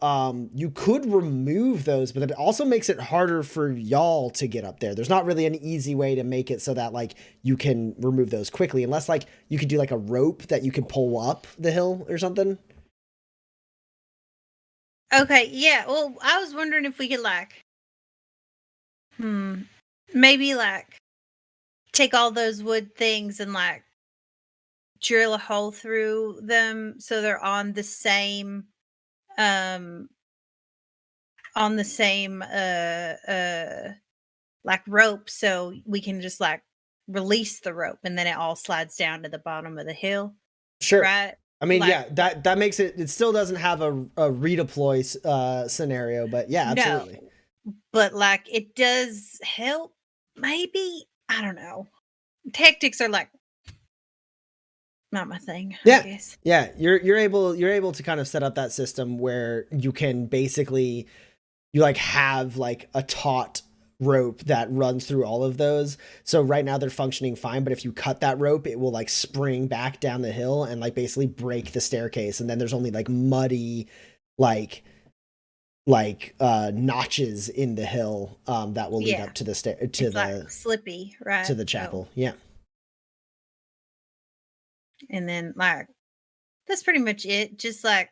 you could remove those, but it also makes it harder for y'all to get up there. There's not really an easy way to make it so that like you can remove those quickly, unless like you could do like a rope that you could pull up the hill or something. Okay, yeah. Well, I was wondering if we could like, maybe like take all those wood things and like drill a hole through them so they're on the same um like rope, so we can just like release the rope and then it all slides down to the bottom of the hill. Sure. Right? I mean, Like- yeah, that makes it still doesn't have a redeploy scenario, but yeah, absolutely. No, but like it does help, maybe. I don't know. Tactics are like not my thing, Yeah. I guess. Yeah, you're able to kind of set up that system where you can basically you like have like a taut rope that runs through all of those. So right now they're functioning fine, but if you cut that rope, it will like spring back down the hill and like basically break the staircase, and then there's only like muddy like notches in the hill that will lead up to the like slippy, right? to the chapel. Yeah. And then like that's pretty much it. Just like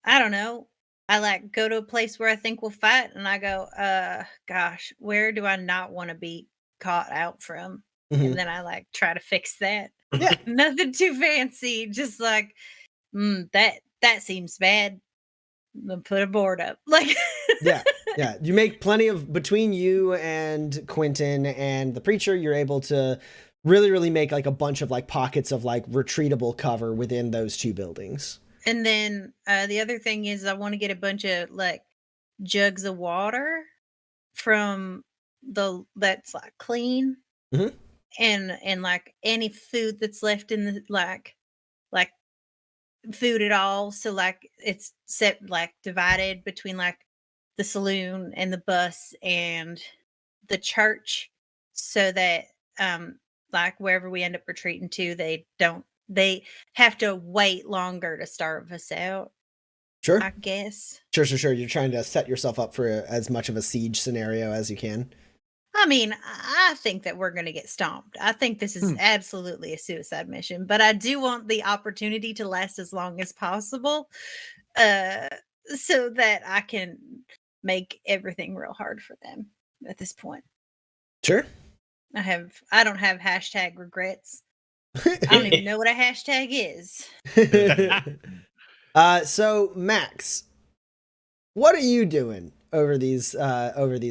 I don't know. I like go to a place where I think we'll fight and I go, gosh, where do I not want to be caught out from? Mhm. And then I like try to fix that. Yeah. Nothing too fancy, just like that seems bad. Then put a board up. Like Yeah. You make plenty of between you and Quentin and the preacher, you're able to really make like a bunch of like pockets of like retreatable cover within those two buildings. And then the other thing is I want to get a bunch of like jugs of water from that's like clean. Mhm. And like any food that's left in the like food at all, so like it's set like divided between like the saloon and the bus and the church, so that like wherever we end up retreating to, they have to wait longer to starve us out, Sure. I guess. Sure. You're trying to set yourself up for as much of a siege scenario as you can. I mean, I think that we're going to get stomped. I think this is absolutely a suicide mission, but I do want the opportunity to last as long as possible, so that I can make everything real hard for them at this point. Sure. I don't have hashtag regrets. I don't even know what a hashtag is. So Max, what are you doing over these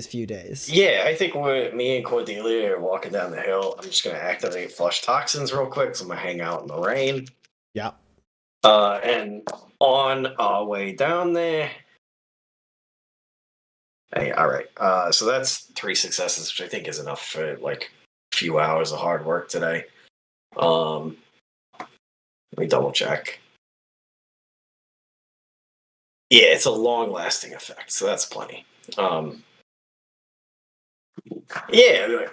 few days? Yeah, I think me and Cordelia are walking down the hill. I'm just gonna activate flush toxins real quick, so I'm gonna hang out in the rain. Yeah. And on our way down there. Hey, all right. So that's 3 successes, which I think is enough for like a few hours of hard work today. Let me double check. Yeah, it's a long-lasting effect, so that's plenty. Yeah.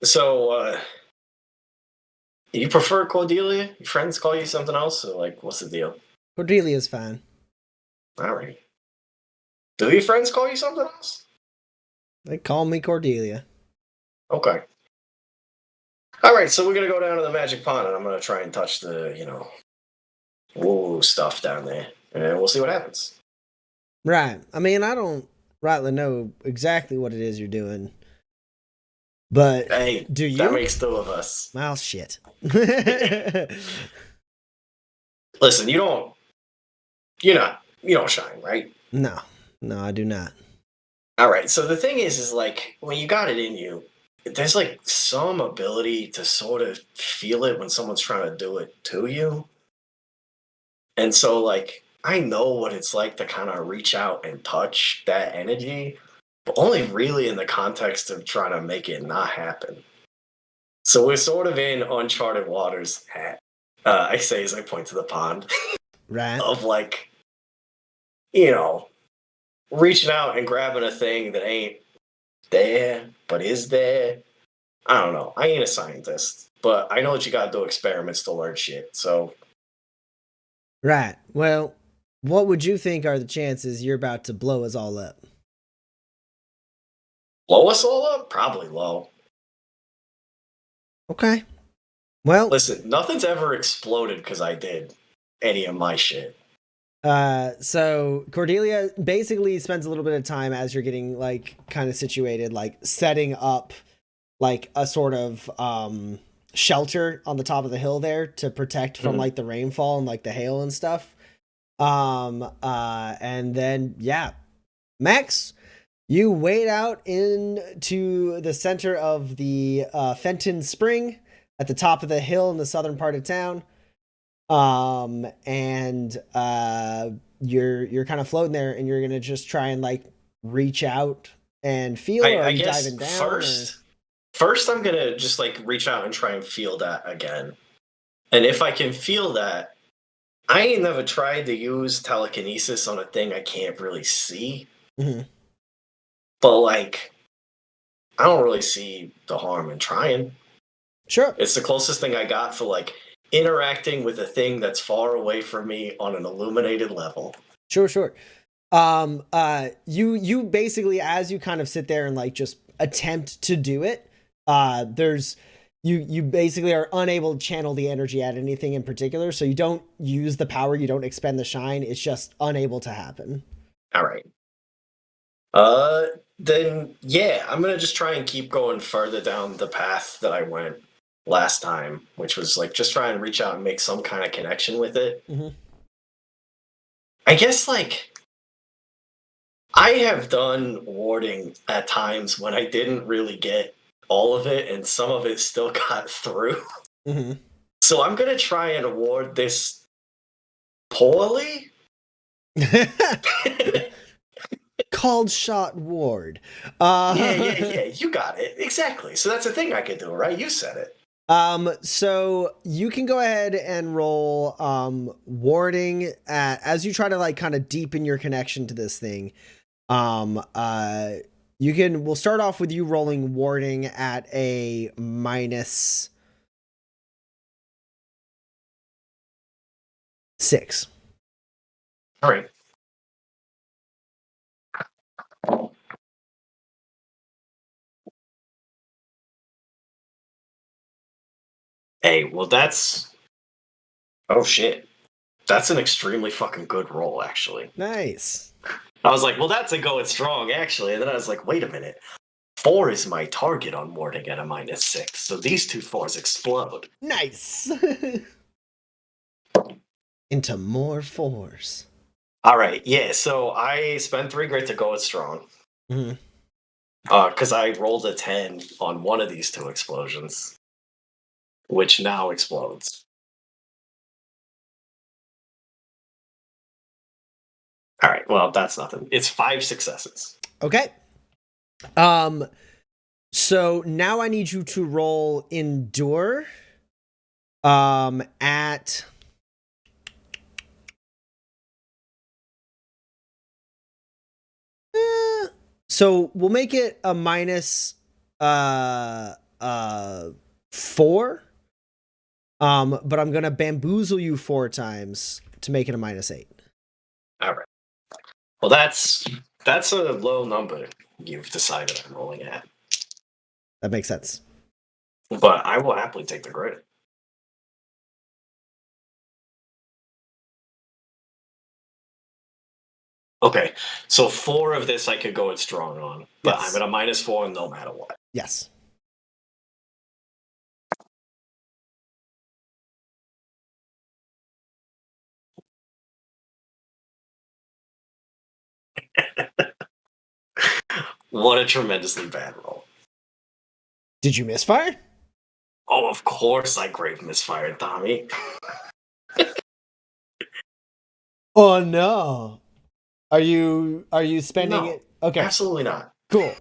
So, you prefer Cordelia? Your friends call you something else, or like, what's the deal? Cordelia's fine. All right. Do your friends call you something else? They call me Cordelia. Okay. All right, so we're gonna go down to the magic pond, and I'm gonna try and touch the, woo stuff down there, and we'll see what happens. Right. I mean, I don't rightly know exactly what it is you're doing, but Hey, do you? that makes 2 of us. Well, shit. Listen, you don't shine, right? No, I do not. All right, so the thing is like when you got it in you, there's like some ability to sort of feel it when someone's trying to do it to you. And so like I know what it's like to kind of reach out and touch that energy, but only really in the context of trying to make it not happen. So we're sort of in uncharted waters, I say as I point to the pond, Right. of like, reaching out and grabbing a thing that ain't there, but is there. I don't know. I ain't a scientist, but I know that you gotta do experiments to learn shit, so. Right. Well, what would you think are the chances you're about to blow us all up? Blow us all up? Probably low. Okay. Well, listen, nothing's ever exploded because I did any of my shit. So Cordelia basically spends a little bit of time as you're getting like kind of situated, like setting up like a sort of shelter on the top of the hill there to protect from like the rainfall and like the hail and stuff. And then yeah, Max, you wade out into the center of the Fenton Spring at the top of the hill in the southern part of town. And you're kind of floating there, and you're gonna just try and like reach out and feel, or are you guess diving down? First, I'm gonna just like reach out and try and feel that again. And if I can feel that, I ain't never tried to use telekinesis on a thing I can't really see. Mm-hmm. But like, I don't really see the harm in trying. Sure. It's the closest thing I got for like interacting with a thing that's far away from me on an illuminated level. Sure. You basically, as you kind of sit there and like just attempt to do it, you basically are unable to channel the energy at anything in particular. So you don't use the power, you don't expend the shine. It's just unable to happen. All right. Then yeah, I'm gonna just try and keep going further down the path that I went last time, which was like just try and reach out and make some kind of connection with it. Mm-hmm. I guess like I have done warding at times when I didn't really get all of it and some of it still got through. Mm-hmm. So I'm gonna try and ward this poorly. Called shot ward. Yeah. You got it. Exactly. So that's a thing I could do, right? You said it. So you can go ahead and roll warding as you try to like kind of deepen your connection to this thing. We'll start off with you rolling warding at a -6. All right. Hey, well that's... Oh shit. That's an extremely fucking good roll, actually. Nice. I was like, well, that's a going strong, actually. And then I was like, wait a minute. 4 is my target on warding at a -6. So these two 4s explode. Nice. Into more 4s. All right. Yeah. So I spent 3 grit to go it strong. Mm-hmm. Because I rolled a 10 on one of these 2 explosions, which now explodes. All right. Well, that's nothing. It's 5 successes. Okay. So now I need you to roll endure. At so we'll make it a -4. But I'm gonna bamboozle you 4 times to make it a -8. All right. Well, that's a low number you've decided I'm rolling at. That makes sense. But I will happily take the grit. Okay, so 4 of this I could go it strong on, but Yes. I'm at a -4 no matter what. Yes. What a tremendously bad roll. Did you misfire? Oh, of course I grave misfired, Tommy. Oh no. Are you spending No. it? Okay. Absolutely not. Cool.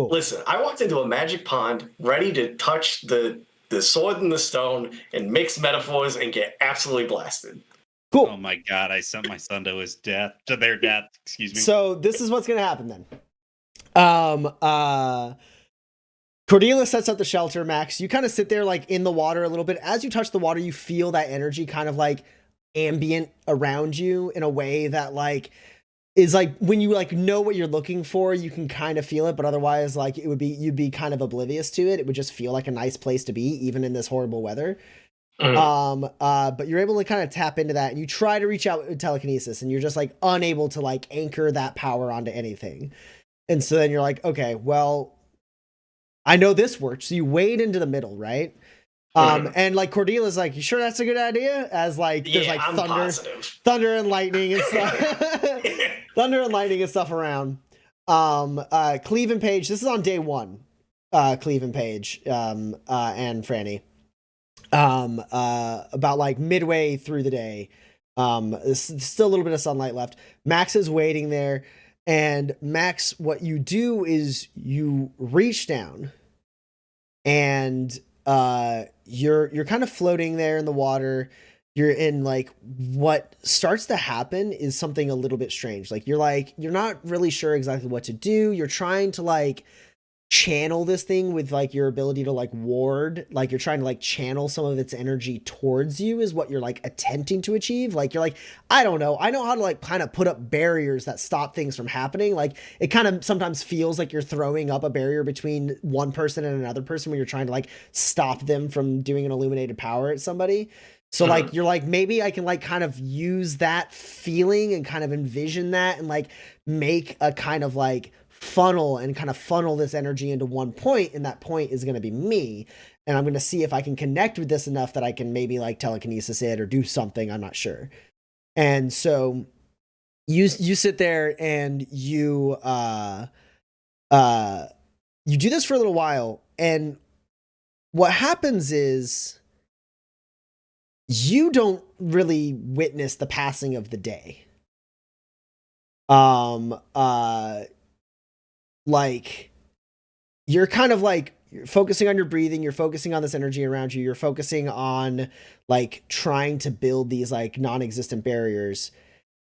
Listen, I walked into a magic pond ready to touch the sword and the stone and mix metaphors and get absolutely blasted. Cool. Oh my god, I sent my son to his death. To their death, excuse me. So this is what's gonna happen then. Cordelia sets up the shelter, Max. You kind of sit there like in the water a little bit. As you touch the water, you feel that energy kind of like ambient around you in a way that like is like when you like know what you're looking for, you can kind of feel it, but otherwise like you'd be kind of oblivious to it. It would just feel like a nice place to be, even in this horrible weather. But you're able to kind of tap into that, and you try to reach out with telekinesis, and you're just like unable to like anchor that power onto anything. And so then you're like, okay, well, I know this works. So you wade into the middle, right? And like Cordelia's like, you sure that's a good idea? As like there's like thunder and lightning and stuff. Thunder and lightning and stuff around. Cleve and Paige, this is on day 1. Cleve and Paige, and Franny. About like midway through the day. There's still a little bit of sunlight left. Max is waiting there. And Max, what you do is you reach down and you're kind of floating there in the water. You're in like what starts to happen is something a little bit strange. Like you're not really sure exactly what to do. You're trying to like channel this thing with like your ability to like ward, like you're trying to like channel some of its energy towards you is what you're like attempting to achieve. Like you're like, I don't know, I know how to like kind of put up barriers that stop things from happening. Like it kind of sometimes feels like you're throwing up a barrier between one person and another person when you're trying to like stop them from doing an illuminated power at somebody. So like you're like, maybe I can like kind of use that feeling and kind of envision that and like make a kind of like funnel and kind of funnel this energy into one point, and that point is going to be me, and I'm going to see if I can connect with this enough that I can maybe like telekinesis it or do something. I'm not sure. And so you sit there and you do this for a little while, and what happens is you don't really witness the passing of the day. Like you're kind of like you're focusing on your breathing, you're focusing on this energy around you, you're focusing on like trying to build these like non-existent barriers,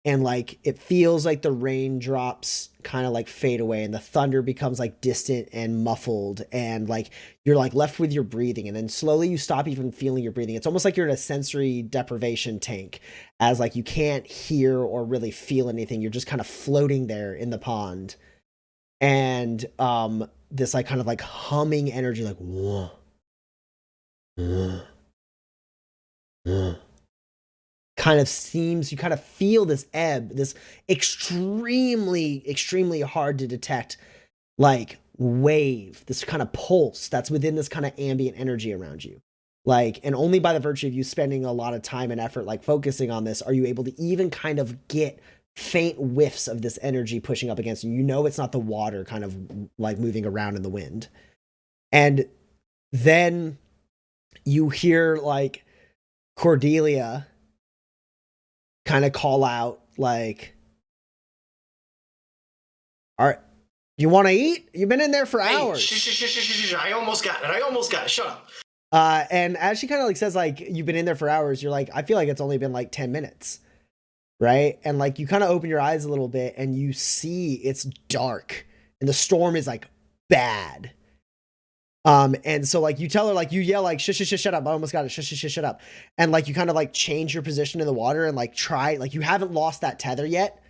and like it feels like the raindrops kind of like fade away and the thunder becomes like distant and muffled, and like you're like left with your breathing, and then slowly you stop even feeling your breathing. It's almost like you're in a sensory deprivation tank, as like you can't hear or really feel anything. You're just kind of floating there in the pond. And this like kind of like humming energy, like whoa, kind of seems, you kind of feel this ebb, this extremely hard to detect like wave, this kind of pulse that's within this kind of ambient energy around you. Like, and only by the virtue of you spending a lot of time and effort like focusing on this are you able to even kind of get faint whiffs of this energy pushing up against you. You know it's not the water kind of like moving around in the wind. And then you hear like Cordelia kind of call out like, all right, you want to eat? You've been in there for hours. Shh. I almost got it. Shut up. And as she kind of like says, like, you've been in there for hours, you're like, I feel like it's only been like 10 minutes. Right? And like you kind of open your eyes a little bit and you see it's dark and the storm is like bad. And so like you tell her, like you yell like shut up, I almost got it, shut up. And like you kind of like change your position in the water and like try, like you haven't lost that tether yet,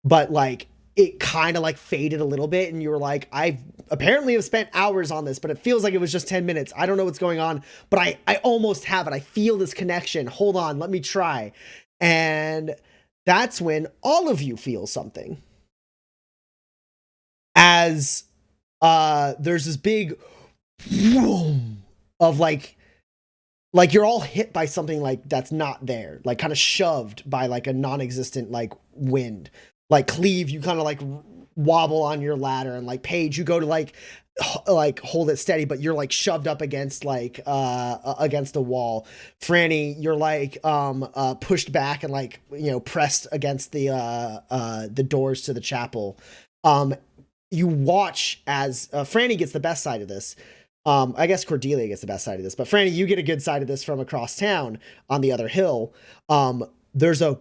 but like it kind of like faded a little bit, and you were like, I apparently have spent hours on this, but it feels like it was just 10 minutes. I don't know what's going on, but I almost have it. I feel this connection. Hold on, let me try. And that's when all of you feel something. As there's this big boom of like you're all hit by something like that's not there, like kind of shoved by like a non-existent like wind. Like Cleve, you kind of like wobble on your ladder, and like Paige, you go to like hold it steady, but you're like shoved up against like against a wall. Franny, you're like pushed back and like, you know, pressed against the doors to the chapel. You watch as Franny gets the best side of this. I guess Cordelia gets the best side of this, but Franny, you get a good side of this from across town on the other hill. There's a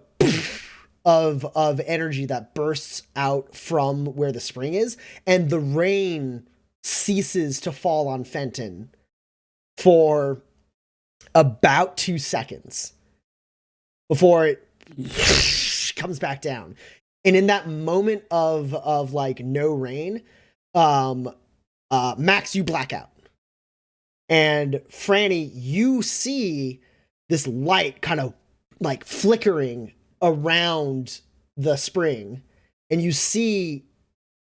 of energy that bursts out from where the spring is, and the rain ceases to fall on Fenton for about 2 seconds. before it comes back down. And in that moment of like no rain, Max, you black out. And Franny, you see this light kind of like flickering around the spring, and you see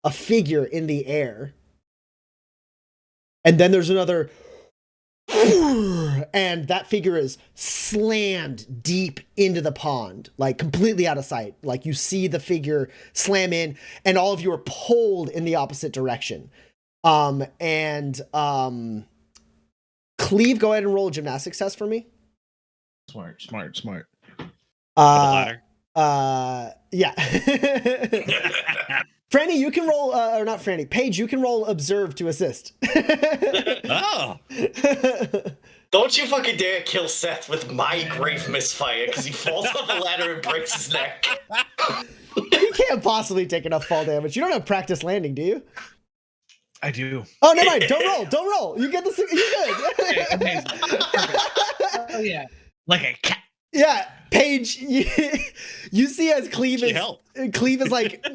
a figure in the air. And then there's another, and that figure is slammed deep into the pond, like completely out of sight. Like you see the figure slam in, and all of you are pulled in the opposite direction. Cleve, go ahead and roll a gymnastics test for me. Smart. Yeah. Franny, you can roll, or not Franny, Paige, you can roll observe to assist. Oh. Don't you fucking dare kill Seth with my grave misfire because he falls off the ladder and breaks his neck. You can't possibly take enough fall damage. You don't have practice landing, do you? I do. Oh, never mind. Don't roll. You get the. You're good. Okay, oh yeah, like a cat. Yeah, Paige, you see as Cleve is like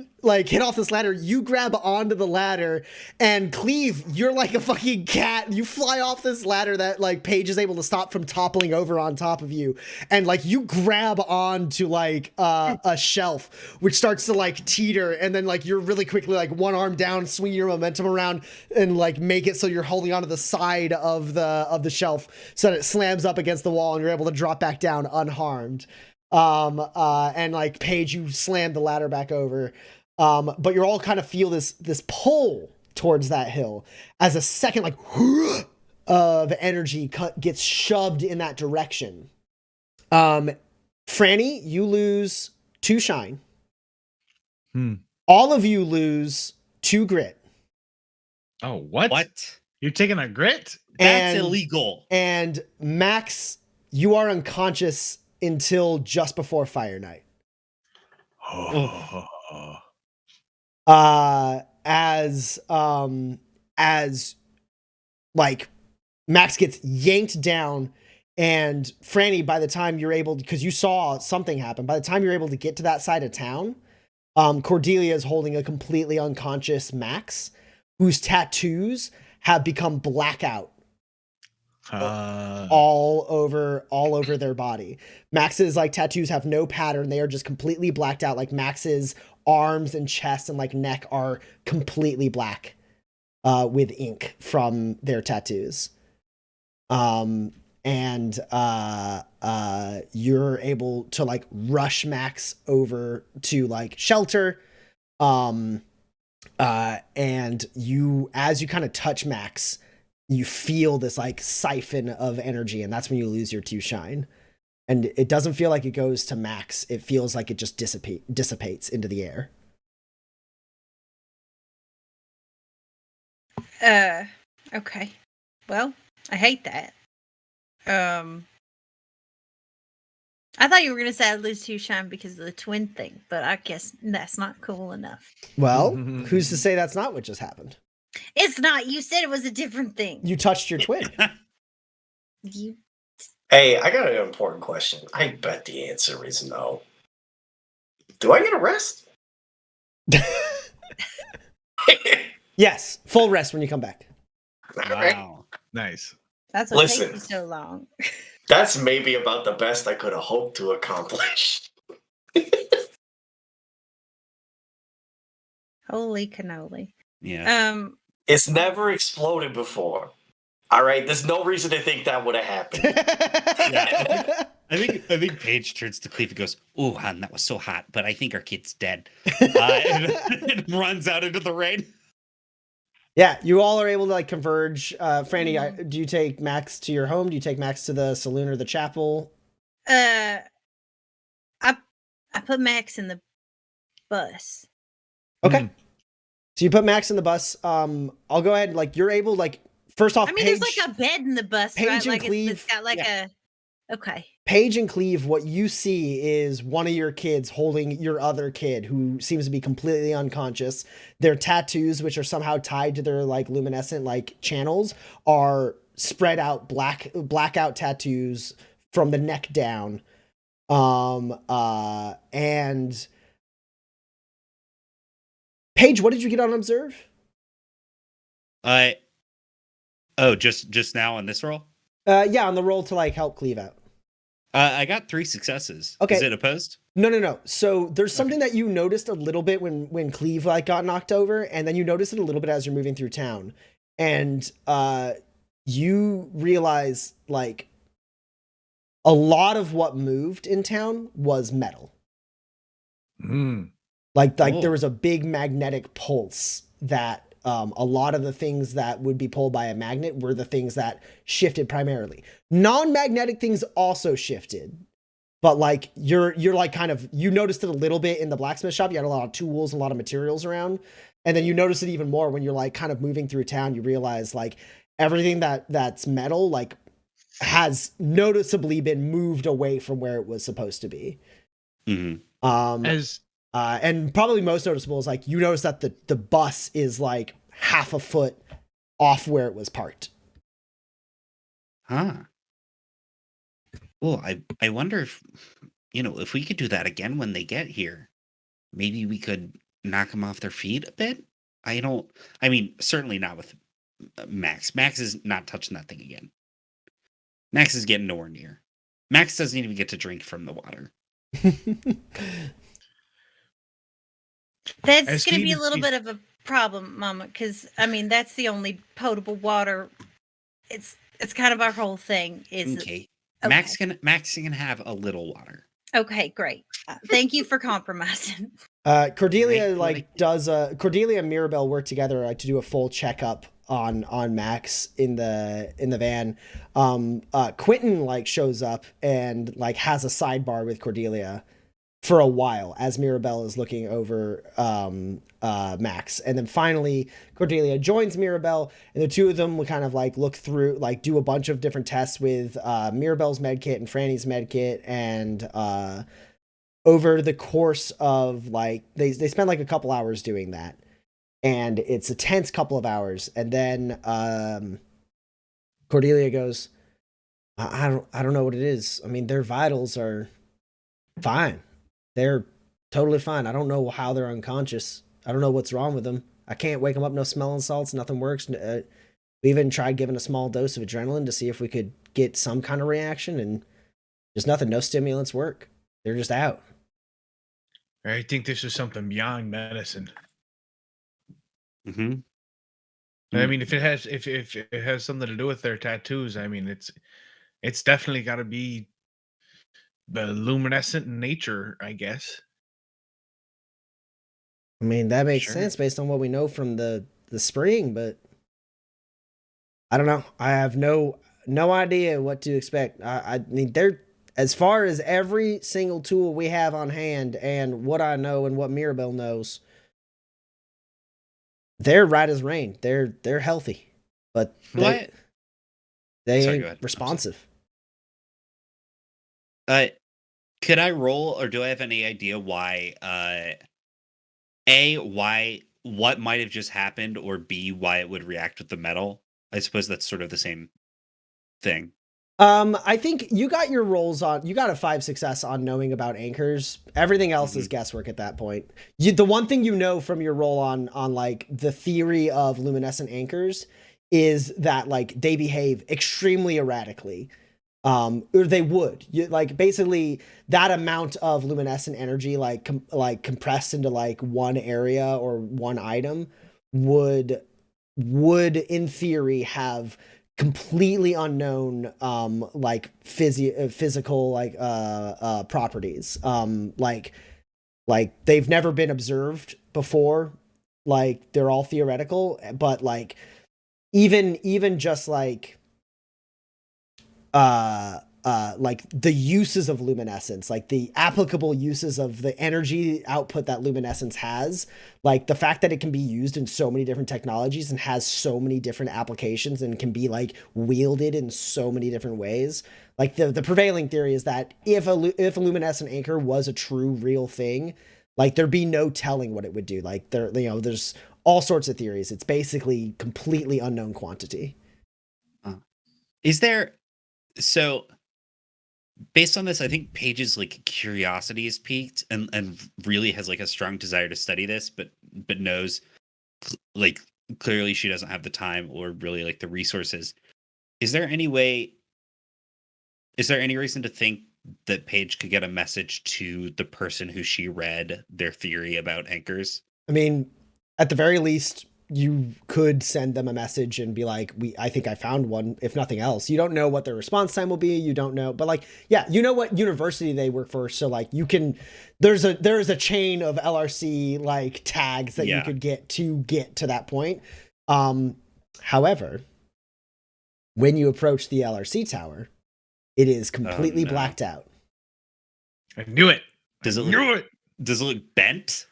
hit off this ladder, you grab onto the ladder, and Cleve, you're like a fucking cat. You fly off this ladder that like Paige is able to stop from toppling over on top of you, and like you grab onto like a shelf, which starts to like teeter, and then like you're really quickly like one arm down, swing your momentum around, and like make it so you're holding onto the side of the shelf so that it slams up against the wall, and you're able to drop back down unharmed. And like Paige, you slam the ladder back over. But you all kind of feel this pull towards that hill as a second like of energy gets shoved in that direction. Franny, you lose 2 shine. All of you lose 2 grit. Oh, what? You're taking a grit? That's illegal. And Max, you are unconscious until just before Fire Night. As like Max gets yanked down, and Franny, by the time you're able, because you saw something happen, by the time you're able to get to that side of town, Cordelia is holding a completely unconscious Max, whose tattoos have become blackout all over their body. Max's like tattoos have no pattern. They are just completely blacked out. Like Max's arms and chest and like neck are completely black with ink from their tattoos. And you're able to like rush Max over to like shelter. And you, as you kind of touch Max, you feel this like siphon of energy, and that's when you lose your 2 shine. And it doesn't feel like it goes to Max. It feels like it just dissipates into the air. Okay. Well, I hate that. I thought you were going to say I'd lose 2 shine because of the twin thing, but I guess that's not cool enough. Well, who's to say that's not what just happened? It's not. You said it was a different thing. You touched your twin. Hey, I got an important question. I bet the answer is no. Do I get a rest? Yes, full rest when you come back. Wow. Nice. That's what Listen. takes you so long. That's maybe about the best I could have hoped to accomplish. Holy cannoli. Yeah. It's never exploded before. All right, there's no reason to think that would have happened. Yeah, I think Paige turns to Cleve and goes, "Ooh, hon, that was so hot, but I think our kid's dead." And runs out into the rain. Yeah, you all are able to like converge. Franny, do you take Max to your home? Do you take Max to the saloon or the chapel? I put Max in the bus. Okay. So you put Max in the bus. I'll go ahead. Like you're able, like first off, I mean, Paige, there's like a bed in the bus, Paige right? and Like Cleve, it's got like a. Okay. Paige and Cleve, what you see is one of your kids holding your other kid who seems to be completely unconscious. Their tattoos, which are somehow tied to their like luminescent like channels, are spread out blackout tattoos from the neck down. And Paige, what did you get on observe? Just now on this roll? Yeah, on the roll to like help Cleve out. I got 3 successes. Okay. Is it opposed? No. So there's something that you noticed a little bit when Cleve like got knocked over, and then you notice it a little bit as you're moving through town, and you realize like a lot of what moved in town was metal. Like there was a big magnetic pulse that a lot of the things that would be pulled by a magnet were the things that shifted primarily. Non-magnetic things also shifted, but like you're like kind of, you noticed it a little bit in the blacksmith shop. You had a lot of tools, a lot of materials around, and then you notice it even more when you're like kind of moving through town. You realize like everything that's metal like has noticeably been moved away from where it was supposed to be. And probably most noticeable is like you notice that the bus is like half a foot off where it was parked. Huh. Well, I wonder if, if we could do that again when they get here, maybe we could knock them off their feet a bit. I mean, certainly not with Max. Max is not touching that thing again. Max is getting nowhere near. Max doesn't even get to drink from the water. That's going to be a little bit of a problem, Mama, because I mean that's the only potable water. It's kind of our whole thing. Okay. Max can have a little water. Okay, great. Thank you for compromising. Cordelia Cordelia and Mirabelle work together to do a full checkup on Max in the van. Quentin like shows up and like has a sidebar with Cordelia for a while as Mirabelle is looking over Max, and then finally Cordelia joins Mirabelle, and the two of them will kind of like look through, like do a bunch of different tests with Mirabelle's medkit and Franny's medkit, and over the course of like they spend like a couple hours doing that, and it's a tense couple of hours, and then Cordelia goes, I don't know what it is. I mean, their vitals are fine. They're totally fine. I don't know how they're unconscious. I don't know what's wrong with them. I can't wake them up. No smelling salts. Nothing works. We even tried giving a small dose of adrenaline to see if we could get some kind of reaction, and just nothing. No stimulants work. They're just out. I think this is something beyond medicine. Mm-hmm. I mean, if it has something to do with their tattoos, I mean, it's definitely got to be the luminescent in nature, I guess. I mean, that makes sense based on what we know from the spring, but I don't know. I have no idea what to expect. I mean, they're, as far as every single tool we have on hand and what I know and what Mirabelle knows, they're right as rain. They're healthy, but they ain't responsive. Could I roll, or do I have any idea why? What might have just happened, or B, why it would react with the metal? I suppose that's sort of the same thing. I think you got your rolls on. You got a 5 success on knowing about anchors. Everything else is guesswork at that point. The one thing you know from your roll on like the theory of luminescent anchors is that like they behave extremely erratically. Or they would. Like basically that amount of luminescent energy like compressed into like one area or one item would in theory have completely unknown like physical like properties, like they've never been observed before, like they're all theoretical, but like even just like the uses of luminescence, like the applicable uses of the energy output that luminescence has, like the fact that it can be used in so many different technologies and has so many different applications and can be like wielded in so many different ways. Like the prevailing theory is that if a luminescent anchor was a true real thing, like there'd be no telling what it would do. Like there's all sorts of theories. It's basically completely unknown quantity. Is there, so based on this, I think Paige's like curiosity is piqued and really has like a strong desire to study this, but knows like clearly she doesn't have the time or really like the resources. Is there any reason to think that Paige could get a message to the person who she read their theory about anchors? I mean, at the very least, you could send them a message and be like, I think I found one, if nothing else. You don't know what their response time will be. You don't know, but like, yeah, you know what university they work for. So like you can, there's a chain of LRC like tags that you could get to that point. However, when you approach the LRC tower, it is completely blacked out. I knew it. Does it look bent?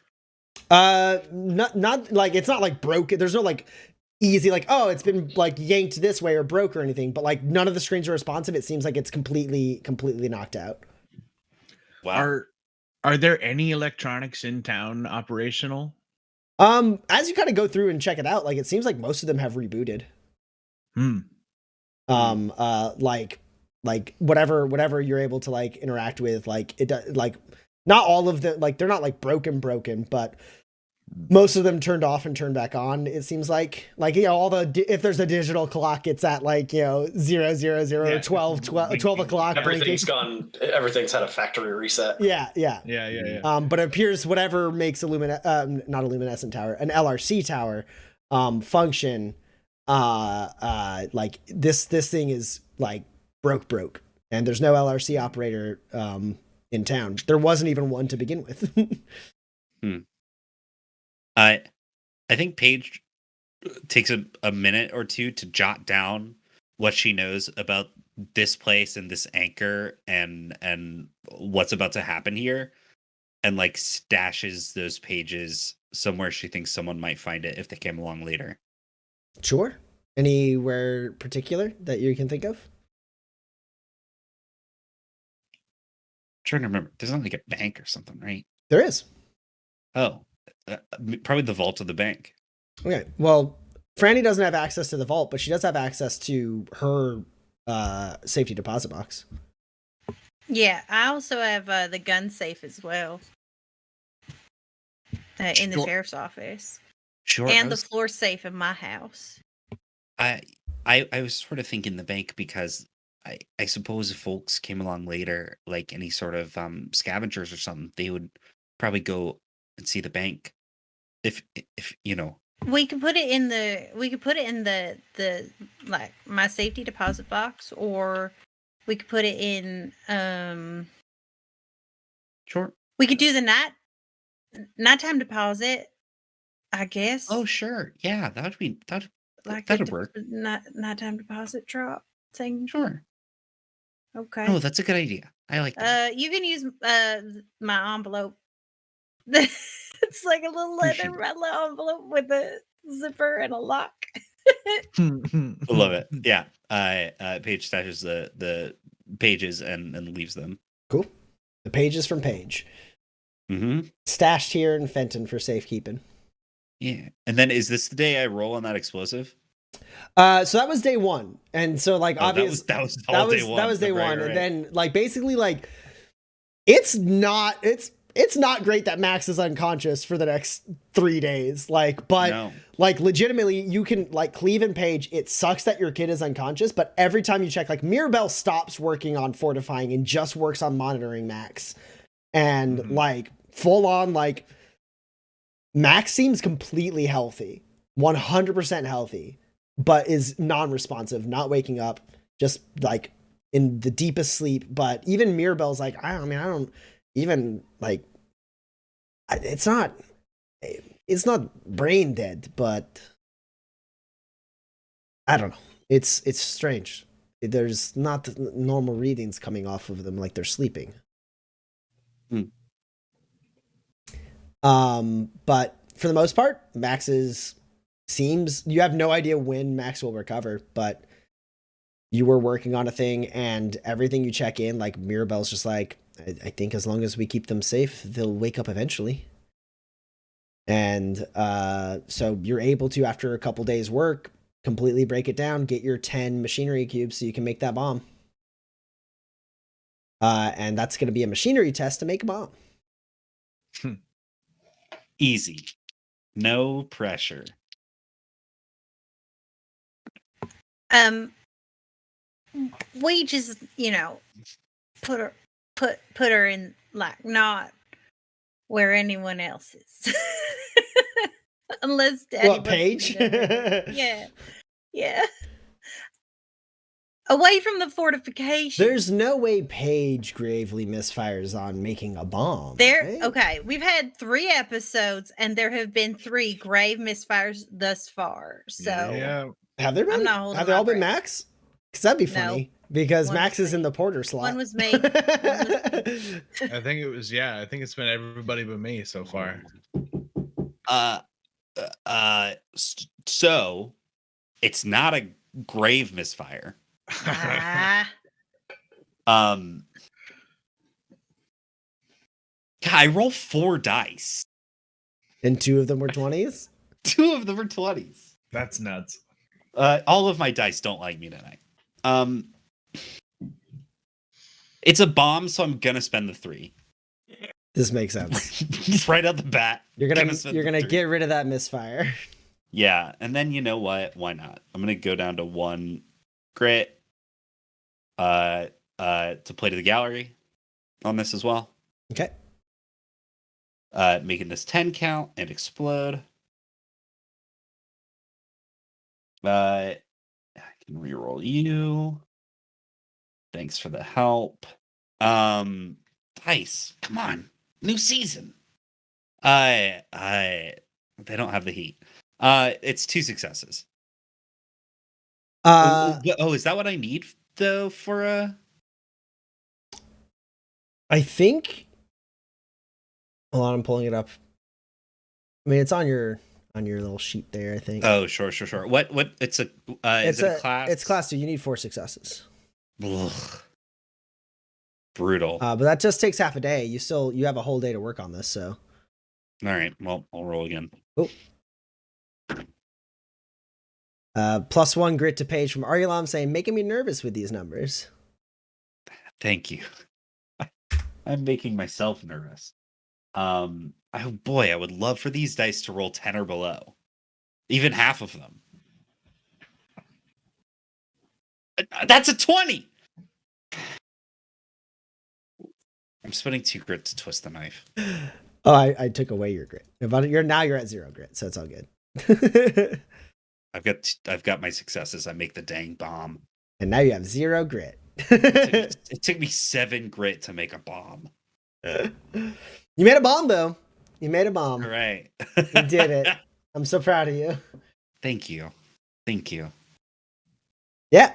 Not like, it's not like broken. There's no like easy like, oh, it's been like yanked this way or broke or anything, but like none of the screens are responsive. It seems like it's completely knocked out. Wow. Are there any electronics in town operational? As you kind of go through and check it out, like it seems like most of them have rebooted. Like whatever you're able to like interact with, like it like not all of them, like they're not like broken, but most of them turned off and turned back on. It seems like you know, if there's a digital clock, it's at like, you know, 000 12 o'clock. Everything's gone. Everything's had a factory reset. Yeah. But it appears whatever makes not a luminescent tower, an LRC tower, function, like this thing is like broke, and there's no LRC operator in town. There wasn't even one to begin with. I think Paige takes a minute or two to jot down what she knows about this place and this anchor and what's about to happen here, and like stashes those pages somewhere she thinks someone might find it if they came along later. Sure. Anywhere particular that you can think of? I'm trying to remember. There's not like a bank or something, right? There is. Oh, probably the vault of the bank. Okay. Well, Franny doesn't have access to the vault, but she does have access to her safety deposit box. Yeah, I also have the gun safe as well in the sheriff's office. Sure. And the floor safe in my house. I was sort of thinking the bank because I suppose if folks came along later, like any sort of scavengers or something, they would probably go and see the bank. If you know, we could put it in the like my safety deposit box, or we could put it in Sure. We could do the nighttime deposit, I guess. Oh sure, yeah, that'd like that'd work. Nighttime deposit drop thing. Sure. Okay. Oh, that's a good idea. I like that. You can use my envelope. It's like a little leather envelope with a zipper and a lock. I love it. Yeah. Paige stashes the pages and leaves them. Cool. The pages from Paige. Mm-hmm. Stashed here in Fenton for safekeeping. Yeah. And then is this the day I roll on that explosive? So that was day one. And so like obviously that was day one. That was day one. Right. And then like basically like it's not great that Max is unconscious for the next 3 days. Like, but No. like legitimately you can like Cleve and Paige, it sucks that your kid is unconscious, but every time you check, like Mirabelle stops working on fortifying and just works on monitoring Max. And like full on, like Max seems completely healthy, 100% healthy, but is non-responsive, not waking up, just like in the deepest sleep. But even Mirabelle's like, I don't even like, it's not brain dead, but I don't know. It's strange. There's not normal readings coming off of them like they're sleeping. But for the most part, you have no idea when Max will recover, but you were working on a thing and everything you check in, like Mirabelle's just like, I think as long as we keep them safe, they'll wake up eventually. And so you're able to, after a couple days work, completely break it down, get your 10 machinery cubes so you can make that bomb. And that's going to be a machinery test to make a bomb. Easy. No pressure. We just, put her in like not where anyone else is. Unless Daddy What, Paige? Yeah. Away from the fortifications. There's no way Paige gravely misfires on making a bomb. Right? Okay, we've had 3 episodes and there have been 3 grave misfires thus far. So have there been? I'm not holding have they all been breath. Max? Because that'd be funny. Because One Max was is in the porter slot. One was me. I think it was I think it's been everybody but me so far. So it's not a grave misfire. Ah. I roll 4 dice. And 2 of them were 20s? 2 of them were 20s. That's nuts. All of my dice don't like me tonight. It's a bomb, so I'm gonna spend the 3. This makes sense. Right out the bat. You're gonna get rid of that misfire. Yeah, and then you know what? Why not? I'm gonna go down to 1 grit. To play to the gallery on this as well. Okay. Making this 10 count and explode. I can reroll you. Thanks for the help. Dice, come on, new season. They don't have the heat. It's 2 successes. Is that what I need though for a? I think. Hold on, I'm pulling it up. I mean, it's on your little sheet there, I think. Oh, sure. What? It's a. Is it a class? It's class 2. You need 4 successes. Ugh. Brutal. But that just takes half a day. You have a whole day to work on this. So. All right. Well, I'll roll again. Oh. +1 grit to Paige from Argulam saying, making me nervous with these numbers. Thank you. I'm making myself nervous. Oh boy, I would love for these dice to roll 10 or below. Even half of them. That's a 20! I'm spending 2 grit to twist the knife. Oh, I took away your grit. You're at 0 grit, so it's all good. I've got my successes. I make the dang bomb. And now you have 0 grit. It took me 7 grit to make a bomb. You made a bomb, though. You made a bomb. All right. You did it. I'm so proud of you. Thank you. Yeah.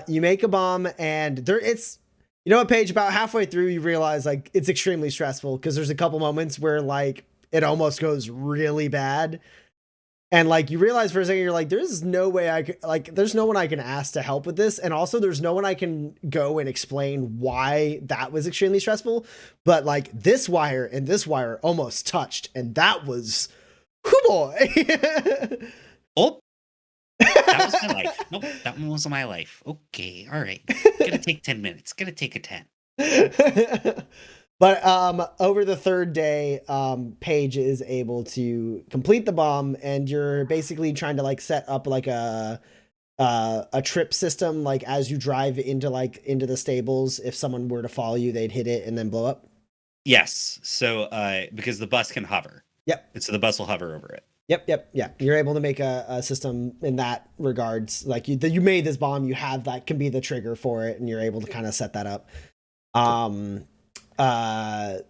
You make a bomb, and it's, you know what, Paige, about halfway through, you realize, like, it's extremely stressful, because there's a couple moments where, like, it almost goes really bad. And, like, you realize for a second, you're like, there's no way I could, like, there's no one I can ask to help with this. And also, there's no one I can go and explain why that was extremely stressful. But, like, this wire and this wire almost touched. And that was, whoo boy. Oh, that was my life. Nope, that one was my life. Okay, all right. Gonna take 10 minutes. Gonna take a 10. But over the 3rd day, Paige is able to complete the bomb, and you're basically trying to like set up like a trip system, like as you drive into the stables. If someone were to follow you, they'd hit it and then blow up. Yes. So because the bus can hover. Yep. And so the bus will hover over it. Yep. Yeah. You're able to make a system in that regards. Like you made this bomb, you have that can be the trigger for it, and you're able to kind of set that up.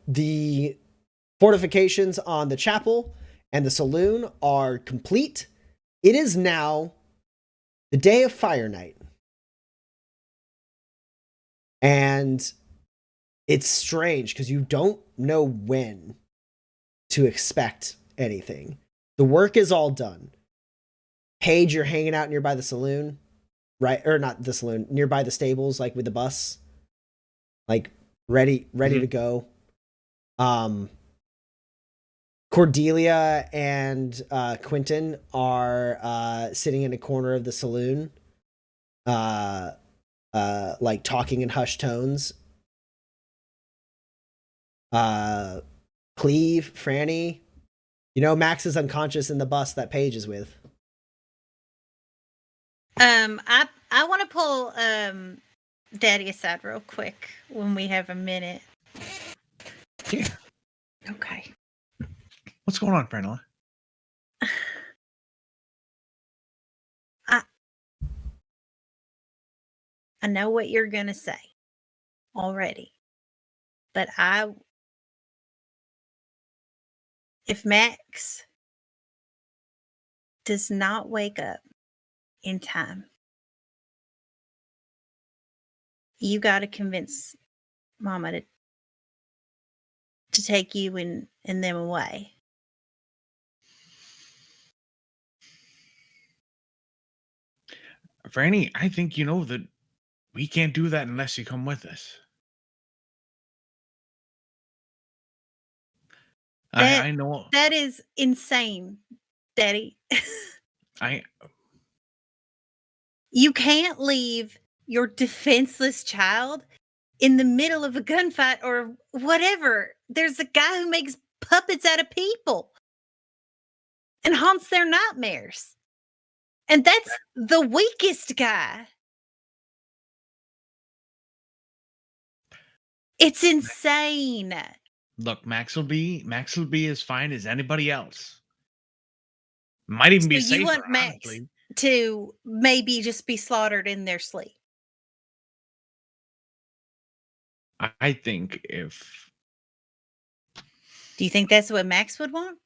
The fortifications on the chapel and the saloon are complete. It is now the day of Fire Night. And it's strange because you don't know when to expect anything. The work is all done. Paige, you're hanging out nearby the saloon, right? Or not the saloon, nearby the stables, like with the bus. Like, ready to go. Cordelia and Quentin are sitting in a corner of the saloon, like talking in hushed tones. Cleve, Franny. You know, Max is unconscious in the bus that Paige is with. I want to pull Daddy aside real quick when we have a minute. Yeah. Okay. What's going on, Fernella? I know what you're gonna say already, but if Max does not wake up in time, you got to convince Mama to take you and them away. Franny, I think you know that we can't do that unless you come with us. I know. That is insane, Daddy. You can't leave your defenseless child in the middle of a gunfight or whatever. There's a guy who makes puppets out of people and haunts their nightmares. And that's the weakest guy. It's insane. Look, Max will be as fine as anybody else. Might even be safer. You want Max honestly. to maybe just be slaughtered in their sleep? I think if. Do you think that's what Max would want?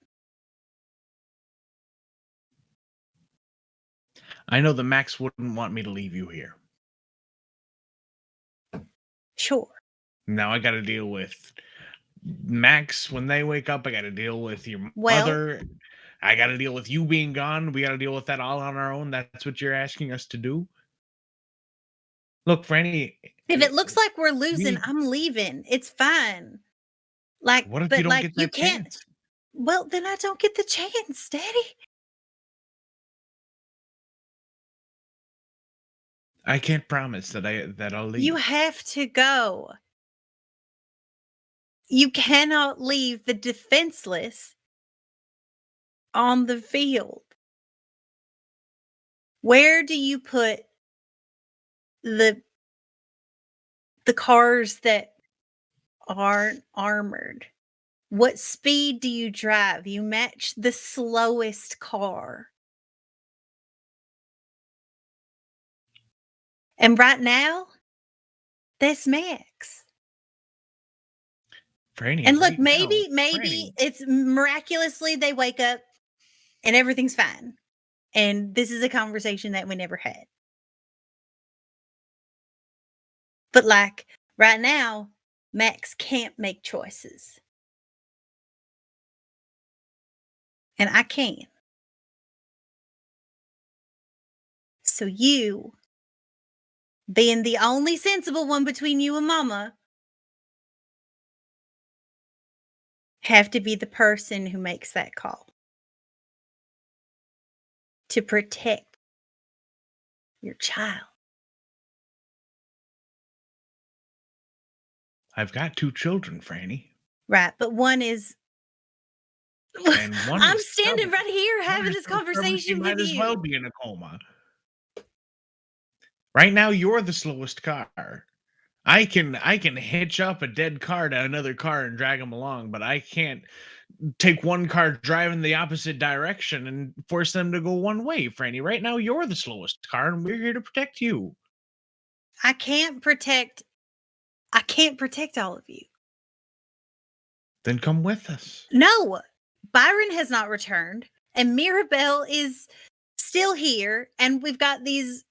I know that Max wouldn't want me to leave you here. Sure. Now I got to deal with Max when they wake up. I got to deal with your mother. I got to deal with you being gone. We got to deal with that all on our own. That's what you're asking us to do. Look, Franny. If it looks like we're losing, I'm leaving. It's fine. Like, what if but you don't like get that you can't. chance? Well, then I don't get the chance, Daddy. I can't promise that I'll leave. You have to go. You cannot leave the defenseless on the field. Where do you put the cars that aren't armored? What speed do you drive? You match the slowest car. And right now, that's Max. Franny, and look, right maybe Franny. It's miraculously they wake up and everything's fine. And this is a conversation that we never had. But like right now, Max can't make choices. And I can. So you, being the only sensible one between you and Mama, have to be the person who makes that call to protect your child. I've got 2 children, Franny. Right, but one is. And one I'm is standing stubborn. right here having this conversation She with might you. as well be in a coma. Right now, you're the slowest car. I can hitch up a dead car to another car and drag them along, but I can't take one car driving the opposite direction and force them to go one way, Franny. Right now, you're the slowest car, and we're here to protect you. I can't protect all of you. Then come with us. No, Byron has not returned, and Mirabelle is still here, and we've got these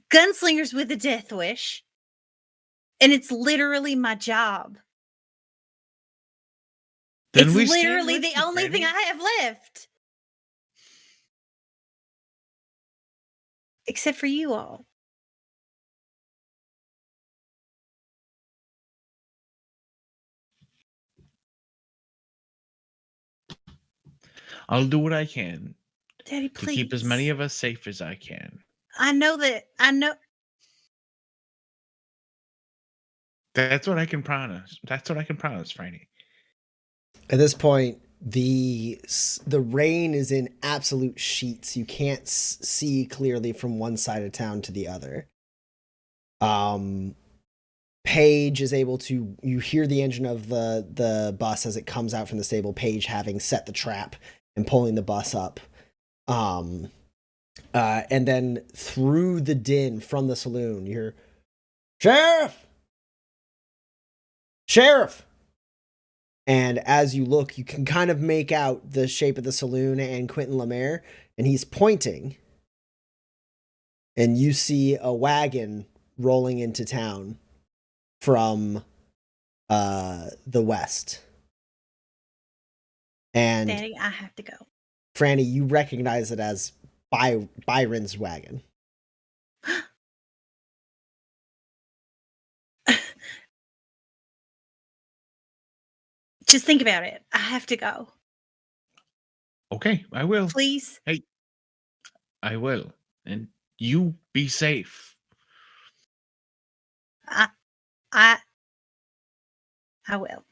gunslingers with a death wish, and it's literally my job. Then it's literally the only thing I have left. Except for you all. I'll do what I can, Daddy, please. To keep as many of us safe as I can. I know. That's what I can promise. That's what I can promise, Franny. At this point, the rain is in absolute sheets. You can't see clearly from one side of town to the other. Paige is able to, you hear the engine of the bus as it comes out from the stable, Paige having set the trap and pulling the bus up. And then through the din from the saloon, you hear, Sheriff! And as you look, you can kind of make out the shape of the saloon and Quentin Lemaire, and he's pointing. And you see a wagon rolling into town from the west. And Daddy, I have to go. Franny, you recognize it as Byron's wagon. Just think about it. I have to go. Okay, I will. Please. Hey, I will. And you be safe. I will.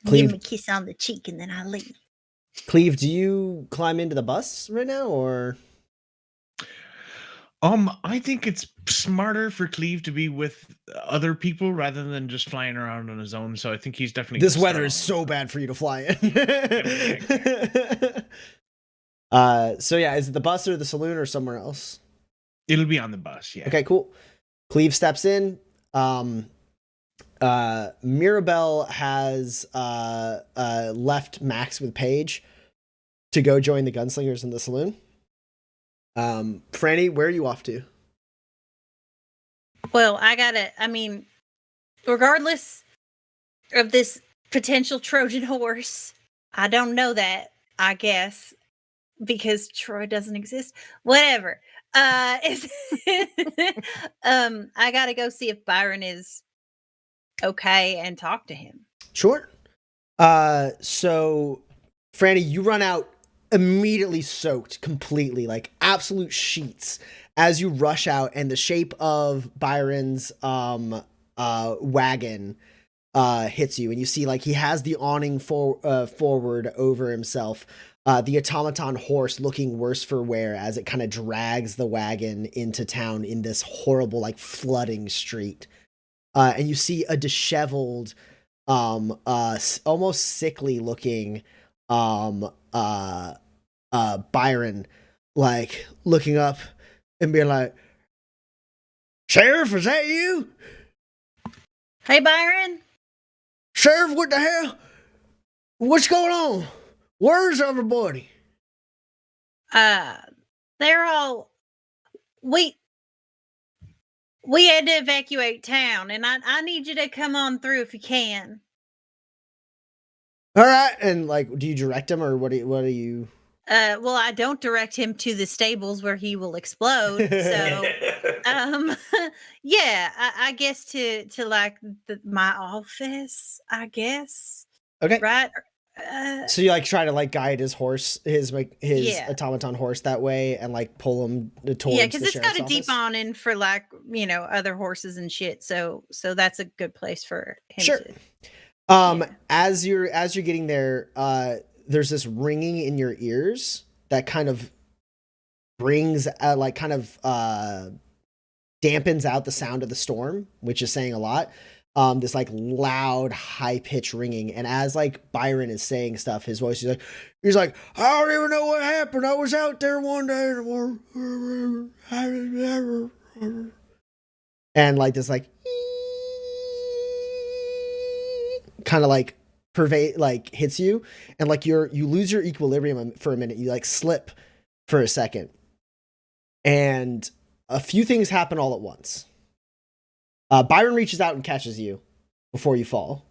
Cleve. Give me a kiss on the cheek and then I leave. Cleve, do you climb into the bus right now, or? I think it's smarter for Cleve to be with other people rather than just flying around on his own. So I think he's definitely. This weather is so bad for you to fly in. So yeah, is it the bus or the saloon or somewhere else? It'll be on the bus. Yeah. Okay, cool. Cleve steps in. Mirabelle has left Max with Paige to go join the gunslingers in the saloon. Franny, where are you off to? Well, regardless of this potential Trojan horse, I don't know that, I guess, because Troy doesn't exist. Whatever. I gotta go see if Byron is okay and talk to him. Sure. So Franny, you run out immediately soaked completely, like absolute sheets, as you rush out, and the shape of Byron's wagon hits you, and you see like he has the awning forward over himself. The automaton horse looking worse for wear as it kind of drags the wagon into town in this horrible, like, flooding street. And you see a disheveled, almost sickly looking Byron, like, looking up and being like, "Sheriff, is that you? Hey, Byron? Sheriff, what the hell? What's going on? Where's everybody?" They're all... We had to evacuate town, and I need you to come on through if you can. All right, and like, do you direct him, or what do you? Well, I don't direct him to the stables where he will explode. So, yeah, I guess to like my office, I guess. Okay. Right. So you like try to like guide his horse, his Yeah. automaton horse that way, and like pull him towards. Yeah, because the it's got a sheriff's deep office? awning for like other horses and shit. So that's a good place for him. Sure. To, yeah. As you're getting there, there's this ringing in your ears that kind of brings dampens out the sound of the storm, which is saying a lot. This like loud, high pitched ringing, and as like Byron is saying stuff, his voice is he's like, "I don't even know what happened. I was out there one day, and like this like kind of like pervade, like hits you, and like you lose your equilibrium for a minute. You like slip for a second, and a few things happen all at once. Byron reaches out and catches you before you fall.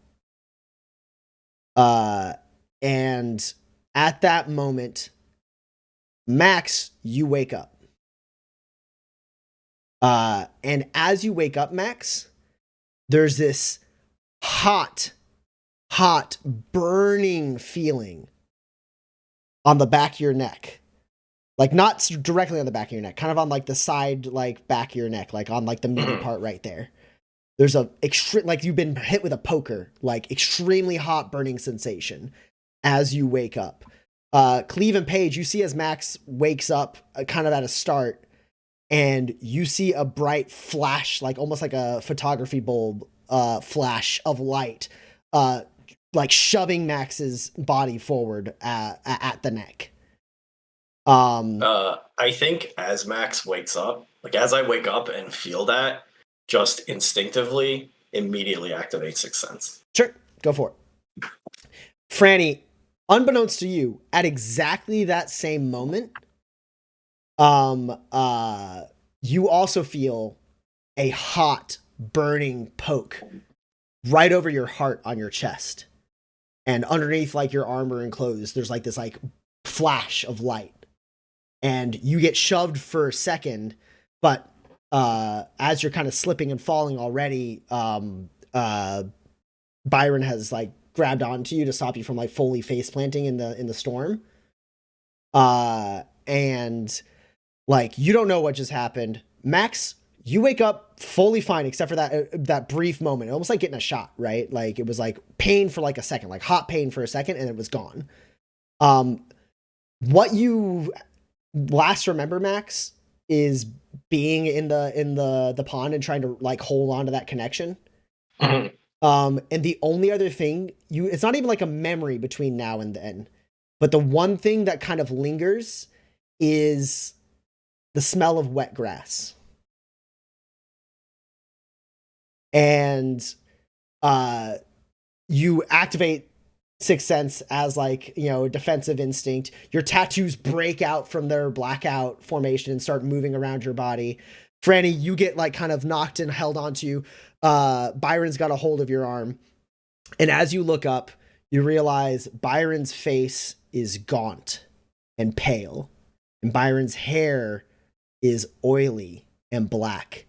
And at that moment, Max, you wake up. And as you wake up, Max, there's this hot, burning feeling on the back of your neck. Like not directly on the back of your neck, kind of on like the side, like back of your neck, like on like the meaty part right there. There's a like you've been hit with a poker, like extremely hot burning sensation as you wake up. Cleve and Paige, you see as Max wakes up kind of at a start, and you see a bright flash, like almost like a photography bulb flash of light, like shoving Max's body forward at the neck. I think as Max wakes up, like as I wake up and feel that, just instinctively, immediately activate Sixth Sense. Sure, go for it. Franny, unbeknownst to you, at exactly that same moment, you also feel a hot, burning poke right over your heart on your chest. And underneath like your armor and clothes, there's like this like flash of light. And you get shoved for a second, but as you're kind of slipping and falling already, Byron has like grabbed onto you to stop you from like fully face planting in the storm. And like you don't know what just happened. Max, you wake up fully fine except for that brief moment, almost like getting a shot, right? Like it was like pain for like a second, like hot pain for a second, and it was gone. What you last remember, Max, is being in the pond and trying to like hold on to that connection. And the only other thing it's not even like a memory between now and then, but the one thing that kind of lingers is the smell of wet grass. And you activate Sixth Sense as like, you know, a defensive instinct. Your tattoos break out from their blackout formation and start moving around your body. Franny, you get like kind of knocked and held onto. Byron's got a hold of your arm. And as you look up, you realize Byron's face is gaunt and pale. And Byron's hair is oily and black.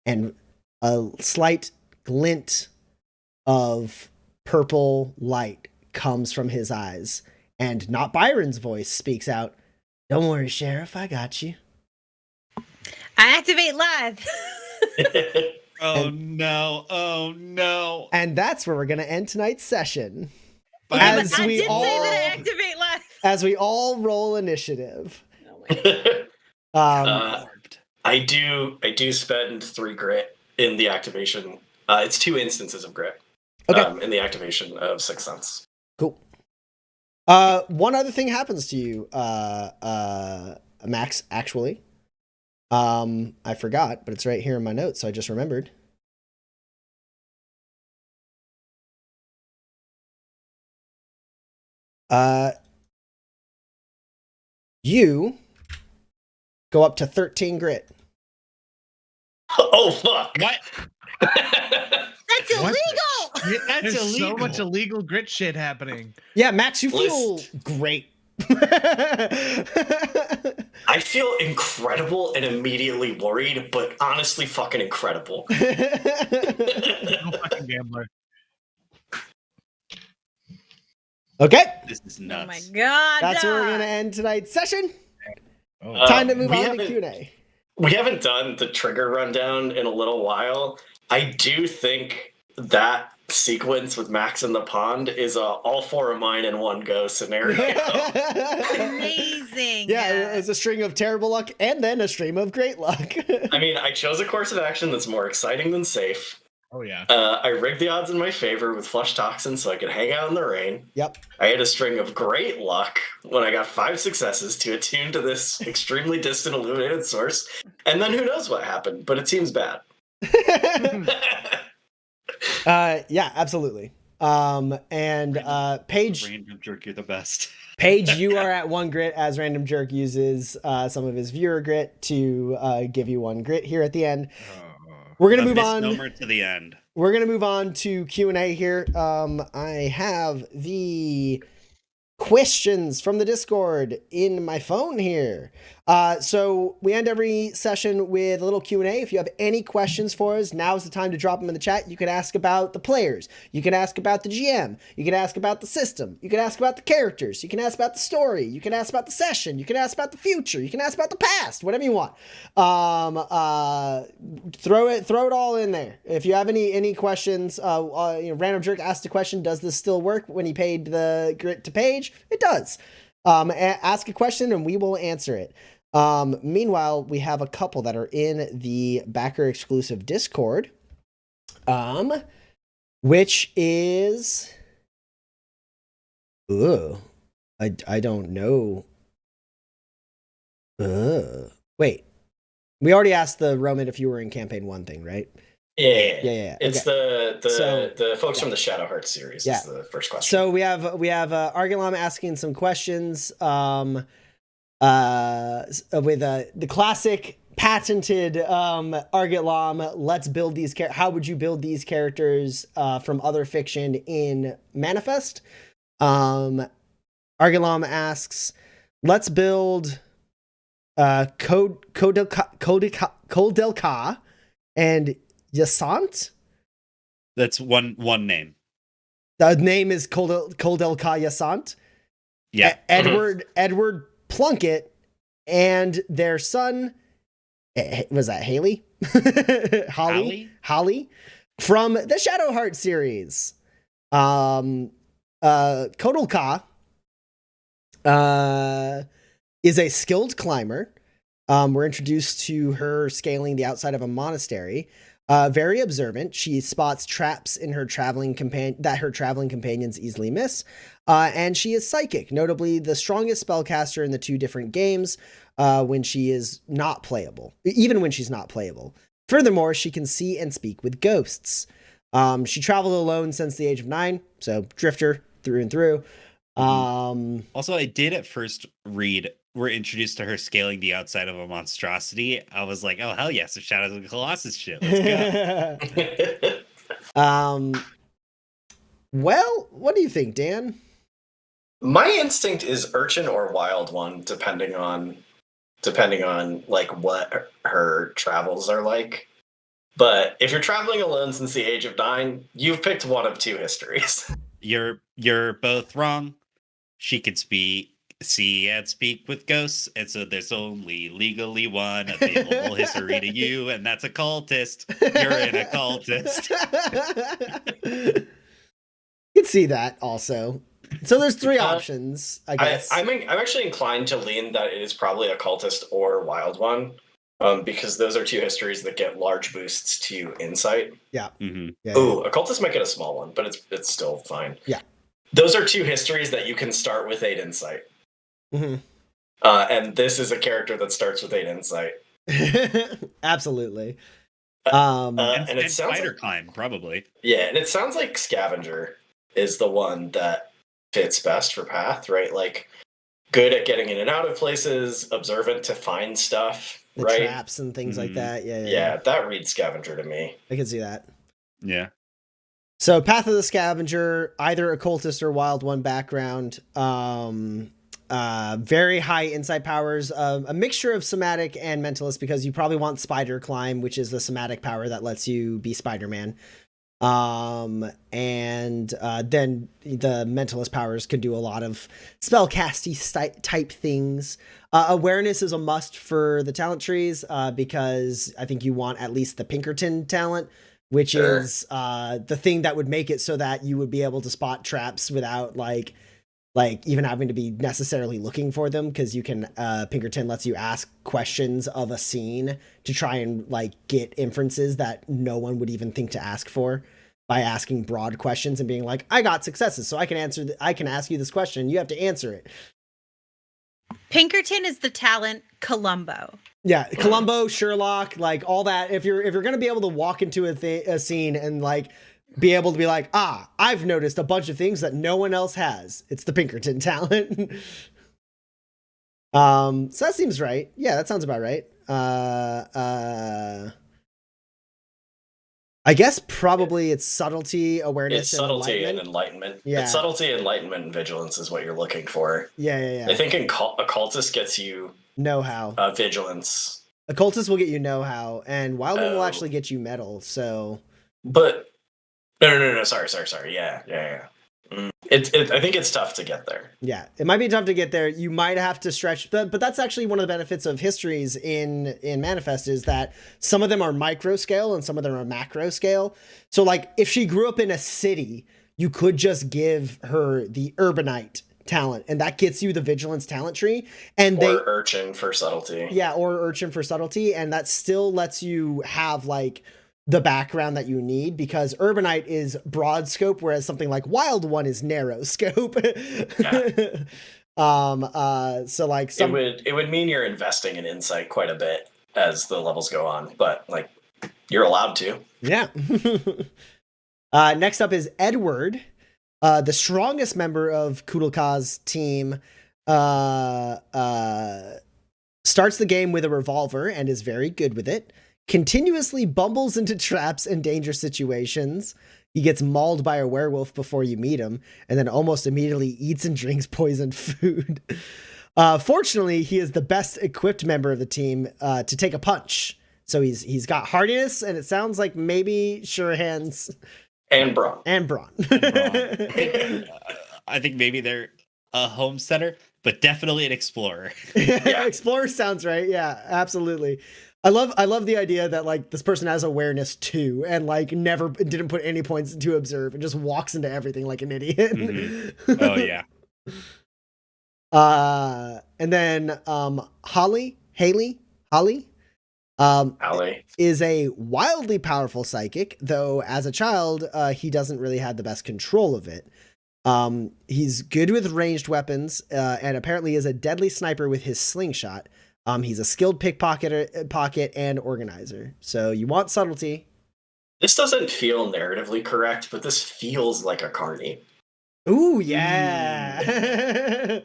And a slight glint of purple light comes from his eyes, and not Byron's voice speaks out, "Don't worry, Sheriff, I got you." I activate live. Oh no. And that's where we're going to end tonight's session. I did say that I activate live. As we all roll initiative. Oh my I do spend 3 grit in the activation. It's 2 instances of grit. Okay. In the activation of Sixth Sense. Cool. One other thing happens to you, Max, actually. I forgot, but it's right here in my notes, so I just remembered. You go up to 13 grit. Oh, fuck. What? That's illegal. That's There's illegal. So much illegal grit shit happening. Yeah, Max, you feel great. I feel incredible and immediately worried, but honestly fucking incredible. No fucking gambler. Okay. This is nuts. Oh my god. That's where we're going to end tonight's session. Oh. Time to move on to Q&A. We haven't done the trigger rundown in a little while. I do think that sequence with Max in the pond is a all 4 of mine in one go scenario. Amazing. Yeah, it was a string of terrible luck and then a stream of great luck. I mean, I chose a course of action that's more exciting than safe. Oh, yeah. I rigged the odds in my favor with Flush Toxin so I could hang out in the rain. Yep. I had a string of great luck when I got 5 successes to attune to this extremely distant illuminated source. And then who knows what happened, but it seems bad. Yeah, absolutely. And Paige, Random Jerk, you're the best. Paige, you are at 1 grit as Random Jerk uses some of his viewer grit to give you 1 grit here at the end. We're gonna move on to the end. We're gonna move on to Q&A here. I have the questions from the Discord in my phone here. So we end every session with a little Q&A. If you have any questions for us, now's the time to drop them in the chat. You can ask about the players. You can ask about the GM. You can ask about the system. You can ask about the characters. You can ask about the story. You can ask about the session. You can ask about the future. You can ask about the past. Whatever you want. Throw it all in there. If you have any questions, Random Jerk asked a question: does this still work when he paid the grit to page? It does. Ask a question and we will answer it. Meanwhile, we have a couple that are in the backer exclusive Discord, which is, I don't know. Wait, we already asked the Roman if you were in campaign 1 thing, right? Yeah. It's okay. the folks from the Shadow Hearts series is the first question. So we have Argilam asking some questions, with the classic patented Argilam, let's build these how would you build these characters from other fiction in Manifest? Argilam asks, let's build Kodelka and Yasant. That's one name. The name is Kodelka Yasant. Yeah. Edward Plunkett and their son, was that Haley? Holly from the Shadow Heart series. Kodelka is a skilled climber. We're introduced to her scaling the outside of a monastery. Very observant. She spots traps in her traveling companions easily miss. And she is psychic, notably the strongest spellcaster in the 2 different games when she is not playable, even when she's not playable. Furthermore, she can see and speak with ghosts. She traveled alone since the age of 9, so drifter through and through. Also, I did at first read, we're introduced to her scaling the outside of a monstrosity. I was like, oh, hell yes, some Shadows of the Colossus shit. Let's go. Well, what do you think, Dan? My instinct is urchin or wild one, depending on like what her travels are like. But if you're traveling alone since the age of 9, you've picked one of 2 histories. You're both wrong. She could see and speak with ghosts, and so there's only legally one available history to you, and that's a cultist. You're an occultist. You can see that also. So there's 3 options, I guess. I'm actually inclined to lean that it is probably a cultist or wild one, because those are 2 histories that get large boosts to insight. Yeah. Mm-hmm. Ooh, a cultist might get a small one, but it's still fine. Yeah. Those are 2 histories that you can start with 8 insight. Mm-hmm. And this is a character that starts with 8 insight. Absolutely. And it sounds spider like, climb, probably. Yeah, and it sounds like scavenger is the one that fits best for path, right? Like good at getting in and out of places, observant to find stuff, the right? Traps and things like that. Yeah, that reads scavenger to me. I can see that. Yeah. So Path of the Scavenger, either occultist or wild one background. Very high insight powers, a mixture of somatic and mentalist, because you probably want spider climb, which is the somatic power that lets you be Spider-Man. And then the mentalist powers can do a lot of spellcasty type things. Awareness is a must for the talent trees, because I think you want at least the Pinkerton talent, which is the thing that would make it so that you would be able to spot traps without like even having to be necessarily looking for them, because you can Pinkerton lets you ask questions of a scene to try and like get inferences that no one would even think to ask for by asking broad questions and being like, I got successes, so I can ask you this question, you have to answer it. Pinkerton is the talent Columbo. Yeah, Columbo, Sherlock, like all that. If you're going to be able to walk into a scene and like be able to be like, I've noticed a bunch of things that no one else has, it's the Pinkerton talent. So that seems right. Yeah, that sounds about right. I guess probably it's subtlety, awareness, it's subtlety and enlightenment. Yeah. It's subtlety, enlightenment, and vigilance is what you're looking for. Yeah. I think occultist gets you Know-how. Vigilance. Occultist will get you know-how, and Wildling will Oh. actually get you metal. So, But no. Sorry. Yeah. I think it's tough to get there. yeah, it might be tough to get there. You might have to stretch, but that's actually one of the benefits of histories in Manifest is that some of them are micro scale and some of them are macro scale. So, like, if she grew up in a city, you could just give her the urbanite talent, and that gets you the vigilance talent tree. And Or urchin for subtlety. Yeah, or urchin for subtlety, and that still lets you have like the background that you need, because urbanite is broad scope, whereas something like wild one is narrow scope. Yeah. So like it would mean you're investing in insight quite a bit as the levels go on, but like you're allowed to. Yeah. Next up is Edward, the strongest member of Kudalka's team. Starts the game with a revolver and is very good with it. Continuously bumbles into traps and dangerous situations. He gets mauled by a werewolf before you meet him, and then almost immediately eats and drinks poisoned food. Fortunately, he is the best equipped member of the team to take a punch. So he's got hardiness, and it sounds like maybe sure hands and brawn. I think maybe they're a homesteader, but definitely an explorer. Yeah. Explorer sounds right. Yeah, absolutely. I love the idea that like this person has awareness too, and like never didn't put any points to observe and just walks into everything like an idiot. Mm-hmm. Oh yeah. And then Holly is a wildly powerful psychic, though as a child he doesn't really have the best control of it. He's good with ranged weapons, and apparently is a deadly sniper with his slingshot. He's a skilled pocket and organizer. So you want subtlety. This doesn't feel narratively correct, but this feels like a carny. Ooh, yeah.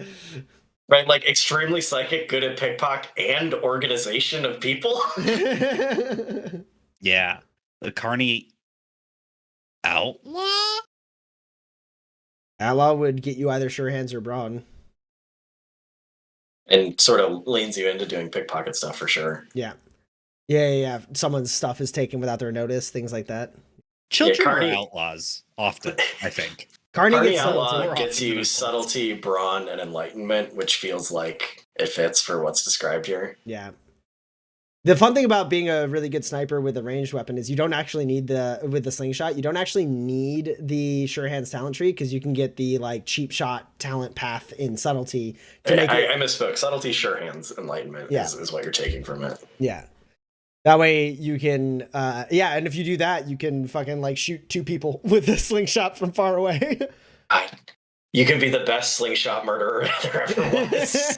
Right, like extremely psychic, good at pickpocket and organization of people. Yeah, the carny outlaw. Outlaw would get you either sure hands or brawn. And sort of leans you into doing pickpocket stuff for sure. Yeah. Someone's stuff is taken without their notice, things like that. Children are outlaws often, I think. Carny outlaw gets you subtlety, brawn, and enlightenment, which feels like it fits for what's described here. Yeah. The fun thing about being a really good sniper with a ranged weapon is you don't actually need with the slingshot, you don't actually need the sure hands talent tree, because you can get the like cheap shot talent path in subtlety. I misspoke. Subtlety, sure hands, enlightenment is what you're taking from it. Yeah. That way you can, and if you do that, you can fucking like shoot two people with a slingshot from far away. You can be the best slingshot murderer there ever was.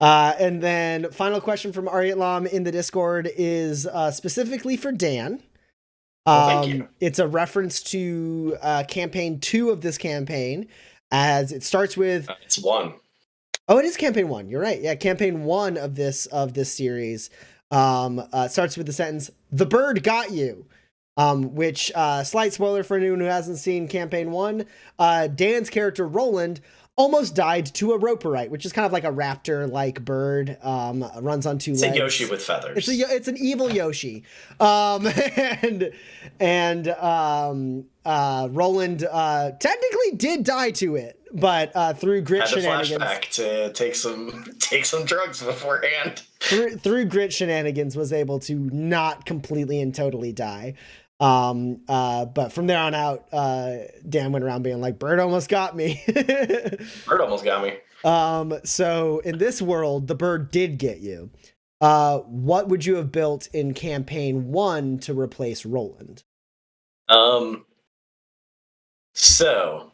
And then final question from Ariat Lam in the Discord is specifically for Dan. Thank you. It's a reference to campaign 2 of this campaign, as it starts with... It's 1. Oh, it is campaign 1. You're right. Yeah, campaign 1 of this series starts with the sentence, "The bird got you." Which, slight spoiler for anyone who hasn't seen campaign 1, Dan's character Roland almost died to a roperite, which is kind of like a raptor-like bird, runs on 2 legs. It's a Yoshi with feathers. It's an evil Yoshi. And Roland technically did die to it, but through grit shenanigans. Had a flashback to take some drugs beforehand. Through grit shenanigans was able to not completely and totally die. But from there on out, Dan went around being like, "Bird almost got me." Bird almost got me. So in this world, the bird did get you. What would you have built in campaign 1 to replace Roland? So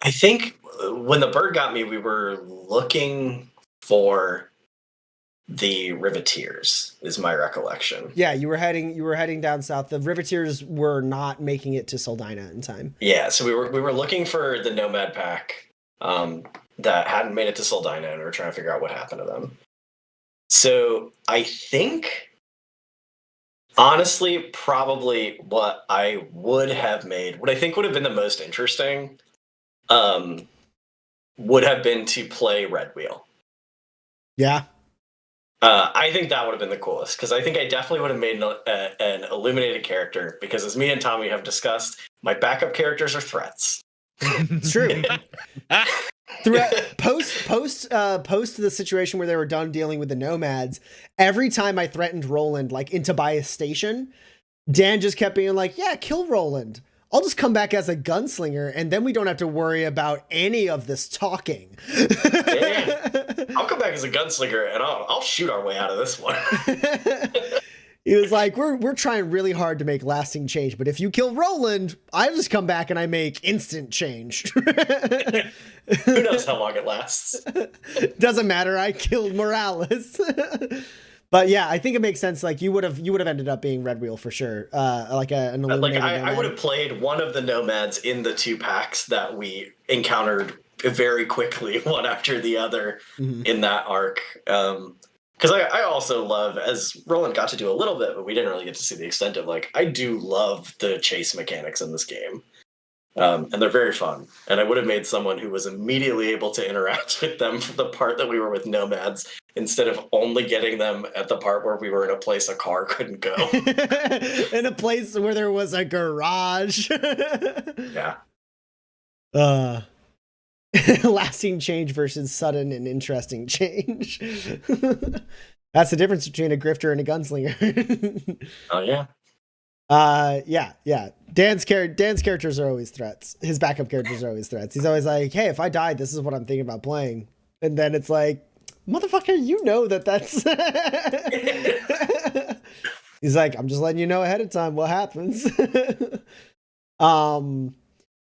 I think when the bird got me, we were looking for the Riveteers, is my recollection. Yeah, you were heading down south. The Riveteers were not making it to Soldina in time. Yeah, so we were looking for the Nomad Pack that hadn't made it to Soldina, and we were trying to figure out what happened to them. So I think, honestly, probably what I would have made, what I think would have been the most interesting, would have been to play Red Wheel. Yeah. I think that would have been the coolest, because I think I definitely would have made an illuminated character, because as me and Tommy have discussed, my backup characters are threats. It's true. Post the situation where they were done dealing with the nomads, every time I threatened Roland like into Bias Station, Dan just kept being like, yeah, kill Roland. I'll just come back as a gunslinger, and then we don't have to worry about any of this talking. Yeah. I'll come back as a gunslinger, and I'll shoot our way out of this one. He was like, we're trying really hard to make lasting change, but if you kill Roland, I just come back and I make instant change. Who knows how long it lasts? Doesn't matter. I killed Morales. But yeah, I think it makes sense. Like you would have ended up being Red Wheel for sure. Like an illuminated I would have played one of the nomads in the 2 packs that we encountered very quickly, one after the other, in that arc. Because I also love, as Roland got to do a little bit, but we didn't really get to see the extent of, like, I do love the chase mechanics in this game. And they're very fun. And I would have made someone who was immediately able to interact with them for the part that we were with nomads, instead of only getting them at the part where we were in a place a car couldn't go. In a place where there was a garage. Yeah. Lasting change versus sudden and interesting change. That's the difference between a grifter and a gunslinger. Oh yeah. Yeah. Dan's characters are always threats. His backup characters are always threats. He's always like, hey, if I die, this is what I'm thinking about playing. And then it's like, motherfucker, you know that's He's like, I'm just letting you know ahead of time what happens.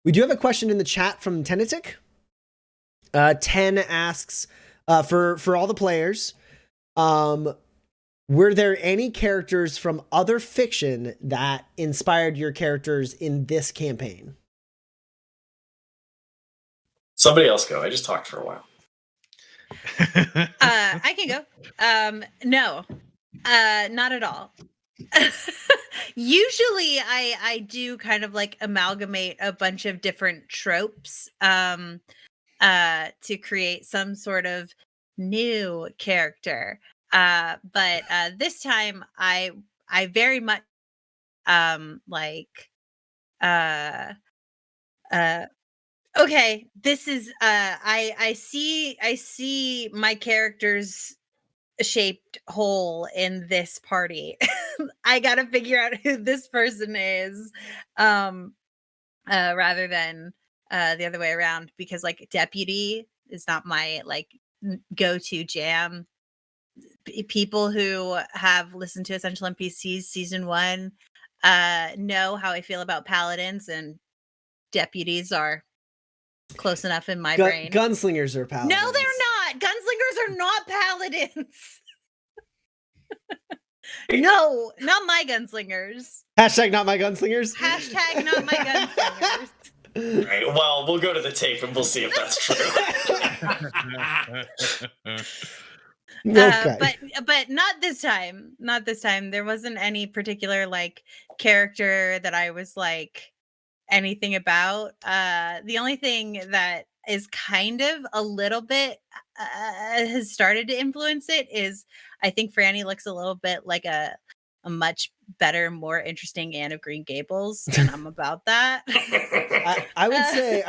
We do have a question in the chat from Tenetic. 10 asks, for all the players, were there any characters from other fiction that inspired your characters in this campaign? Somebody else go. I just talked for a while. I can go. No, not at all. Usually I do kind of like amalgamate a bunch of different tropes to create some sort of new character. But this time I very much okay, this is I see my character's shaped hole in this party. I gotta figure out who this person is, rather than the other way around, because like deputy is not my like go-to jam. People who have listened to Essential NPCs season 1 know how I feel about paladins, and deputies are close enough in my brain. Gunslingers are paladins. No, they're not. Gunslingers are not paladins. No, not my gunslingers. Hashtag not my gunslingers. Hashtag not my gunslingers. Right, well, we'll go to the tape and we'll see if that's true. Okay. But not this time. Not this time. There wasn't any particular like character that I was like anything about. The only thing that is kind of a little bit has started to influence it is I think Franny looks a little bit like a much better, more interesting Anne of Green Gables, and I'm about that. I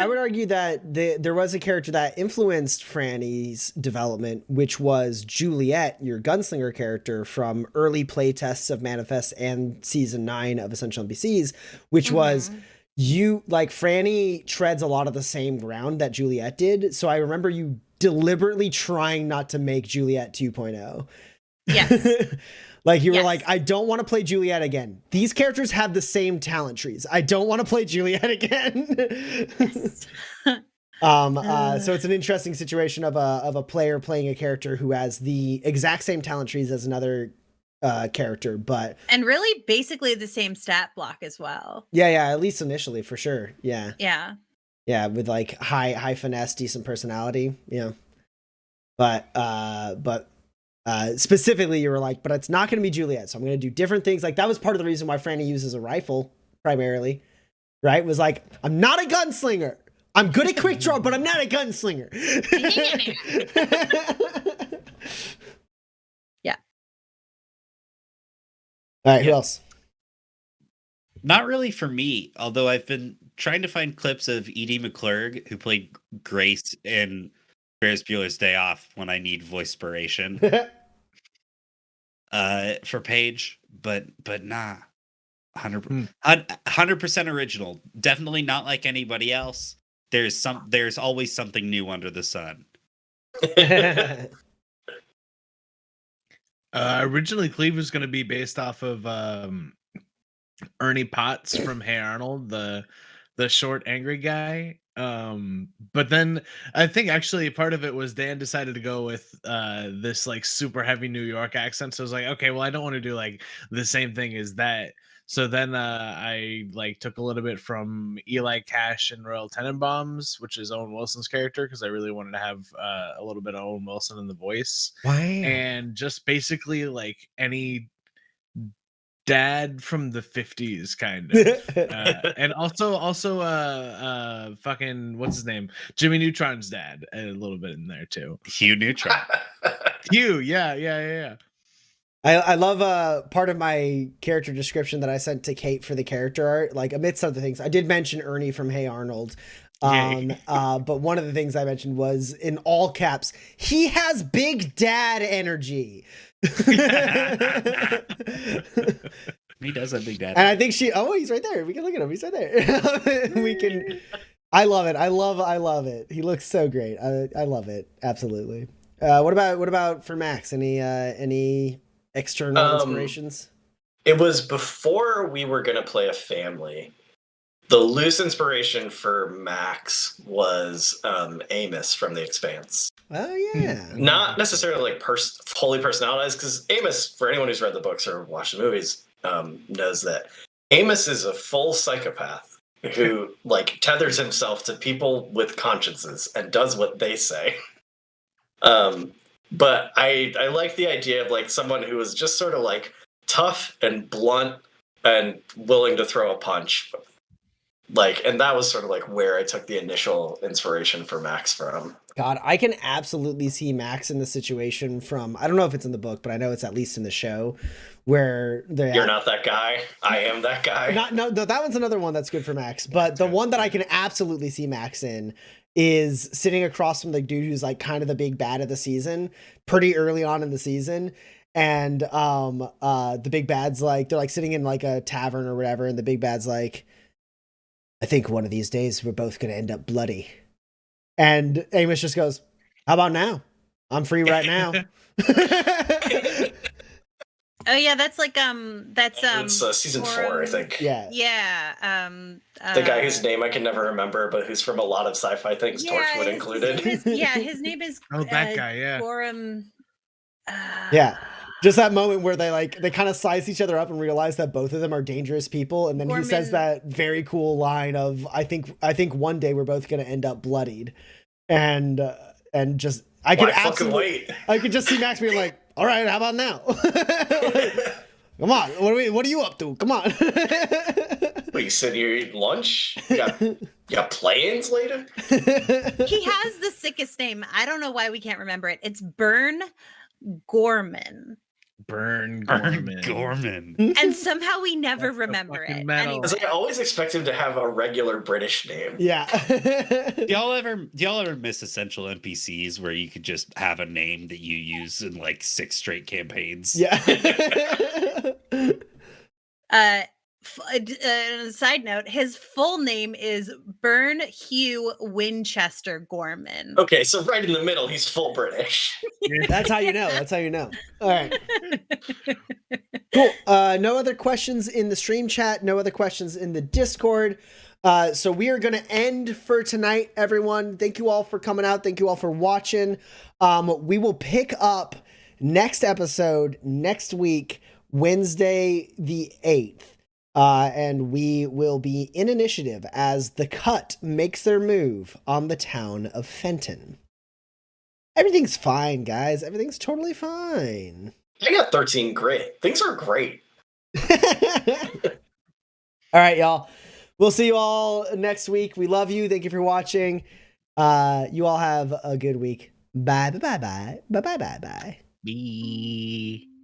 would argue that there was a character that influenced Franny's development, which was Juliet, your gunslinger character from early playtests of Manifest and season 9 of Essential NPCs, which was you like Franny treads a lot of the same ground that Juliet did. So I remember you deliberately trying not to make Juliet 2.0. Yes. Like you were like, I don't want to play Juliet again. These characters have the same talent trees. I don't want to play Juliet again. Yes. So it's an interesting situation of a player playing a character who has the exact same talent trees as another character, and really basically the same stat block as well. Yeah, at least initially for sure. Yeah, with like high finesse, decent personality. Yeah, but specifically you were like, but it's not going to be Juliet, so I'm going to do different things. Like that was part of the reason why Franny uses a rifle primarily, right? Was like, I'm not a gunslinger. I'm good at quick draw, but I'm not a gunslinger. Yeah. All right, who else? Not really for me, although I've been trying to find clips of Edie McClurg, who played Grace in Ferris Bueller's Day Off, when I need voice-spiration. For Paige, but nah. 100% original. Definitely not like anybody else. There's always something new under the sun. Originally, Cleve was going to be based off of Ernie Potts from Hey Arnold, the short angry guy. But then I think actually part of it was Dan decided to go with this like super heavy New York accent. So I was like, okay, well, I don't want to do like the same thing as that. So then I like took a little bit from Eli Cash and Royal Tenenbaums, which is Owen Wilson's character, because I really wanted to have a little bit of Owen Wilson in the voice. Wow. And just basically like any dad from the 50s kind of and also fucking what's his name, Jimmy Neutron's dad, a little bit in there too. Hugh Neutron. Hugh, yeah. I love part of my character description that I sent to Kate for the character art. Like, amidst other things, I did mention Ernie from Hey Arnold. But one of the things I mentioned was, in all caps, he has big dad energy. He does have big dad. And I think he's right there. We can look at him. He's right there. I love it. I love it. He looks so great. I love it. Absolutely. What about for Max? Any external inspirations? It was before we were going to play a family. The loose inspiration for Max was Amos from The Expanse. Oh, yeah. Not necessarily like wholly personalized, because Amos, for anyone who's read the books or watched the movies, knows that Amos is a full psychopath who like tethers himself to people with consciences and does what they say. But I like the idea of like someone who is just sort of like tough and blunt and willing to throw a punch. Like, and that was sort of like where I took the initial inspiration for Max from. God, I can absolutely see Max in the situation from, I don't know if it's in the book, but I know it's at least in the show, where you're not that guy. I am that guy. No, that one's another one that's good for Max. But the one that I can absolutely see Max in is sitting across from the dude who's like kind of the big bad of the season, pretty early on in the season. And the big bad's like, they're like sitting in like a tavern or whatever, and the big bad's like, I think one of these days we're both going to end up bloody. And Amos just goes, how about now? I'm free right now. Oh yeah, that's like it's season 4, I think. Yeah. The guy whose name I can never remember, but who's from a lot of sci-fi things, Torchwood included. His name is that guy, yeah. Gorham. Yeah. Just that moment where they kind of size each other up and realize that both of them are dangerous people, and then he says that very cool line of, I think one day we're both going to end up bloodied. And just I could just see Max being like, all right, how about now? Come on, what are you up to? Come on. What, you sitting here eating lunch? You got plans later? He has the sickest name. I don't know why we can't remember it. It's Burn Gorman. Burn Gorman. And somehow we never remember it. Anyway. I always expect him to have a regular British name. Yeah. Do y'all ever miss essential NPCs where you could just have a name that you use in like 6 straight campaigns? Yeah. Side note, his full name is Burn Hugh Winchester Gorman. Okay, so right in the middle, he's full British. That's how you know. All right. Cool. No other questions in the stream chat. No other questions in the Discord. So we are going to end for tonight, everyone. Thank you all for coming out. Thank you all for watching. We will pick up next episode next week, Wednesday the 8th. And we will be in initiative as the Cut makes their move on the town of Fenton. Everything's fine, guys. Everything's totally fine. I got 13 grit. Things are great. All right, y'all. We'll see you all next week. We love you. Thank you for watching. You all have a good week. Bye, bye, bye, bye, bye, bye, bye, bye. Bye.